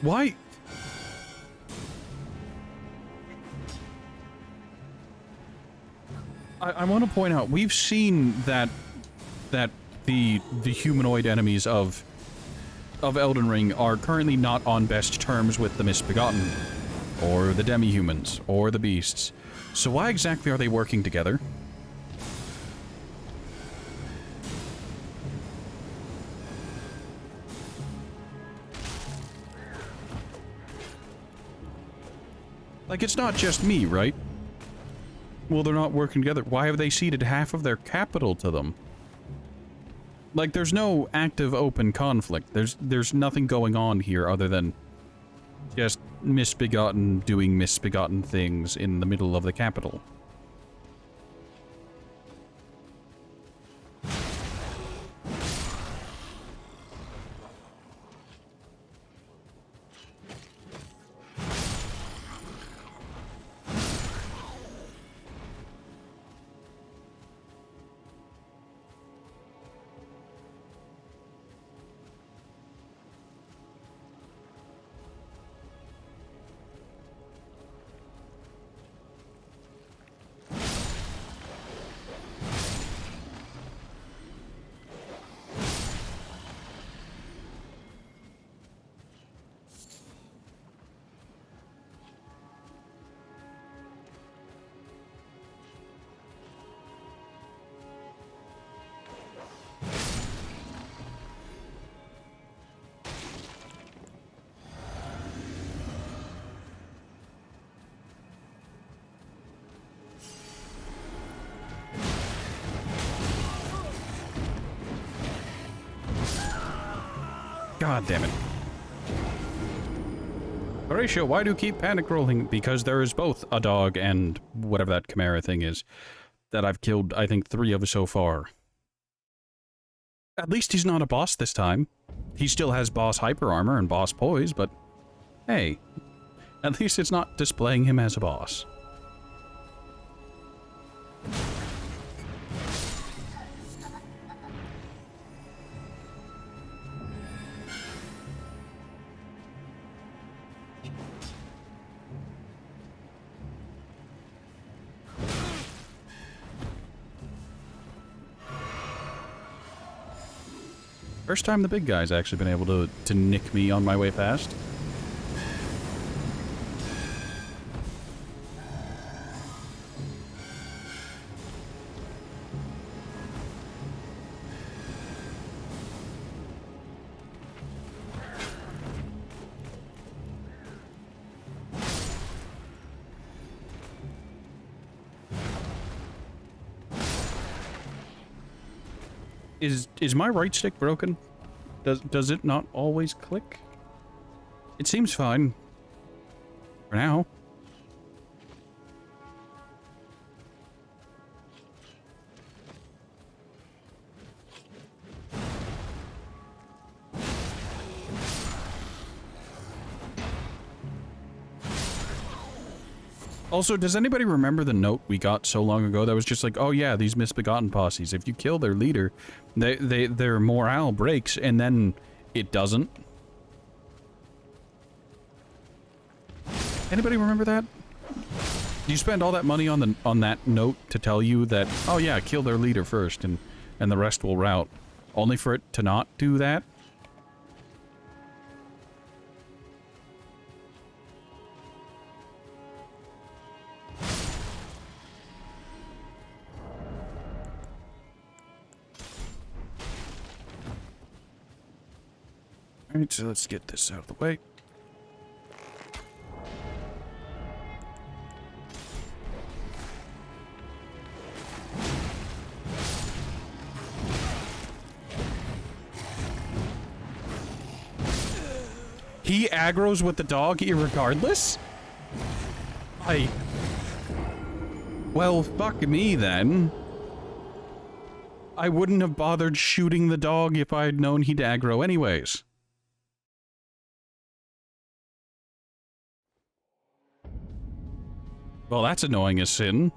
Why? I want to point out, we've seen that the humanoid enemies of Elden Ring are currently not on best terms with the Misbegotten, or the demi-humans, or the beasts. So why exactly are they working together? Like, it's not just me, right? Well, they're not working together. Why have they ceded half of their capital to them? Like, there's no active open conflict. There's nothing going on here other than just Misbegotten doing Misbegotten things in the middle of the capital. God damn it. Horatio, why do you keep panic rolling? Because there is both a dog and whatever that chimera thing is that I've killed, I think, 3 of so far. At least he's not a boss this time. He still has boss hyper armor and boss poise, but hey, at least it's not displaying him as a boss. First time the big guy's actually been able to nick me on my way past. Is my right stick broken? Does it not always click? It seems fine. For now. Also, does anybody remember the note we got so long ago that was just like, oh yeah, these Misbegotten posses, if you kill their leader, their morale breaks, and then it doesn't. Anybody remember that? You spend all that money on that note to tell you that, oh yeah, kill their leader first and the rest will rout, only for it to not do that? Alright, so let's get this out of the way. He aggroes with the dog irregardless? Well, fuck me then. I wouldn't have bothered shooting the dog if I had known he'd aggro anyways. Well, that's annoying as sin.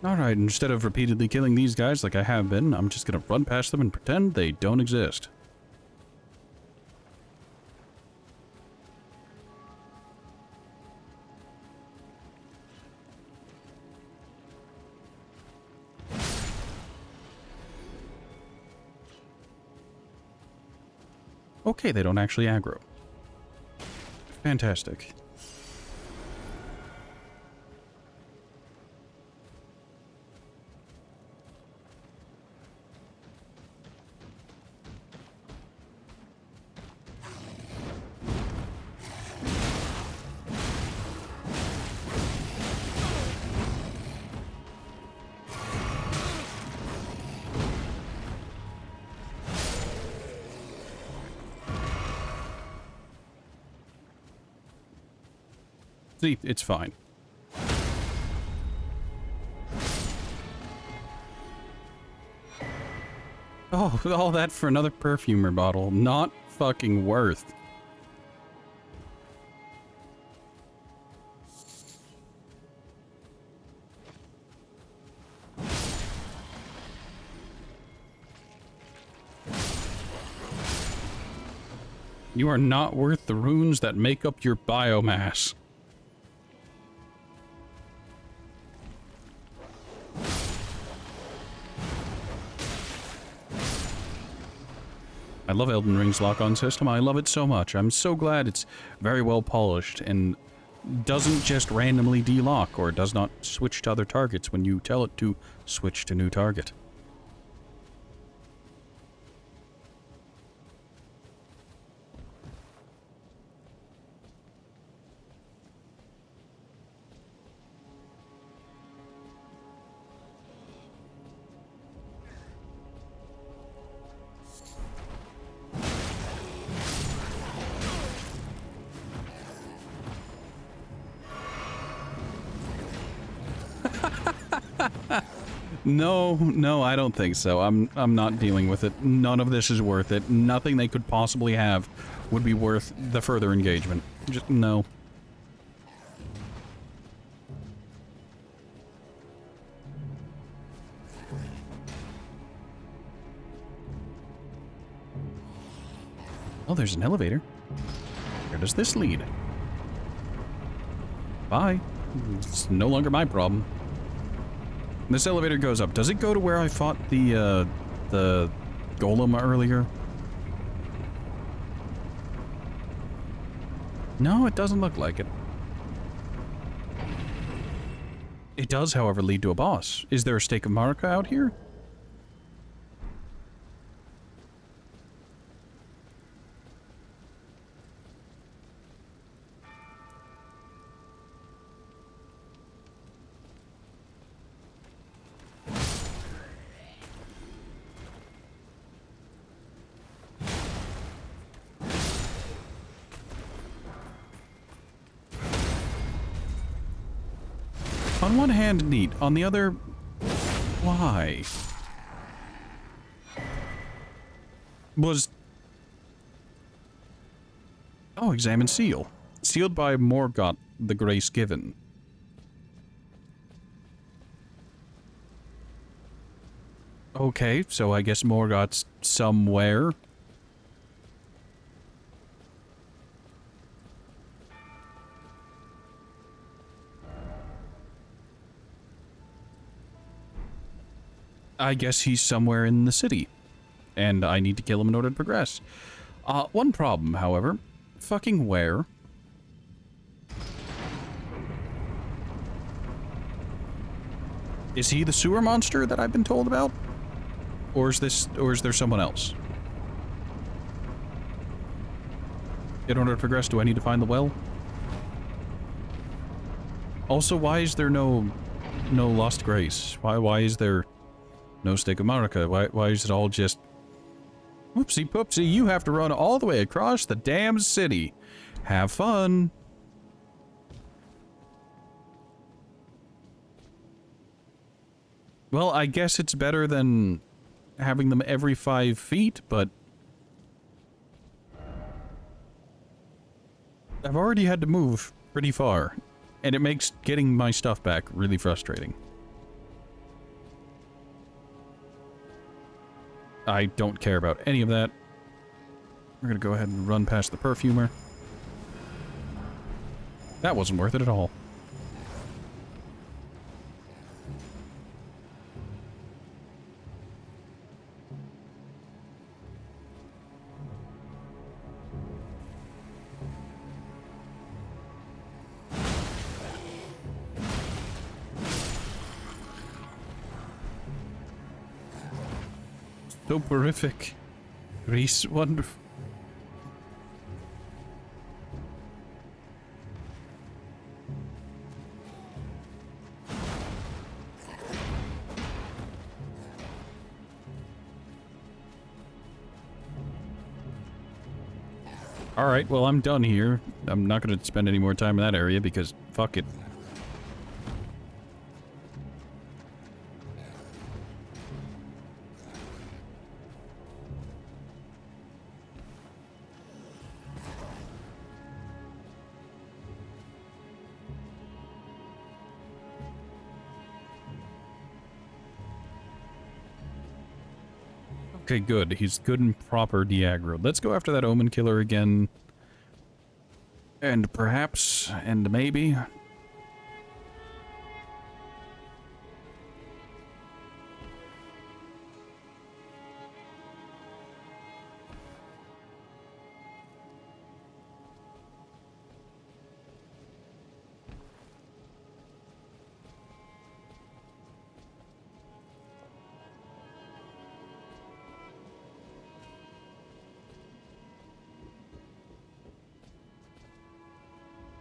Alright, instead of repeatedly killing these guys like I have been, I'm just gonna run past them and pretend they don't exist. Okay, they don't actually aggro. Fantastic. See, it's fine. Oh, all that for another perfumer bottle. Not fucking worth. You are not worth the runes that make up your biomass. I love Elden Ring's lock-on system. I love it so much. I'm so glad it's very well polished and doesn't just randomly de-lock or does not switch to other targets when you tell it to switch to new target. No, I don't think so. I'm not dealing with it. None of this is worth it. Nothing they could possibly have would be worth the further engagement. Just no. Oh, there's an elevator. Where does this lead? Bye. It's no longer my problem. This elevator goes up. Does it go to where I fought the golem earlier? No, it doesn't look like it. It does, however, lead to a boss. Is there a stake of Marika out here? On one hand, neat. On the other, why? Oh, examine seal. Sealed by Morgott, the grace given. Okay, so I guess Morgott's somewhere. I guess he's somewhere in the city. And I need to kill him in order to progress. One problem, however. Fucking where? Is he the sewer monster that I've been told about? Or is there someone else? In order to progress, do I need to find the well? Also, why is there no lost grace? Why is there no stake of Marika? Why is it all just... Whoopsie poopsie, you have to run all the way across the damn city. Have fun. Well, I guess it's better than having them every 5 feet, but... I've already had to move pretty far, and it makes getting my stuff back really frustrating. I don't care about any of that. We're gonna go ahead and run past the perfumer. That wasn't worth it at all. Soporific. Grease, wonderful. Alright, well, I'm done here. I'm not going to spend any more time in that area because fuck it. Okay, good. He's good and proper de-aggroed. Let's go after that Omen Killer again. And perhaps, and maybe...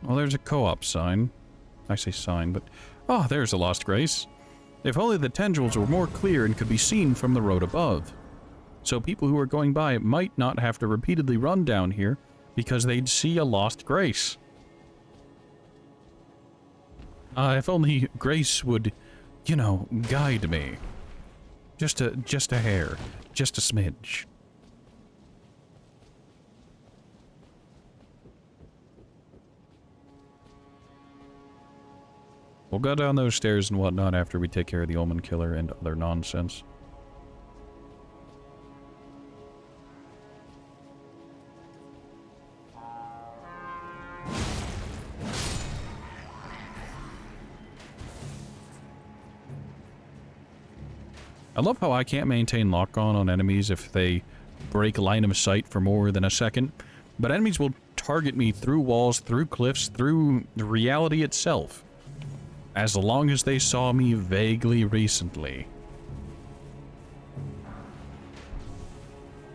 Well, there's a co-op sign. I say sign, but... Oh, there's a lost grace. If only the tendrils were more clear and could be seen from the road above. So people who are going by might not have to repeatedly run down here because they'd see a lost grace. If only grace would, you know, guide me. Just a hair. Just a smidge. We'll go down those stairs and whatnot after we take care of the Omen Killer and other nonsense. I love how I can't maintain lock-on enemies if they break line of sight for more than a second, but enemies will target me through walls, through cliffs, through reality itself. As long as they saw me vaguely recently.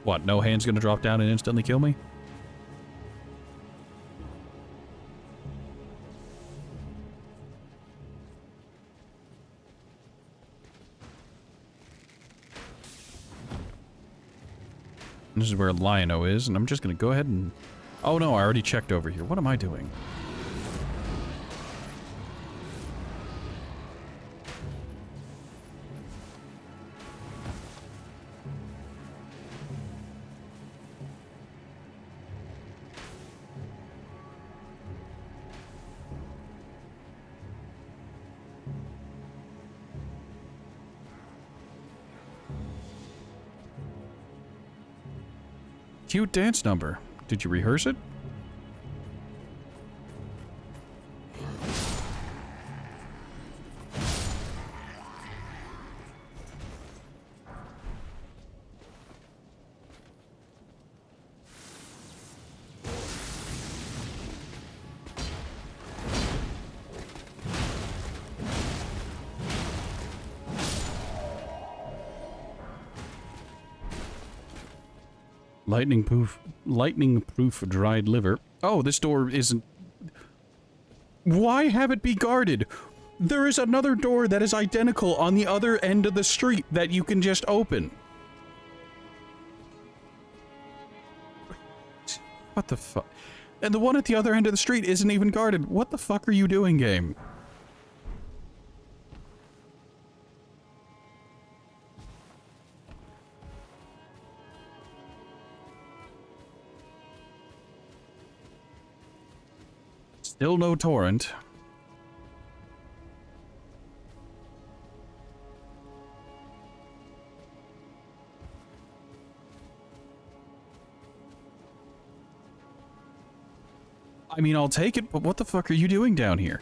What, no hand's gonna drop down and instantly kill me? This is where Lion-O is, and I'm just gonna go ahead and... Oh no, I already checked over here. What am I doing? Cute dance number. Did you rehearse it? Lightning proof dried liver. Oh, this door isn't... Why have it be guarded? There is another door that is identical on the other end of the street that you can just open. What the fuck? And the one at the other end of the street isn't even guarded. What the fuck are you doing, game? Still no torrent. I mean, I'll take it, but what the fuck are you doing down here?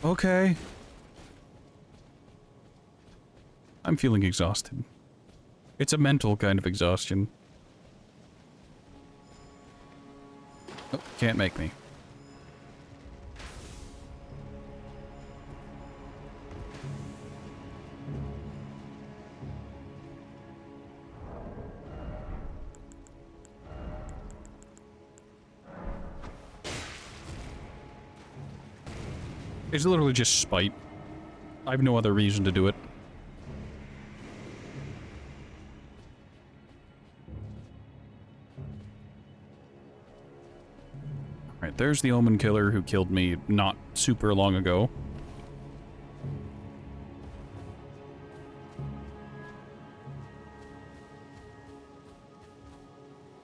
Okay. I'm feeling exhausted. It's a mental kind of exhaustion. Oh, can't make me. It's literally just spite. I have no other reason to do it. Alright, there's the Omen Killer who killed me not super long ago.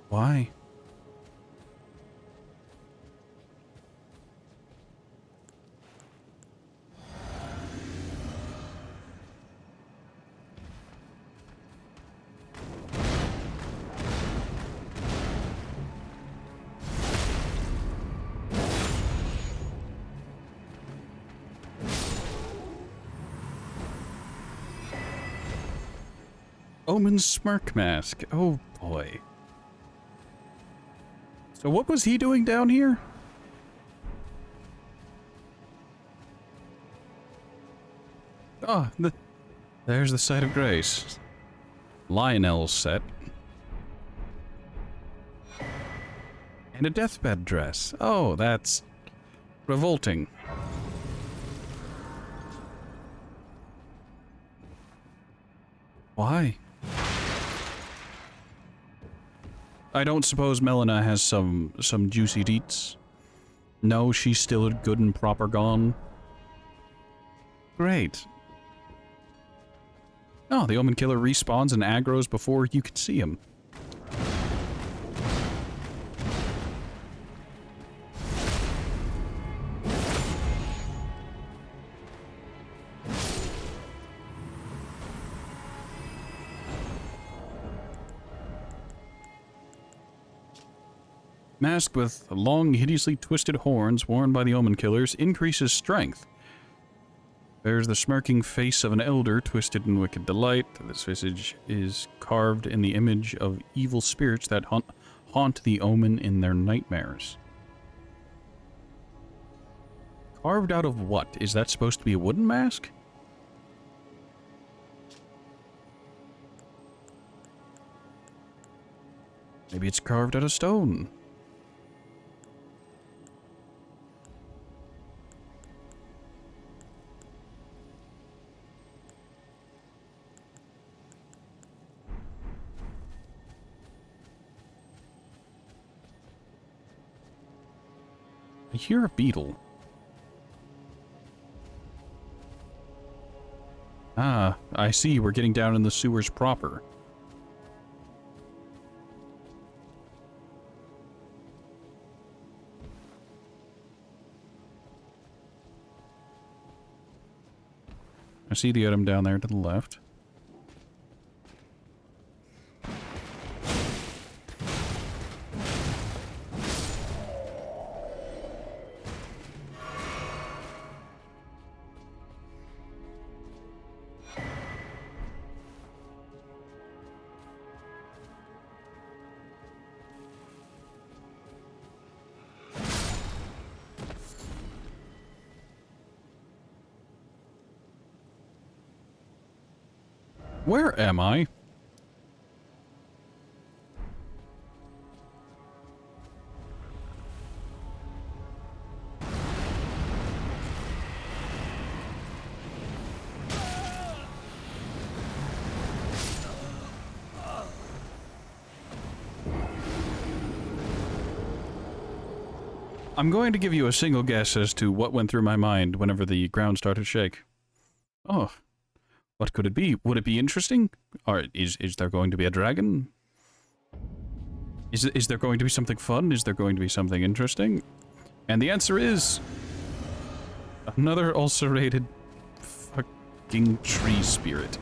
Why? Omen's smirk mask. Oh boy. So what was he doing down here? Ah, there's the site of grace. Lionel's set. And a deathbed dress. Oh, that's revolting. Why? I don't suppose Melina has some juicy deets. No, she's still good and proper gone. Great. Oh, the Omen Killer respawns and aggroes before you can see him. Mask with long, hideously twisted horns worn by the Omen Killers increases strength. Bears the smirking face of an elder, twisted in wicked delight. This visage is carved in the image of evil spirits that haunt the omen in their nightmares. Carved out of what? Is that supposed to be a wooden mask? Maybe it's carved out of stone. I hear a beetle. Ah, I see. We're getting down in the sewers proper. I see the item down there to the left. Where am I? I'm going to give you a single guess as to what went through my mind whenever the ground started to shake. Oh. What could it be? Would it be interesting? Or is there going to be a dragon? Is there going to be something fun? Is there going to be something interesting? And the answer is... another ulcerated fucking tree spirit.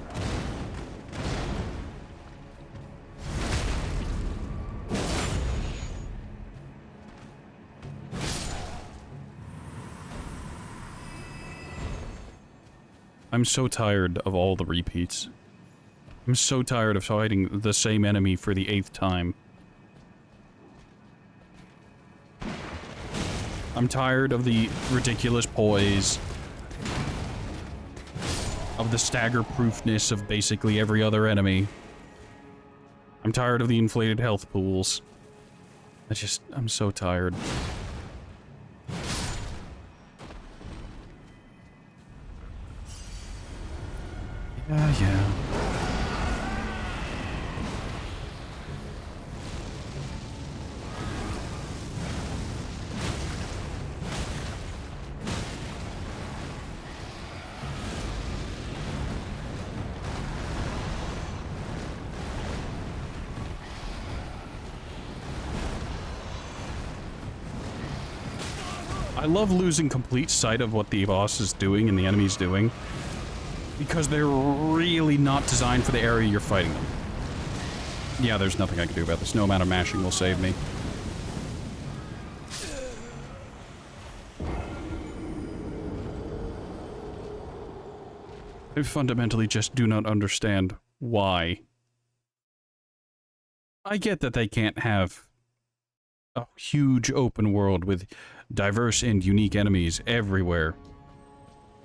I'm so tired of all the repeats. I'm so tired of fighting the same enemy for the 8th time. I'm tired of the ridiculous poise, of the stagger-proofness of basically every other enemy. I'm tired of the inflated health pools. I'm so tired. Yeah. I love losing complete sight of what the boss is doing and the enemy's doing, because they're really not designed for the area you're fighting them. Yeah, there's nothing I can do about this. No amount of mashing will save me. I fundamentally just do not understand why. I get that they can't have a huge open world with diverse and unique enemies everywhere.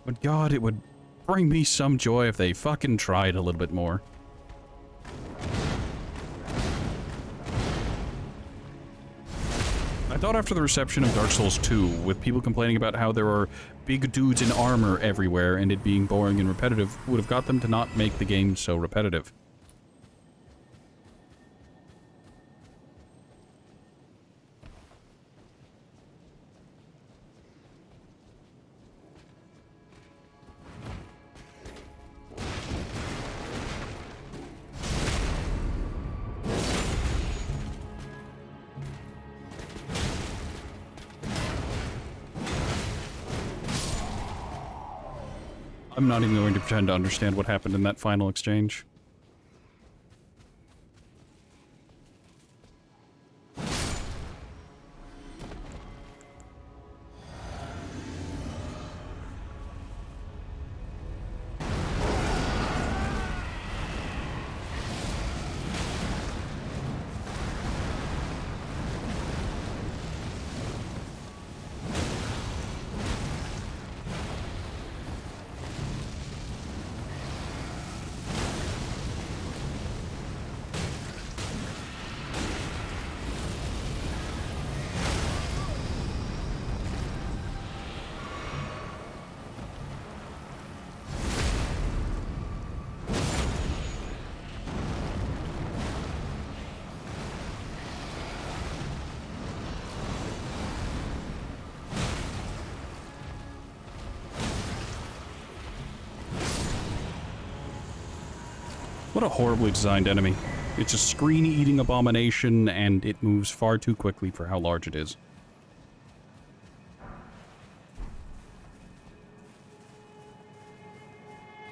But God, it would bring me some joy if they fucking tried a little bit more. I thought after the reception of Dark Souls 2, with people complaining about how there are big dudes in armor everywhere and it being boring and repetitive, would have got them to not make the game so repetitive. I'm not even going to pretend to understand what happened in that final exchange. What a horribly designed enemy. It's a screen-eating abomination, and it moves far too quickly for how large it is.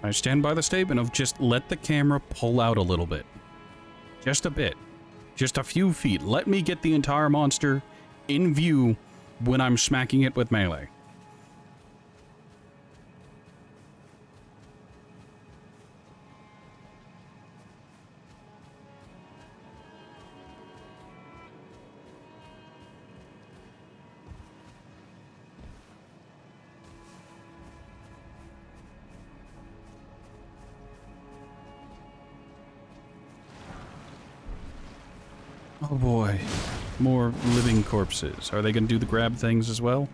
I stand by the statement of just let the camera pull out a little bit. Just a bit. Just a few feet. Let me get the entire monster in view when I'm smacking it with melee. Oh boy. More living corpses. Are they going to do the grab things as well?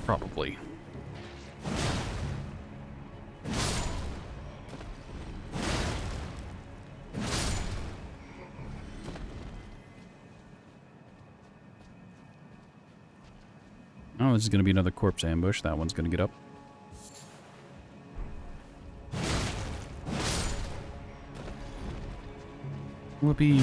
Probably. Oh, this is going to be another corpse ambush. That one's going to get up. Whoopee.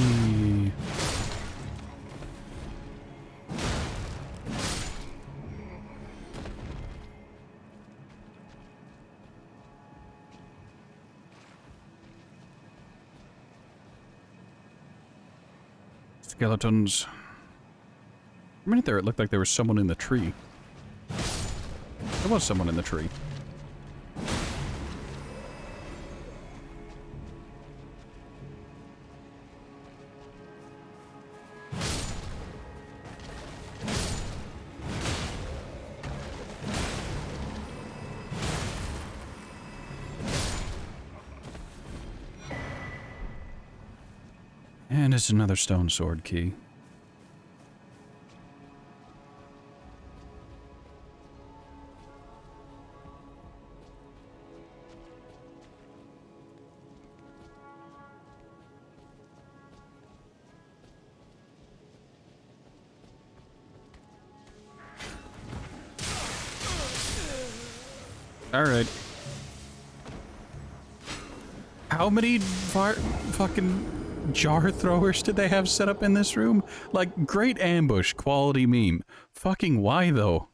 Skeletons. A minute there, it looked like there was someone in the tree. There was someone in the tree. And it's another stone sword key. Alright. How many fucking jar throwers did they have set up in this room? Like, great ambush, quality meme. Fucking why, though?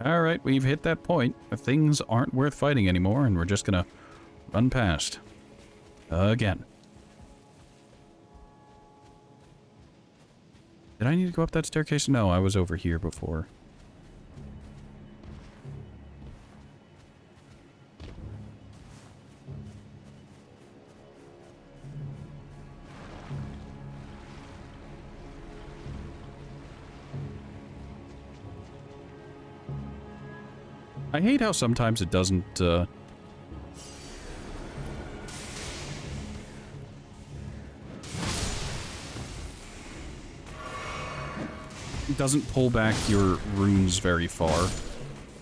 Alright, we've hit that point. Things aren't worth fighting anymore, and we're just gonna run past. Again. Did I need to go up that staircase? No, I was over here before. I hate how sometimes it doesn't, it doesn't pull back your runes very far.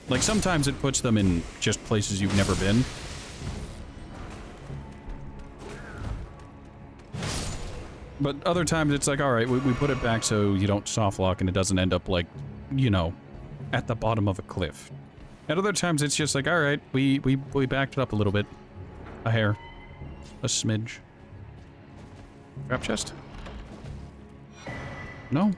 Like, sometimes it puts them in just places you've never been. But other times it's like, alright, we put it back so you don't soft lock and it doesn't end up like, you know, at the bottom of a cliff. At other times, it's just like, alright, we backed it up a little bit. A hair. A smidge. Grab chest? No.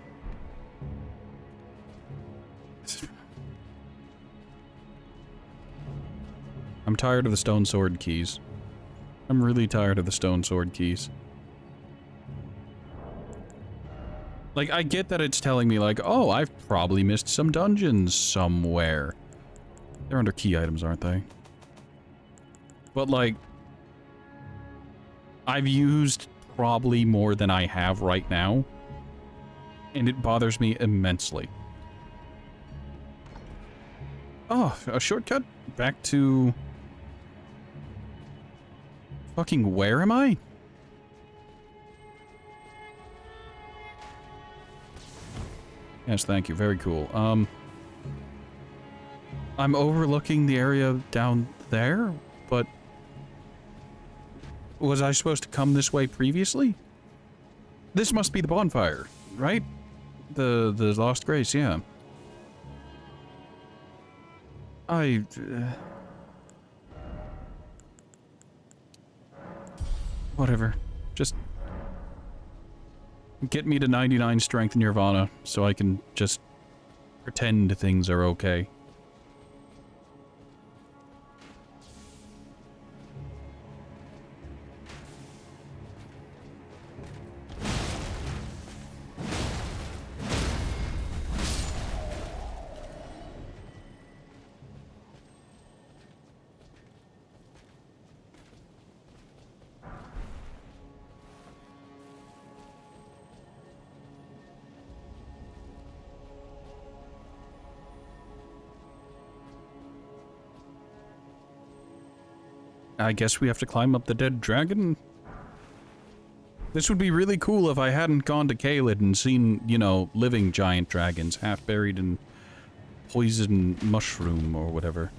I'm tired of the stone sword keys. I'm really tired of the stone sword keys. Like, I get that it's telling me, like, oh, I've probably missed some dungeons somewhere. They're under key items, aren't they? But, like, I've used probably more than I have right now, and it bothers me immensely. Oh, a shortcut? Back to... Fucking where am I? Yes, thank you. Very cool. I'm overlooking the area down there, but was I supposed to come this way previously? This must be the bonfire, right? The Lost Grace, yeah. Whatever. Just get me to 99 strength nirvana so I can just pretend things are okay. I guess we have to climb up the dead dragon? This would be really cool if I hadn't gone to Caelid and seen, you know, living giant dragons, half buried in poison mushroom or whatever.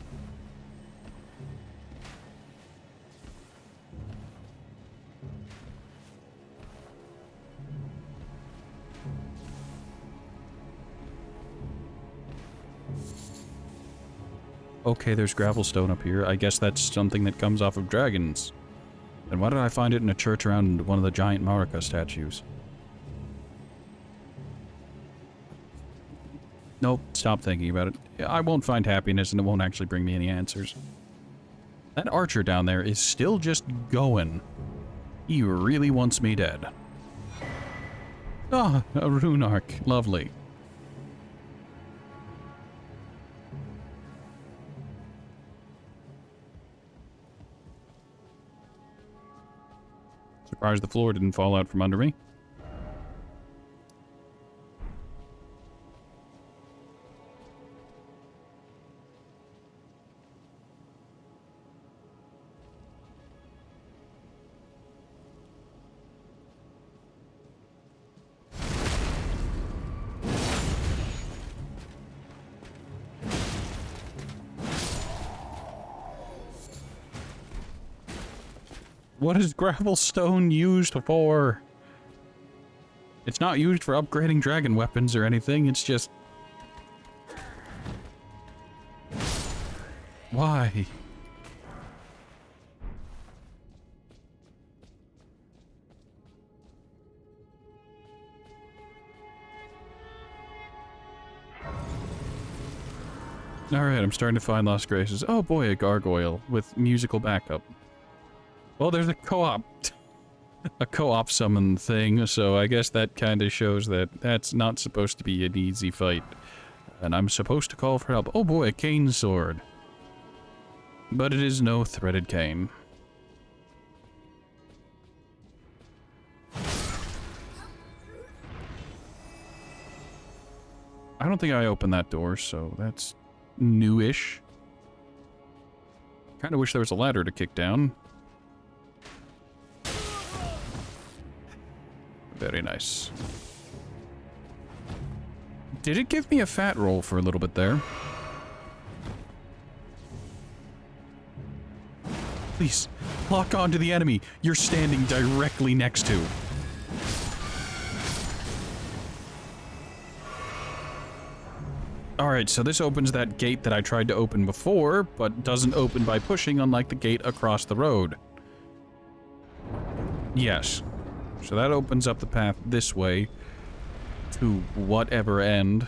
Okay, there's gravelstone up here. I guess that's something that comes off of dragons. Then why did I find it in a church around one of the giant Marika statues? Nope, stop thinking about it. I won't find happiness and it won't actually bring me any answers. That archer down there is still just going. He really wants me dead. Ah, a rune arc. Lovely. Surprised the floor didn't fall out from under me. What is gravelstone used for? It's not used for upgrading dragon weapons or anything, it's just... Why? Alright, I'm starting to find Lost Graces. Oh boy, a gargoyle with musical backup. Well, there's a co-op. A co-op summon thing, so I guess that kind of shows that that's not supposed to be an easy fight. And I'm supposed to call for help. Oh boy, a cane sword. But it is no threaded cane. I don't think I opened that door, so that's newish. Kinda wish there was a ladder to kick down. Very nice. Did it give me a fat roll for a little bit there? Please, lock on to the enemy you're standing directly next to. Alright, so this opens that gate that I tried to open before, but doesn't open by pushing, unlike the gate across the road. Yes. So that opens up the path this way to whatever end.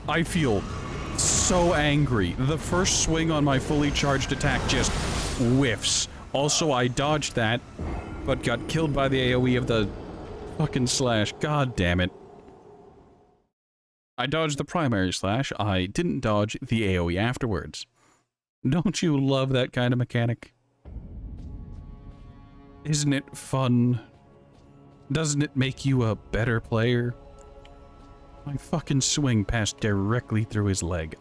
I feel so angry. The first swing on my fully charged attack just whiffs. Also, I dodged that, but got killed by the AoE of the fucking slash. God damn it. I dodged the primary slash. I didn't dodge the AoE afterwards. Don't you love that kind of mechanic? Isn't it fun? Doesn't it make you a better player? My fucking swing passed directly through his leg.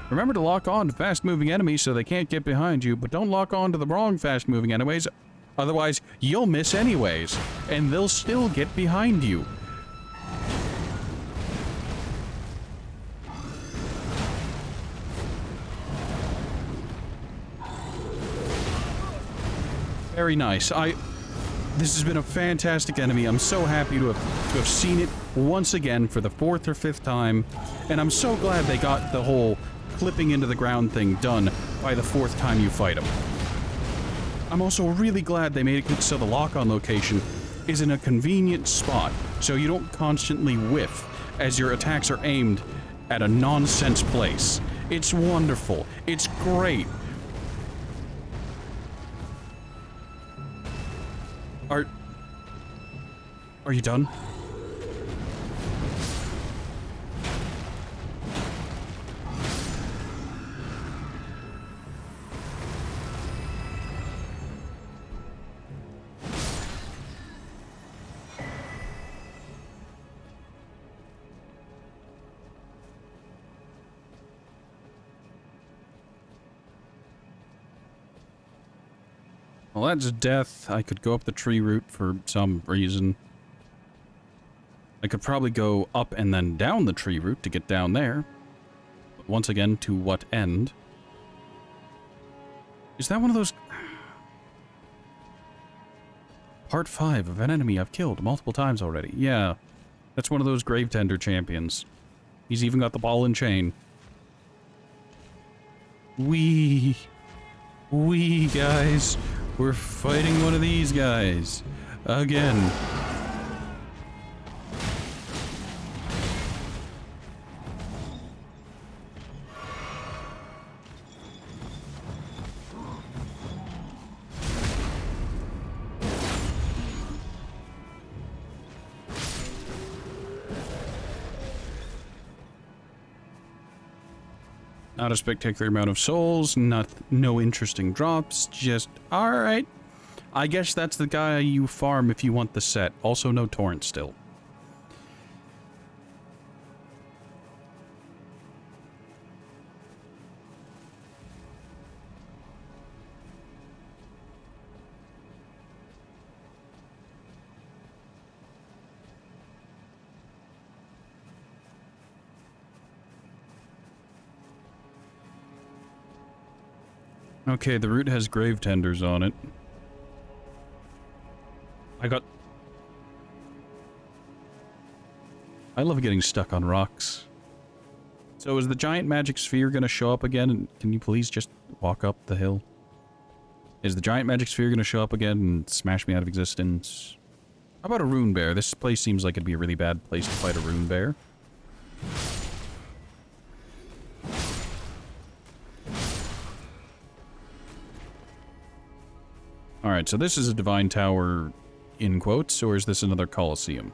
Remember to lock on to fast-moving enemies so they can't get behind you, but don't lock on to the wrong fast-moving enemies, otherwise you'll miss anyways, and they'll still get behind you. Very nice. This has been a fantastic enemy. I'm so happy to have seen it once again for the 4th or 5th time, and I'm so glad they got the whole clipping into the ground thing done by the 4th time you fight him. I'm also really glad they made it so the lock-on location is in a convenient spot, so you don't constantly whiff as your attacks are aimed at a nonsense place. It's wonderful. It's great. Are you done? Well, that's death. I could go up the tree route for some reason. I could probably go up and then down the tree route to get down there. But once again, to what end? Is that one of those... Part 5 of an enemy I've killed multiple times already. Yeah, that's one of those Grave Tender champions. He's even got the ball and chain. We guys, we're fighting one of these guys. Again. Not a spectacular amount of souls, no interesting drops, just alright. I guess that's the guy you farm if you want the set. Also no torrent still. Okay, the route has grave tenders on it. I love getting stuck on rocks. So is the giant magic sphere gonna show up again? And can you please just walk up the hill? Is the giant magic sphere gonna show up again and smash me out of existence? How about a rune bear? This place seems like it'd be a really bad place to fight a rune bear. Alright, so this is a divine tower, in quotes, or is this another Colosseum?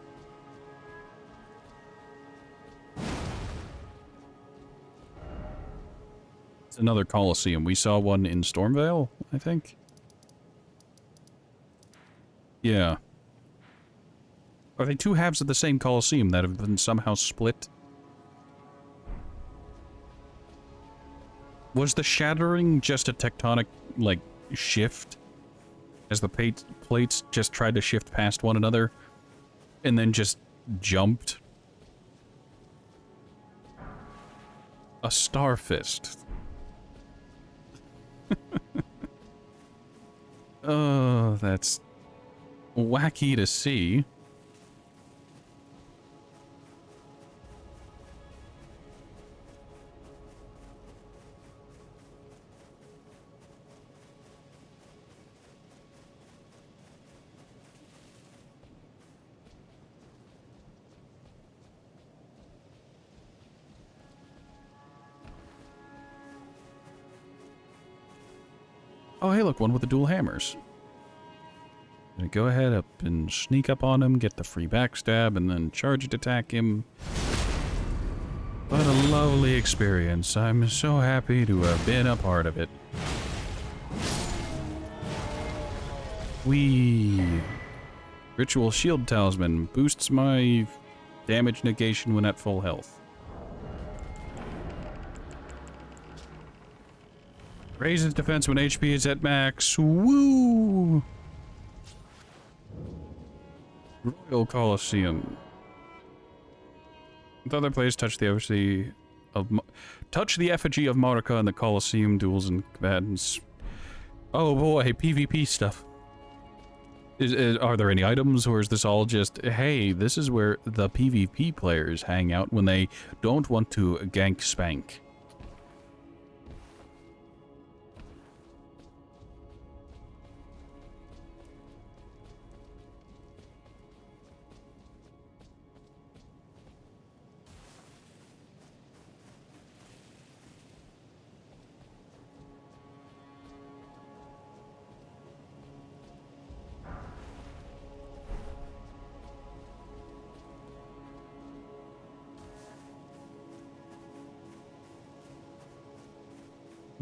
It's another Colosseum. We saw one in Stormvale, I think? Yeah. Are they two halves of the same Colosseum that have been somehow split? Was the shattering just a tectonic, like, shift? As the plates just tried to shift past one another, and then just jumped? A star fist. Oh, that's wacky to see. Oh, hey, look, one with the dual hammers. Gonna go ahead up and sneak up on him, get the free backstab, and then charged attack him. What a lovely experience. I'm so happy to have been a part of it. Whee! Ritual Shield Talisman boosts my damage negation when at full health. Raises defense when HP is at max. Woo! Royal Colosseum. With other players touch the effigy of Marika in the Colosseum duels and combatants. Oh boy, PvP stuff. Are there any items, or is this all just, hey, this is where the PvP players hang out when they don't want to gank spank?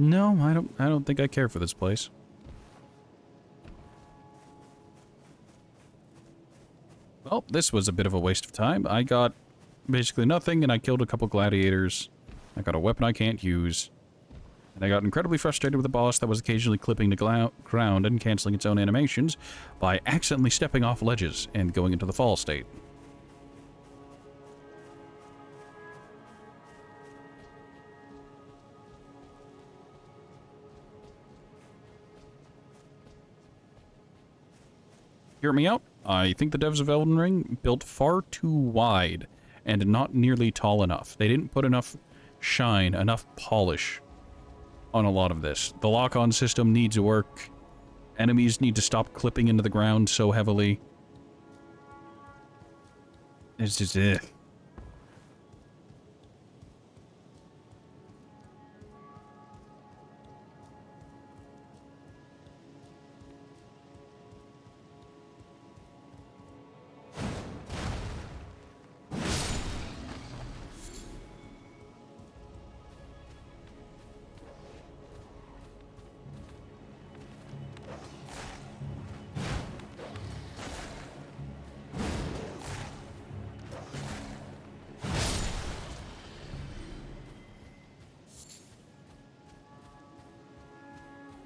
No, I don't think I care for this place. Well, this was a bit of a waste of time. I got basically nothing, and I killed a couple gladiators. I got a weapon I can't use. And I got incredibly frustrated with the boss that was occasionally clipping the ground and canceling its own animations by accidentally stepping off ledges and going into the fall state. Hear me out? I think the devs of Elden Ring built far too wide and not nearly tall enough. They didn't put enough shine, enough polish on a lot of this. The lock-on system needs work. Enemies need to stop clipping into the ground so heavily. It's just,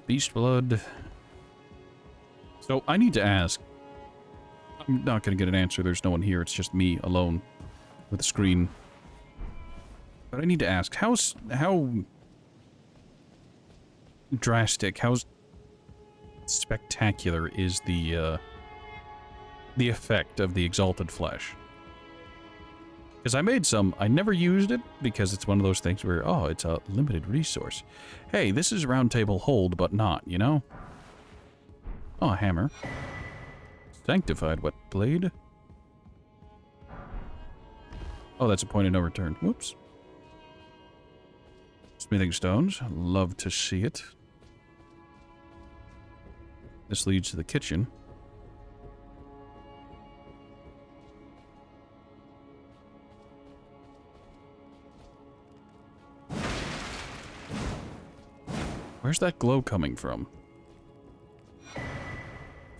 Beast blood. So I need to ask. I'm not going to get an answer. There's no one here. It's just me alone with a screen. But I need to ask, how drastic, how spectacular is the effect of the exalted flesh? Because I made some, I never used it because it's one of those things where, oh, it's a limited resource. Hey, this is round table hold, but not, you know? Oh, a hammer. Sanctified wet blade. Oh, that's a point of no return. Whoops. Smithing stones. Love to see it. This leads to the kitchen. Where's that glow coming from?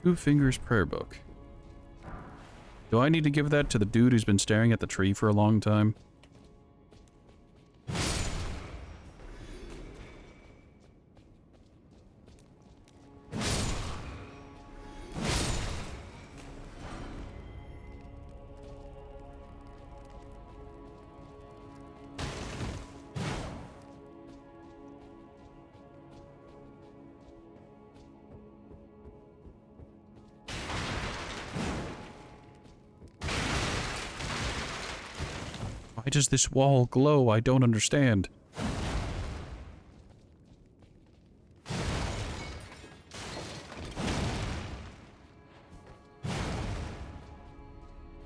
Two Fingers Prayer Book. Do I need to give that to the dude who's been staring at the tree for a long time? Why does this wall glow? I don't understand.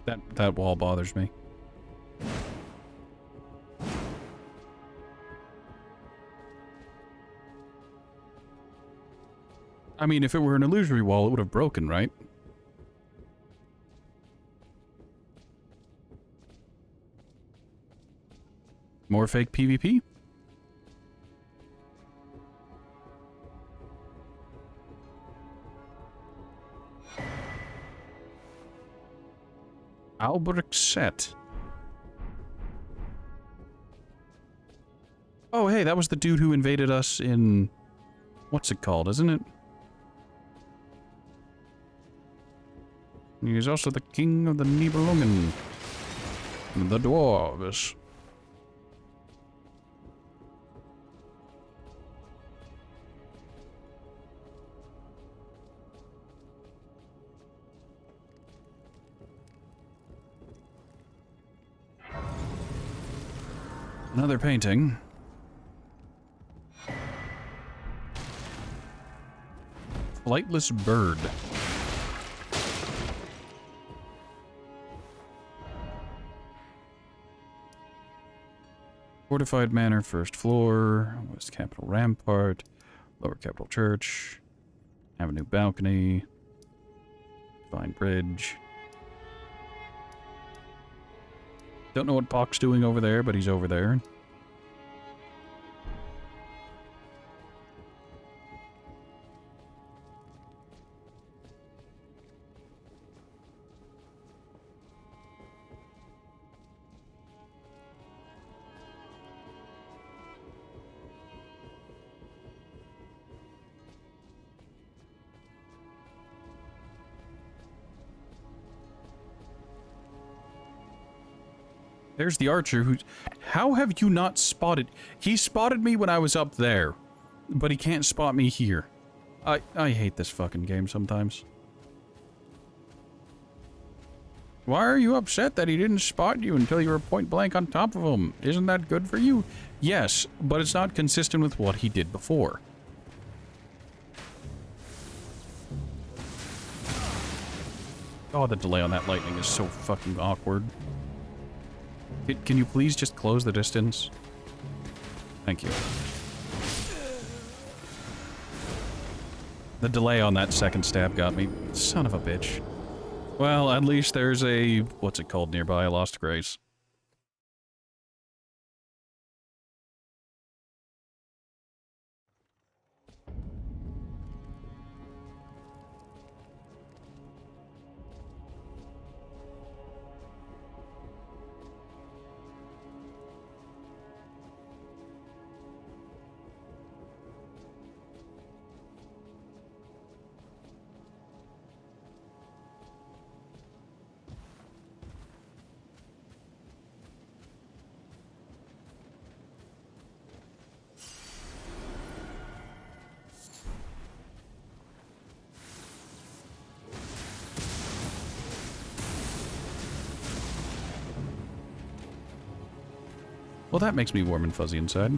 That wall bothers me. I mean, if it were an illusory wall, it would have broken, right? More fake PvP? Albrecht set. Oh, hey, that was the dude who invaded us in... What's it called, isn't it? He's also the king of the Nibelungen. The dwarves. Another painting. Flightless bird. Fortified manor, first floor. West Capitol Rampart. Lower Capitol Church. Avenue balcony. Divine Bridge. Don't know what Pock's doing over there, but he's over there. There's the archer who... How have you not spotted... He spotted me when I was up there, but he can't spot me here. I hate this fucking game sometimes. Why are you upset that he didn't spot you until you were point blank on top of him? Isn't that good for you? Yes, but it's not consistent with what he did before. Oh, the delay on that lightning is so fucking awkward. Can you please just close the distance? Thank you. The delay on that second stab got me. Son of a bitch. Well, at least there's a... What's it called nearby? A Lost Grace. Well, that makes me warm and fuzzy inside.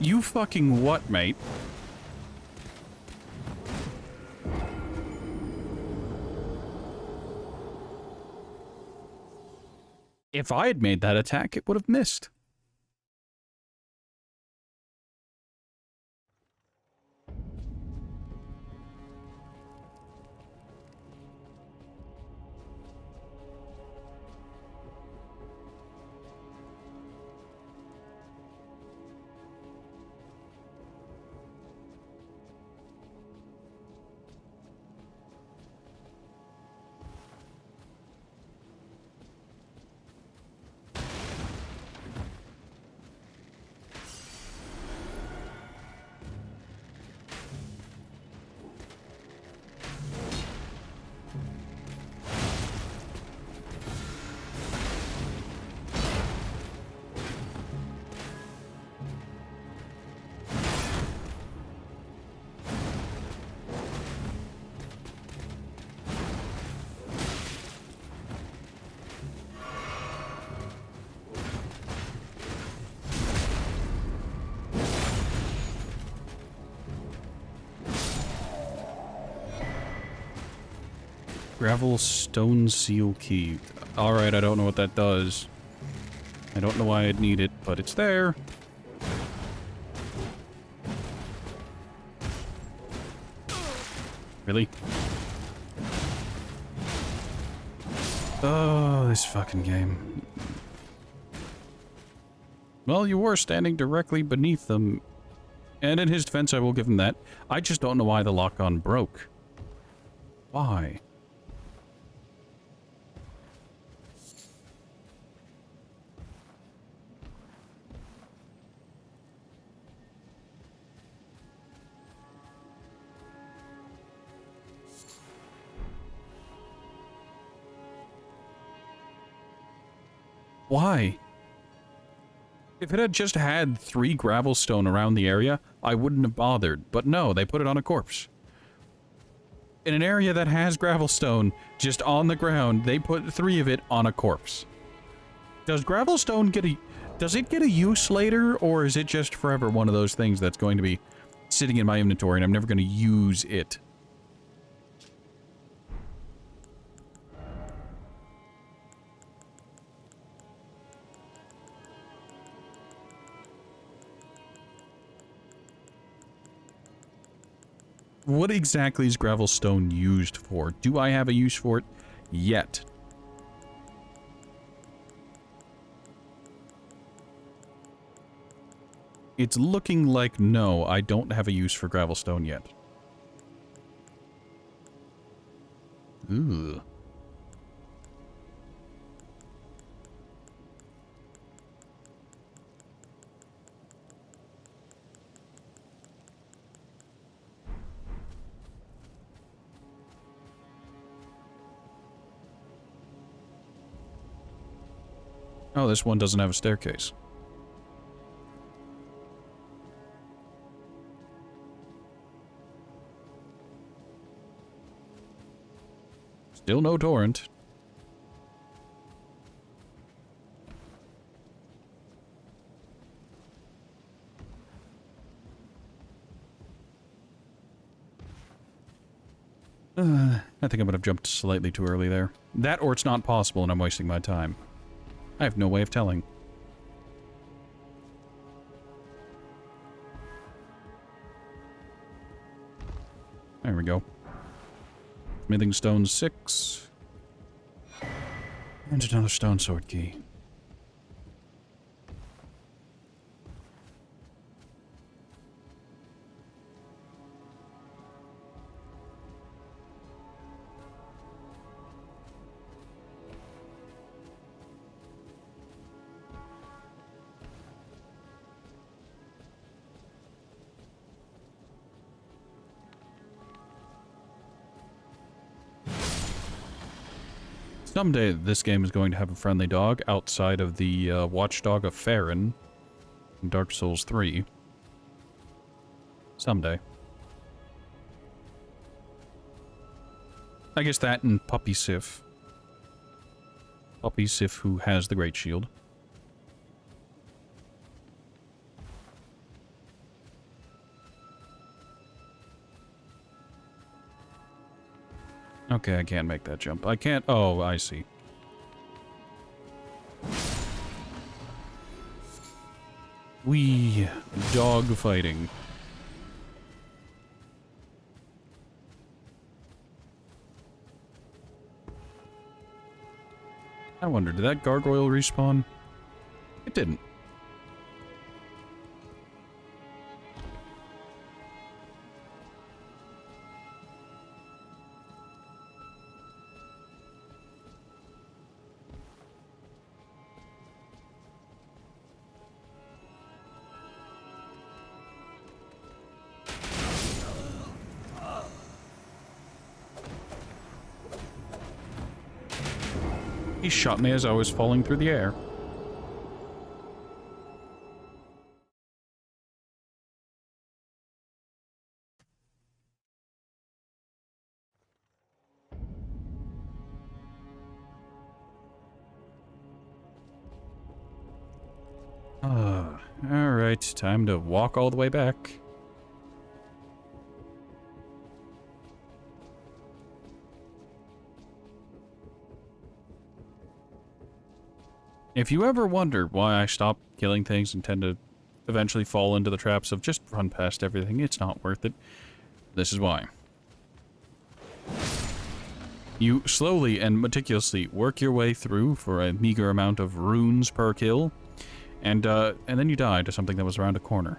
You fucking what, mate? If I had made that attack, it would have missed. Gravel stone seal key. Alright, I don't know what that does. I don't know why I'd need it, but it's there. Really? Oh, this fucking game. Well, you were standing directly beneath them. And in his defense, I will give him that. I just don't know why the lock-on broke. Why? Why? If it had just had 3 gravel stone around the area, I wouldn't have bothered. But no, they put it on a corpse. In an area that has gravel stone, just on the ground, they put 3 of it on a corpse. Does gravel stone get a... Does it get a use later, or is it just forever one of those things that's going to be sitting in my inventory and I'm never going to use it? What exactly is gravel stone used for? Do I have a use for it yet? It's looking like no, I don't have a use for gravel stone yet. Ooh. Oh, this one doesn't have a staircase. Still no torrent. I think I might have jumped slightly too early there. That or it's not possible and I'm wasting my time. I have no way of telling. There we go. Smithing stone 6. And another stone sword key. Someday this game is going to have a friendly dog outside of the watchdog of Farron in Dark Souls 3. Someday. I guess that and Puppy Sif. Puppy Sif who has the Great Shield. Okay, I can't make that jump. I can't... Oh, I see. Dog fighting. I wonder, did that gargoyle respawn? It didn't. He shot me as I was falling through the air. Alright, time to walk all the way back. If you ever wonder why I stop killing things and tend to eventually fall into the traps of just run past everything, it's not worth it. This is why. You slowly and meticulously work your way through for a meager amount of runes per kill, and then you die to something that was around a corner.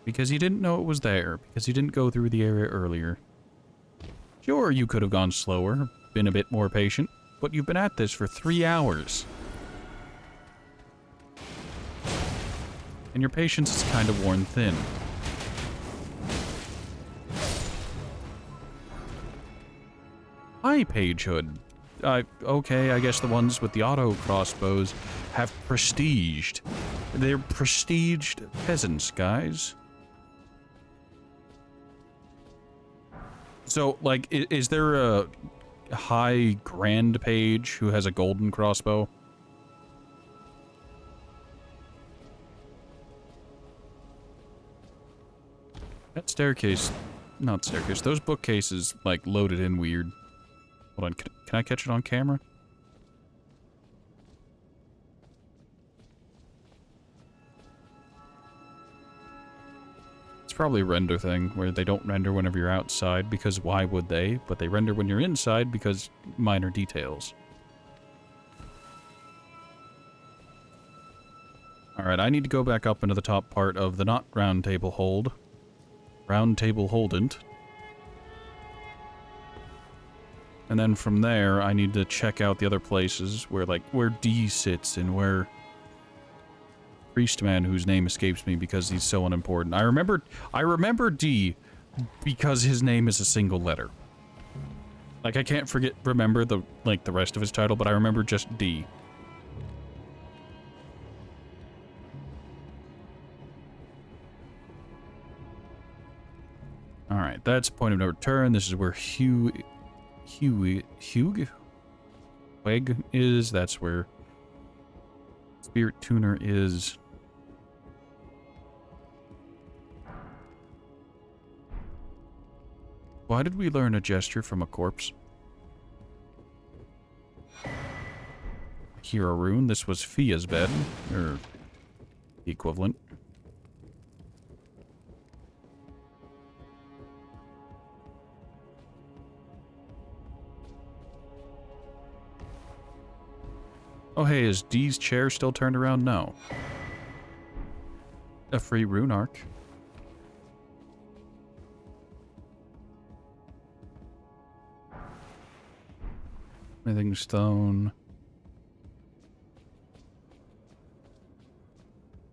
Because you didn't know it was there, because you didn't go through the area earlier. Sure, you could have gone slower, been a bit more patient, but you've been at this for 3 hours. And your patience is kind of worn thin. Hi, Pagehood. Okay, I guess the ones with the auto crossbows have prestiged. They're prestiged peasants, guys. So, like, is there a high grand page who has a golden crossbow? That staircase, not staircase, those bookcases, like, loaded in weird. Hold on, can I catch it on camera? It's probably a render thing, where they don't render whenever you're outside, because why would they? But they render when you're inside, because minor details. Alright, I need to go back up into the top part of the not round table hold. Round table holdent. And then from there, I need to check out the other places where, like, where D sits and where Priestman, whose name escapes me because he's so unimportant. I remember D because his name is a single letter. Like, I can't remember the rest of his title, but I remember just D. Alright, that's point of no return. This is where Hugh Weg is. That's where Spirit Tuner is. Why did we learn a gesture from a corpse? Hero rune. This was Fia's bed, or the equivalent. Oh hey, is D's chair still turned around? No. A free rune arc. Smithing stone.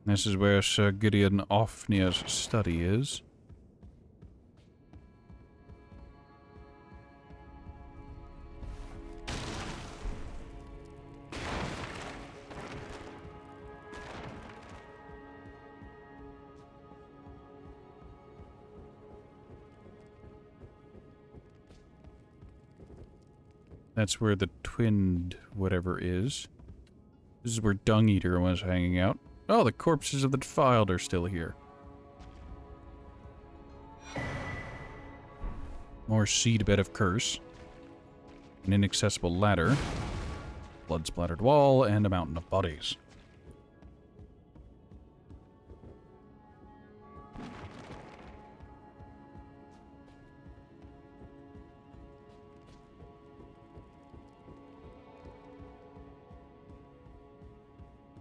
This is where Sir Gideon Ofnir's study is. That's where the twinned whatever is. This is where Dung Eater was hanging out. Oh, the corpses of the defiled are still here. More seedbed of curse. An inaccessible ladder. Blood-splattered wall, and a mountain of bodies.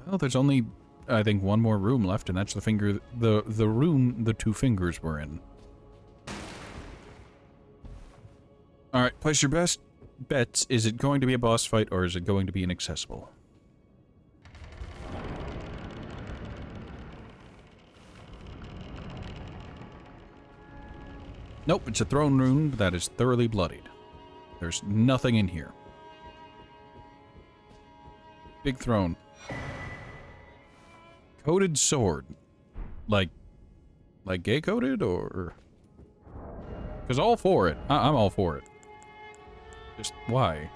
Well, there's only, I think, one more room left, and that's the room the two fingers were in. Alright, place your best bets. Is it going to be a boss fight, or is it going to be inaccessible? Nope, it's a throne rune that is thoroughly bloodied. There's nothing in here. Big throne. Coated sword. Like gay coated, or? Because all for it. I'm all for it. Just why?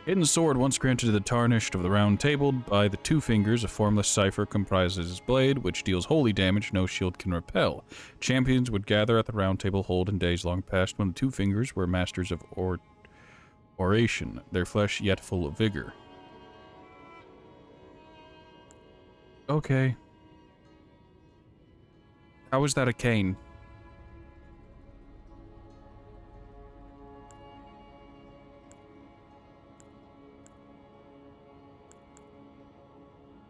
Hidden sword once granted to the tarnished of the round table by the two fingers. A formless cipher comprises his blade, which deals holy damage no shield can repel. Champions would gather at the round table hold in days long past when the two fingers were masters of oration, their flesh yet full of vigor. Okay. How is that a cane?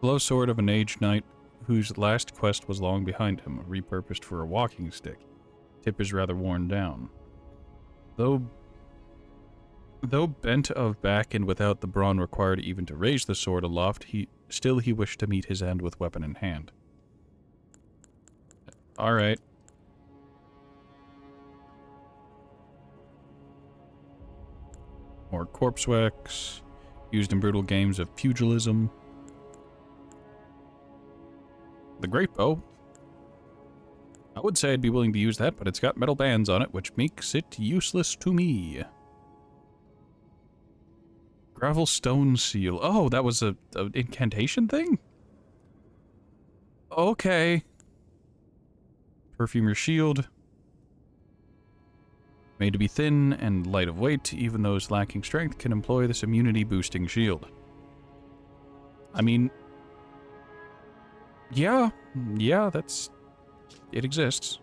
Glow sword of an aged knight whose last quest was long behind him, repurposed for a walking stick. Tip is rather worn down. Though bent of back and without the brawn required even to raise the sword aloft, he wished to meet his end with weapon in hand. Alright. More corpse wax, used in brutal games of pugilism. The great bow. I would say I'd be willing to use that, but it's got metal bands on it, which makes it useless to me. Gravel stone seal. Oh, that was a incantation thing? Okay. Perfumer's shield. Made to be thin and light of weight, even those lacking strength can employ this immunity-boosting shield. I mean... Yeah, that's... It exists.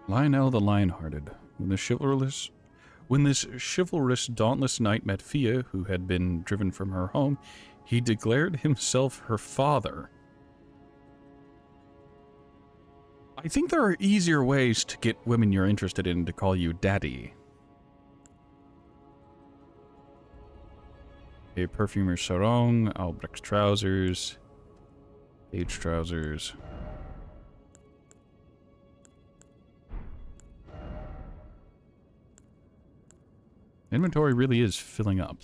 Lionel the Lionhearted. When this chivalrous, dauntless knight met Fia, who had been driven from her home, he declared himself her father. I think there are easier ways to get women you're interested in to call you daddy. A perfumer's sarong, Albrecht's trousers, page trousers. Inventory really is filling up.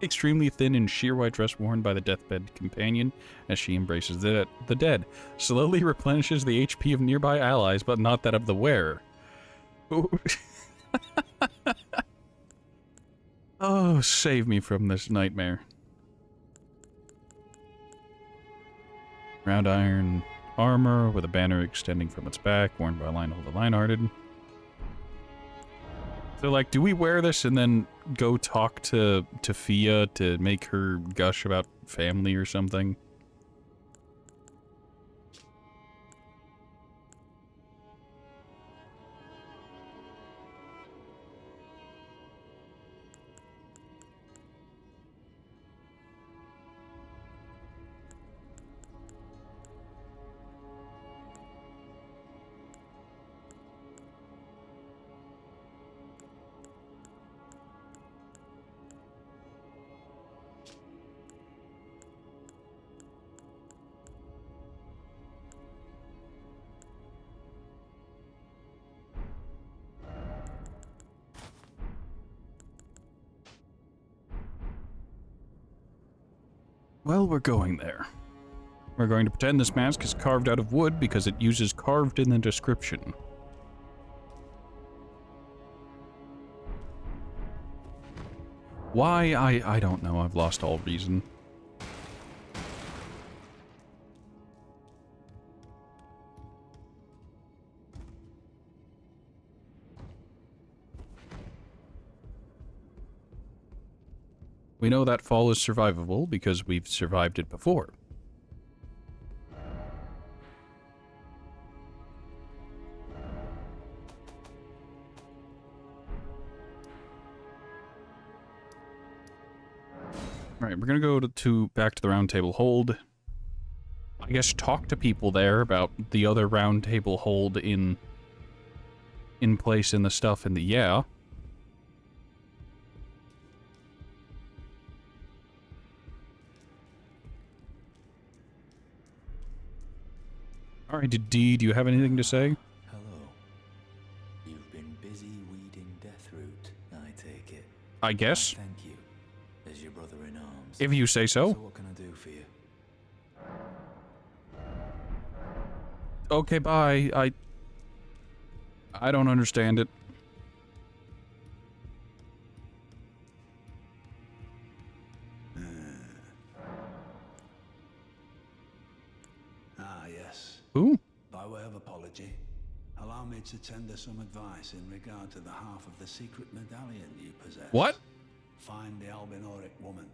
Extremely thin and sheer white dress worn by the deathbed companion as she embraces the dead. Slowly replenishes the HP of nearby allies, but not that of the wearer. Oh, save me from this nightmare. Round iron armor with a banner extending from its back, worn by Lionel the Lionhearted. So, like, do we wear this and then go talk to Fia to make her gush about family or something? Well, we're going there. We're going to pretend this mask is carved out of wood because it uses carved in the description. Why? I don't know. I've lost all reason. We know that fall is survivable because we've survived it before. Alright, we're gonna go back to the round table hold. I guess talk to people there about the other round table hold in place in the stuff in the yeah. Alright, D, do you have anything to say? Hello. You've been busy weeding Deathroot, I take it. I guess. Thank you, as your brother in arms. If you say so. So what can I do for you? Okay, bye. I don't understand it. Yes. Who? By way of apology, allow me to tender some advice in regard to the half of the secret medallion you possess. What? Find the Albinoric woman.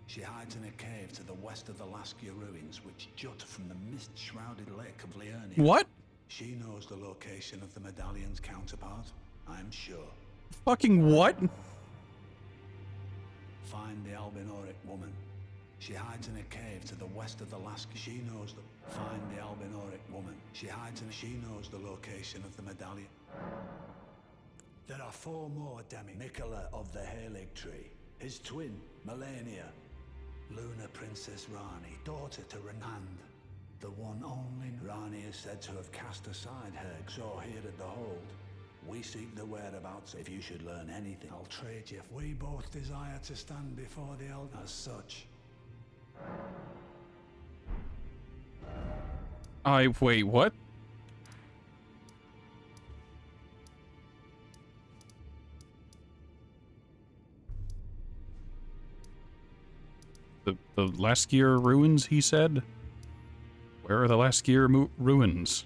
She hides in a cave to the west of the Laskia ruins, which jut from the mist-shrouded lake of Liurnia. What? She knows the location of the medallion's counterpart, I'm sure. Fucking what? Find the Albinoric woman. She hides in a cave to the west of the Laskia. She knows the... Find the Albinoric woman. She hides in... She knows the location of the medallion. There are 4 more Demi. Nicola of the Halig Tree. His twin, Melania. Luna Princess Rani, daughter to Renand. The one only Rani is said to have cast aside her exor here at the hold. We seek the whereabouts. If you should learn anything, I'll trade you. We both desire to stand before the Elder as such. Wait, what? The Laskia ruins, he said? Where are the Laskia ruins?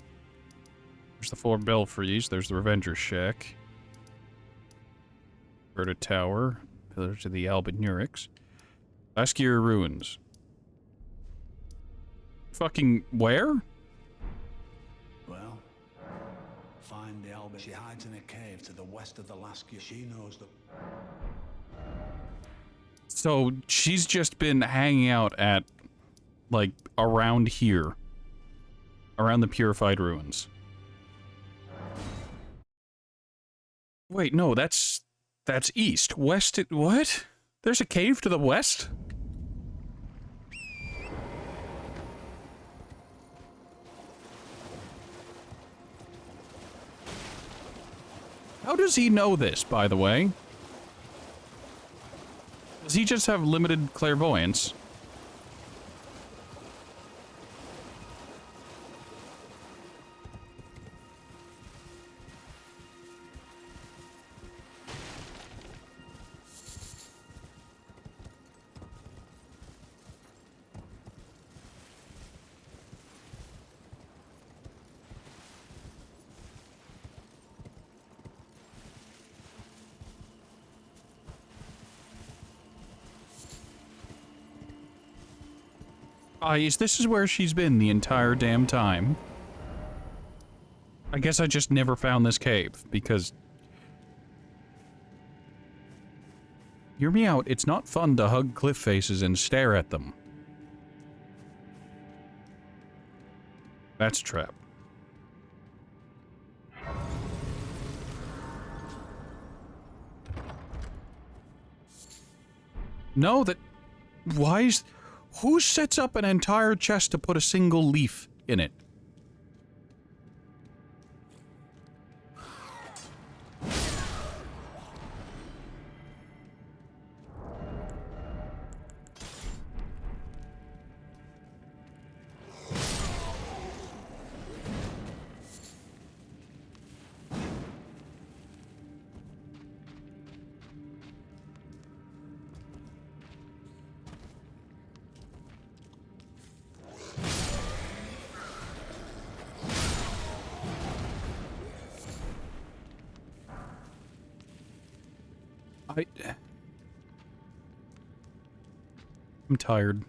There's the 4 belfries, there's the Revenger's Shack. Verta Tower, Pillar to the Albinurics. Laskia ruins. Fucking where? Well, find the Albin. She hides in a cave to the west of the Laskia. She knows the... So, she's just been hanging out at, like, around here. Around the Purified Ruins. Wait, no, that's east. West, what? There's a cave to the west? How does he know this, by the way? Does he just have limited clairvoyance? This is where she's been the entire damn time. I guess I just never found this cave, because... Hear me out, it's not fun to hug cliff faces and stare at them. That's a trap. No, that... Why is... Who sets up an entire chest to put a single leaf in it? I'm tired.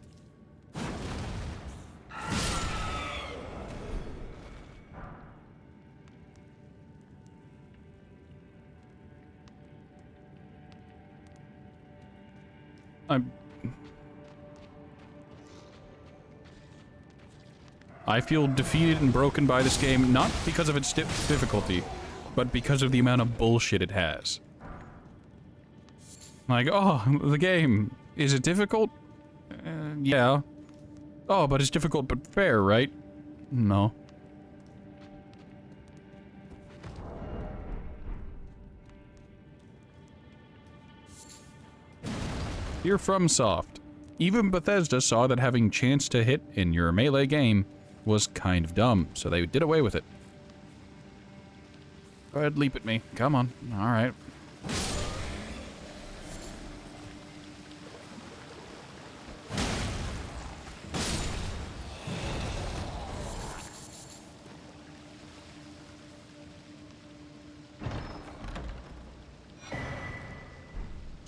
I feel defeated and broken by this game, not because of its difficulty, but because of the amount of bullshit it has. Like, oh, the game. Is it difficult? Yeah. Oh, but it's difficult but fair, right? No. You're FromSoft. Even Bethesda saw that having chance to hit in your melee game was kind of dumb, so they did away with it. Go ahead, leap at me. Come on. Alright.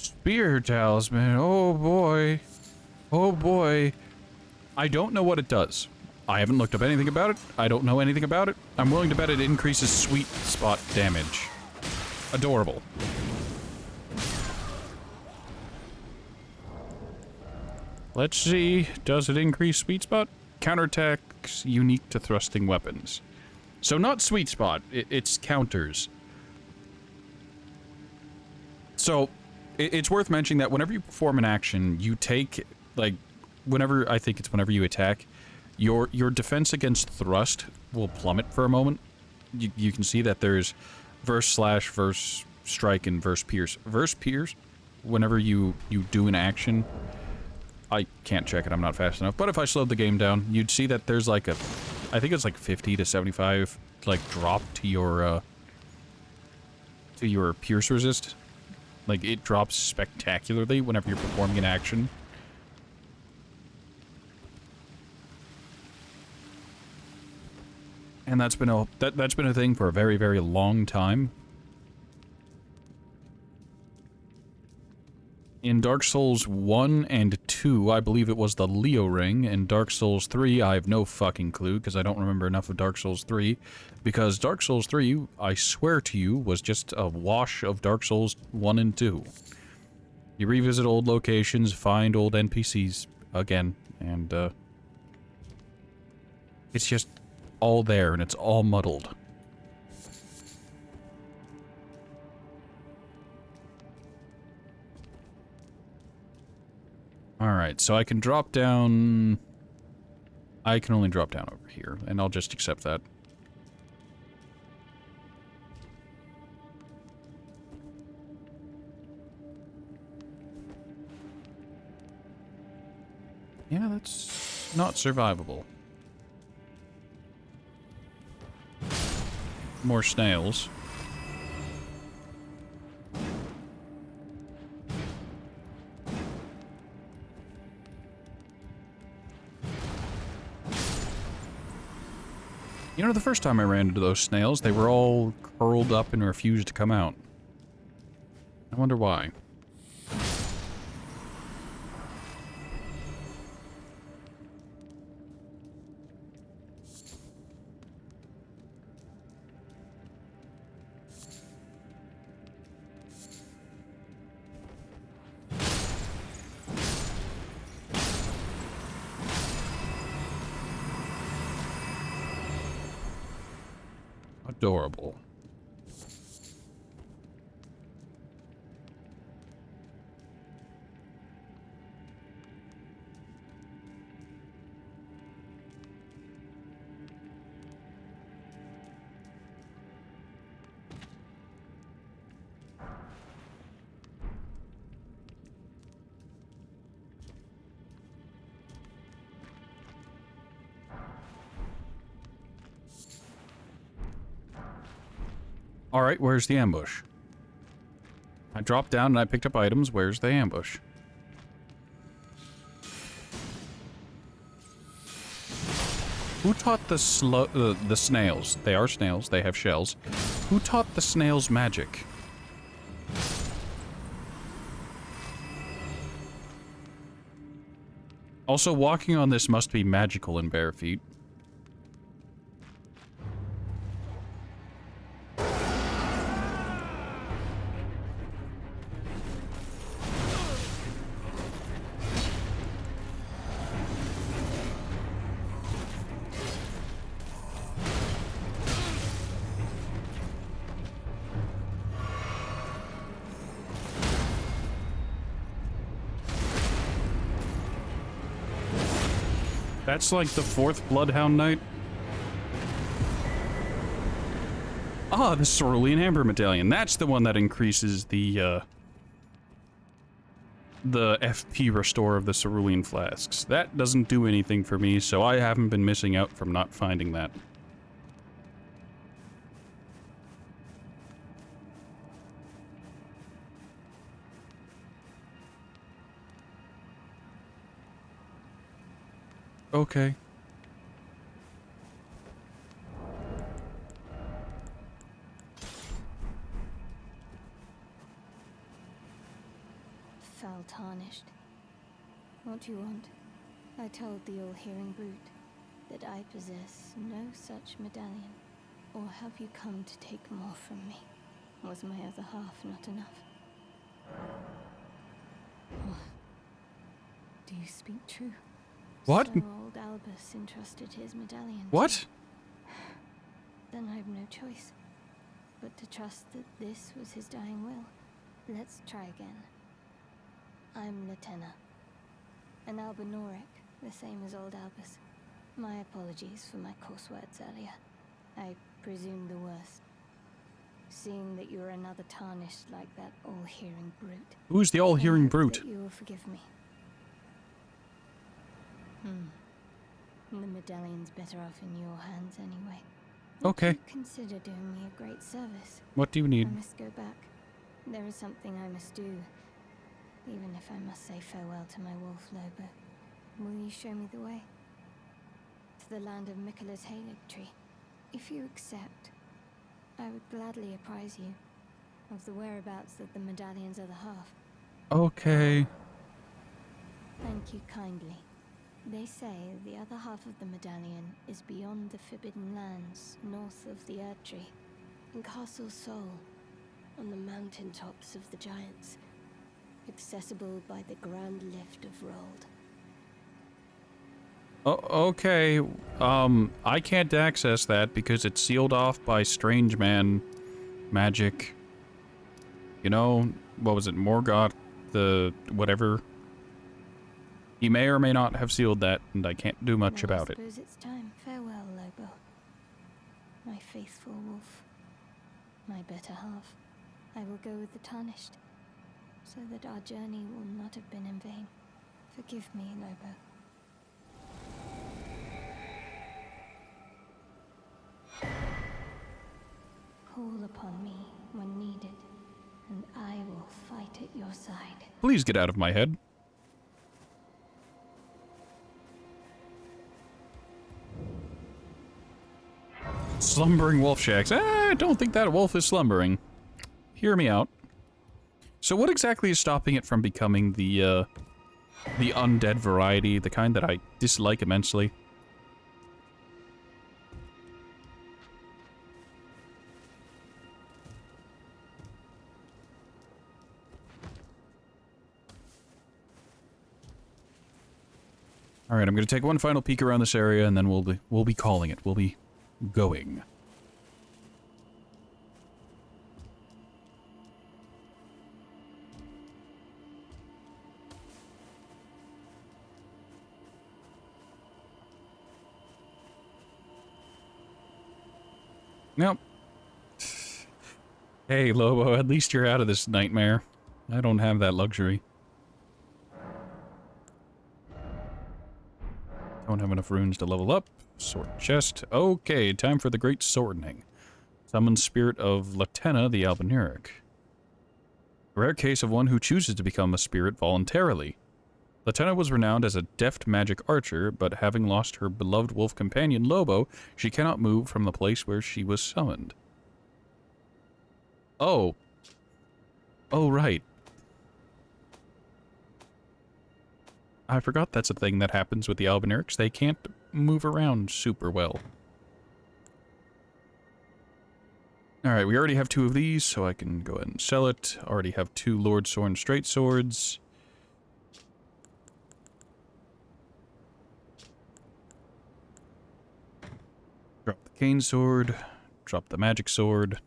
Spear talisman. Oh boy. Oh boy. I don't know what it does. I haven't looked up anything about it. I don't know anything about it. I'm willing to bet it increases sweet spot damage. Adorable. Let's see. Does it increase sweet spot? Counterattacks unique to thrusting weapons. So not sweet spot. It's counters. So it's worth mentioning that whenever you perform an action, you take, like, whenever you attack, your defense against thrust will plummet for a moment. You can see that there's verse slash, verse strike, and verse pierce. Verse pierce, whenever you do an action, I can't check it, I'm not fast enough, but if I slowed the game down, you'd see that there's like a, I think it's like 50 to 75, like, drop to your pierce resist. Like, it drops spectacularly whenever you're performing an action. And that's been a thing for a very, very long time. In Dark Souls 1 and 2, I believe it was the Leo ring. In Dark Souls 3, I have no fucking clue, because I don't remember enough of Dark Souls 3. Because Dark Souls 3, I swear to you, was just a wash of Dark Souls 1 and 2. You revisit old locations, find old NPCs again, and, it's just all there, and it's all muddled. Alright, so I can drop down... I can only drop down over here, and I'll just accept that. Yeah, that's not survivable. More snails. You know, the first time I ran into those snails, they were all curled up and refused to come out. I wonder why. Adorable. Alright, where's the ambush? I dropped down and I picked up items. Where's the ambush? Who taught the snails? They are snails. They have shells. Who taught the snails magic? Also, walking on this must be magical in bare feet. That's like the 4th Bloodhound Knight. Ah, the Cerulean Amber Medallion. That's the one that increases the FP restore of the Cerulean Flasks. That doesn't do anything for me, so I haven't been missing out from not finding that. Okay. foul tarnished. What do you want? I told the all-hearing brute that I possess no such medallion. Or have you come to take more from me? Was my other half not enough? Oh. Do you speak true? What? So old Albus entrusted his medallion. What? Then I have no choice but to trust that this was his dying will. Let's try again. I'm Latenna, an Albinoric, the same as old Albus. My apologies for my coarse words earlier. I presume the worst. Seeing that you're another tarnished like that all-hearing brute. Who's the all-hearing I hope brute? that you will forgive me. The medallion's better off in your hands anyway. Okay. Would you consider doing me a great service? What do you need? I must go back. There is something I must do, even if I must say farewell to my wolf Lobo. Will you show me the way? To the land of Miquella's Halig tree. If you accept, I would gladly apprise you of the whereabouts of the medallion's other half. Okay. Thank you kindly. They say the other half of the medallion is beyond the Forbidden Lands, north of the Erd Tree, in Castle Sol, on the mountain tops of the Giants, accessible by the Grand Lift of Rold. Oh, okay. I can't access that because it's sealed off by strange man magic. You know, what was it, Morgoth, the whatever? He may or may not have sealed that, and I can't do much about it. I suppose it's time. Farewell, Lobo. My faithful wolf. My better half. I will go with the Tarnished, so that our journey will not have been in vain. Forgive me, Lobo. Call upon me when needed, and I will fight at your side. Please get out of my head. Slumbering wolf shacks. I don't think that wolf is slumbering. Hear me out. So what exactly is stopping it from becoming the undead variety, the kind that I dislike immensely? All right, I'm going to take one final peek around this area, and then we'll be calling it. We'll be going. Nope. Hey, Lobo, at least you're out of this nightmare. I don't have that luxury. Don't have enough runes to level up. Sword chest. Okay, time for the great swording. Summon spirit of Latenna the Albinuric. A rare case of one who chooses to become a spirit voluntarily. Latenna was renowned as a deft magic archer, but having lost her beloved wolf companion Lobo, she cannot move from the place where she was summoned. Oh. Oh, right. I forgot that's a thing that happens with the Albinurics. They can't move around super well. Alright, we already have 2 of these, so I can go ahead and sell it. Already have 2 Lord Sorn straight swords. Drop the cane sword. Drop the magic sword.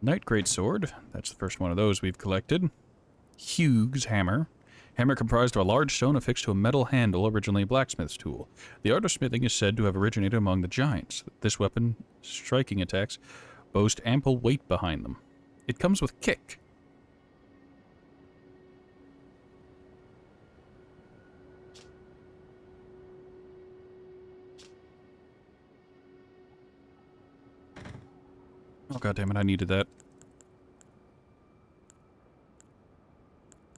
Knight great sword. That's the first one of those we've collected. Hugh's hammer. Hammer comprised of a large stone affixed to a metal handle, originally a blacksmith's tool. The art of smithing is said to have originated among the giants. This weapon, striking attacks, boast ample weight behind them. It comes with kick. Oh, goddammit, I needed that.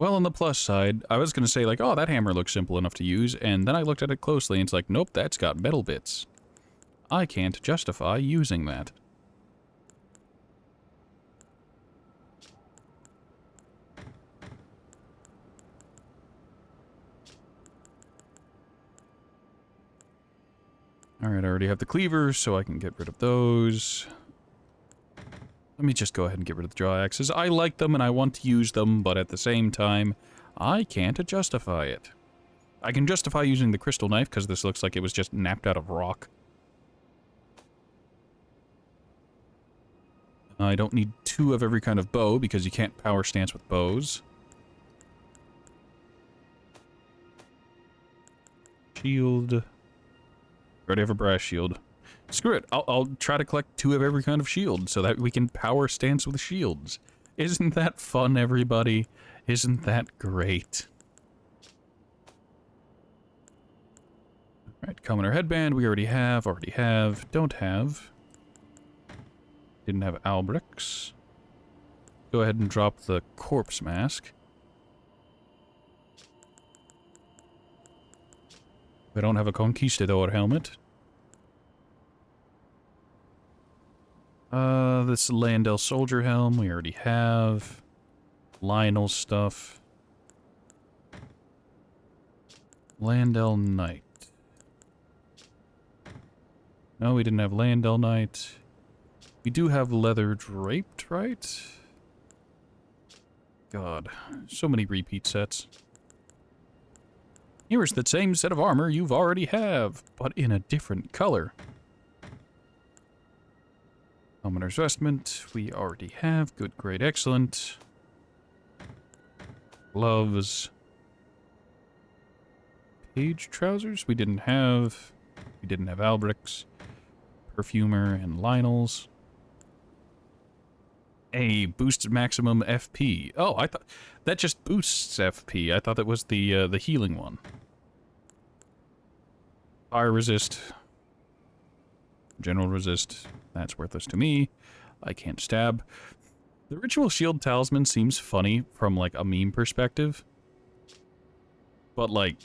Well, on the plus side, I was going to say, like, oh, that hammer looks simple enough to use, and then I looked at it closely, and it's like, nope, that's got metal bits. I can't justify using that. Alright, I already have the cleavers, so I can get rid of those. Let me just go ahead and get rid of the draw axes. I like them and I want to use them, but at the same time, I can't justify it. I can justify using the crystal knife, because this looks like it was just napped out of rock. I don't need 2 of every kind of bow, because you can't power stance with bows. Shield. Already have a brass shield. Screw it, I'll try to collect 2 of every kind of shield, so that we can power stance with shields. Isn't that fun, everybody? Isn't that great? Alright, commoner headband, we already have, don't have. Didn't have Albrix. Go ahead and drop the corpse mask. We don't have a conquistador helmet. This Landell soldier helm we already have. Lionel stuff. Landell knight. No, we didn't have Landell knight. We do have leather draped, right? God, so many repeat sets. Here's the same set of armor you've already have, but in a different color. Commoner's vestment, we already have. Good, great, excellent. Gloves. Page trousers, we didn't have. We didn't have Albrix. Perfumer and Lionel's. A boosts maximum FP. Oh, I thought that just boosts FP. I thought that was the healing one. Fire resist. General resist. That's worthless to me. I can't stab. The ritual shield talisman seems funny from like a meme perspective. But like,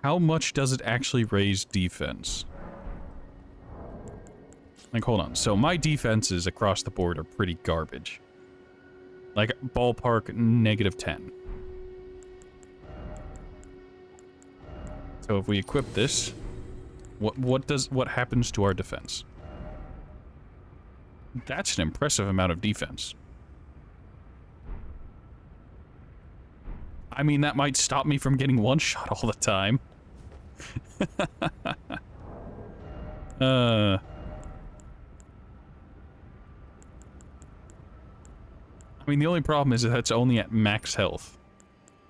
how much does it actually raise defense? Like, hold on. So my defenses across the board are pretty garbage. Like, ballpark -10. So if we equip this, what happens to our defense? That's an impressive amount of defense. I mean, that might stop me from getting one shot all the time. I mean, the only problem is that it's only at max health.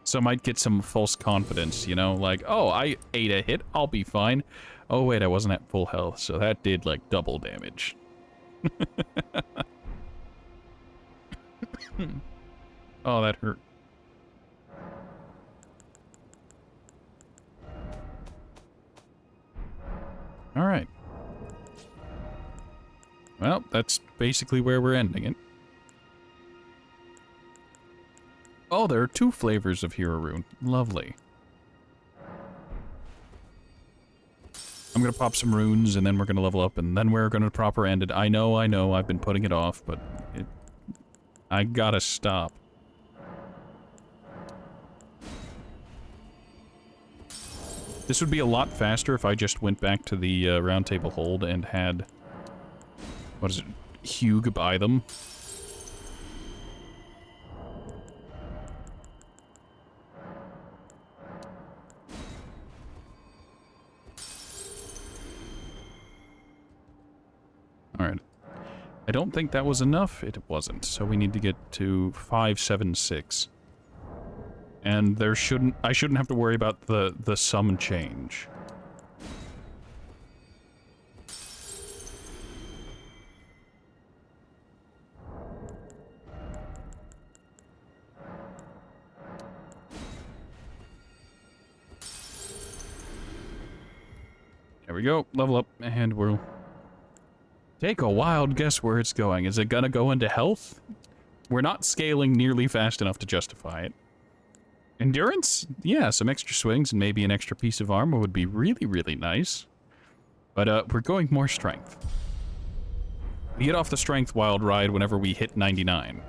So I might get some false confidence, you know? Like, oh, I ate a hit, I'll be fine. Oh, wait, I wasn't at full health, so that did, like, double damage. Oh, that hurt. Alright. Well, that's basically where we're ending it. Oh, there are 2 flavors of Hero Rune. Lovely. I'm gonna pop some runes, and then we're gonna level up, and then we're gonna proper end it. I know, I've been putting it off, but I gotta stop. This would be a lot faster if I just went back to the round table hold and had... What is it? Hugh buy them. Alright. I don't think that was enough. It wasn't. So we need to get to 576. And I shouldn't have to worry about the sum change. There we go. Level up, and we'll take a wild guess where it's going. Is it gonna go into health? We're not scaling nearly fast enough to justify it. Endurance? Yeah, some extra swings and maybe an extra piece of armor would be really, really nice. But, we're going more strength. We get off the strength wild ride whenever we hit 99.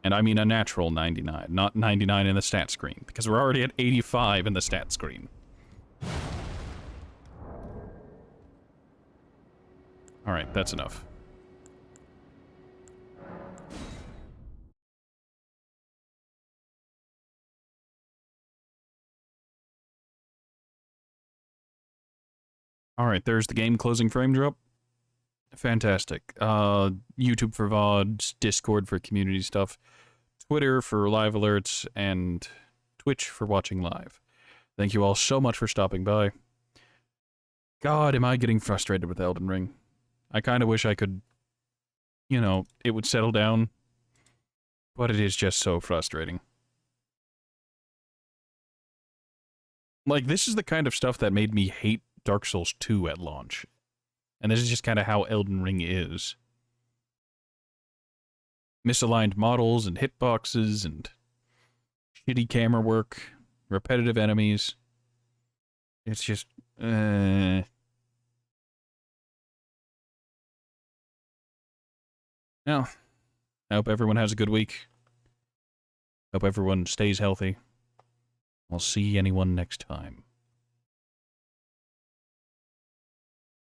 And I mean a natural 99, not 99 in the stat screen, because we're already at 85 in the stat screen. Alright, that's enough. Alright, there's the game closing frame drop. Fantastic. YouTube for VODs, Discord for community stuff, Twitter for live alerts, and Twitch for watching live. Thank you all so much for stopping by. God, am I getting frustrated with Elden Ring. I kind of wish I could, you know, it would settle down, but it is just so frustrating. Like, this is the kind of stuff that made me hate Dark Souls 2 at launch. And this is just kind of how Elden Ring is. Misaligned models and hitboxes and shitty camera work, repetitive enemies. It's just, Well, I hope everyone has a good week. Hope everyone stays healthy. I'll see anyone next time.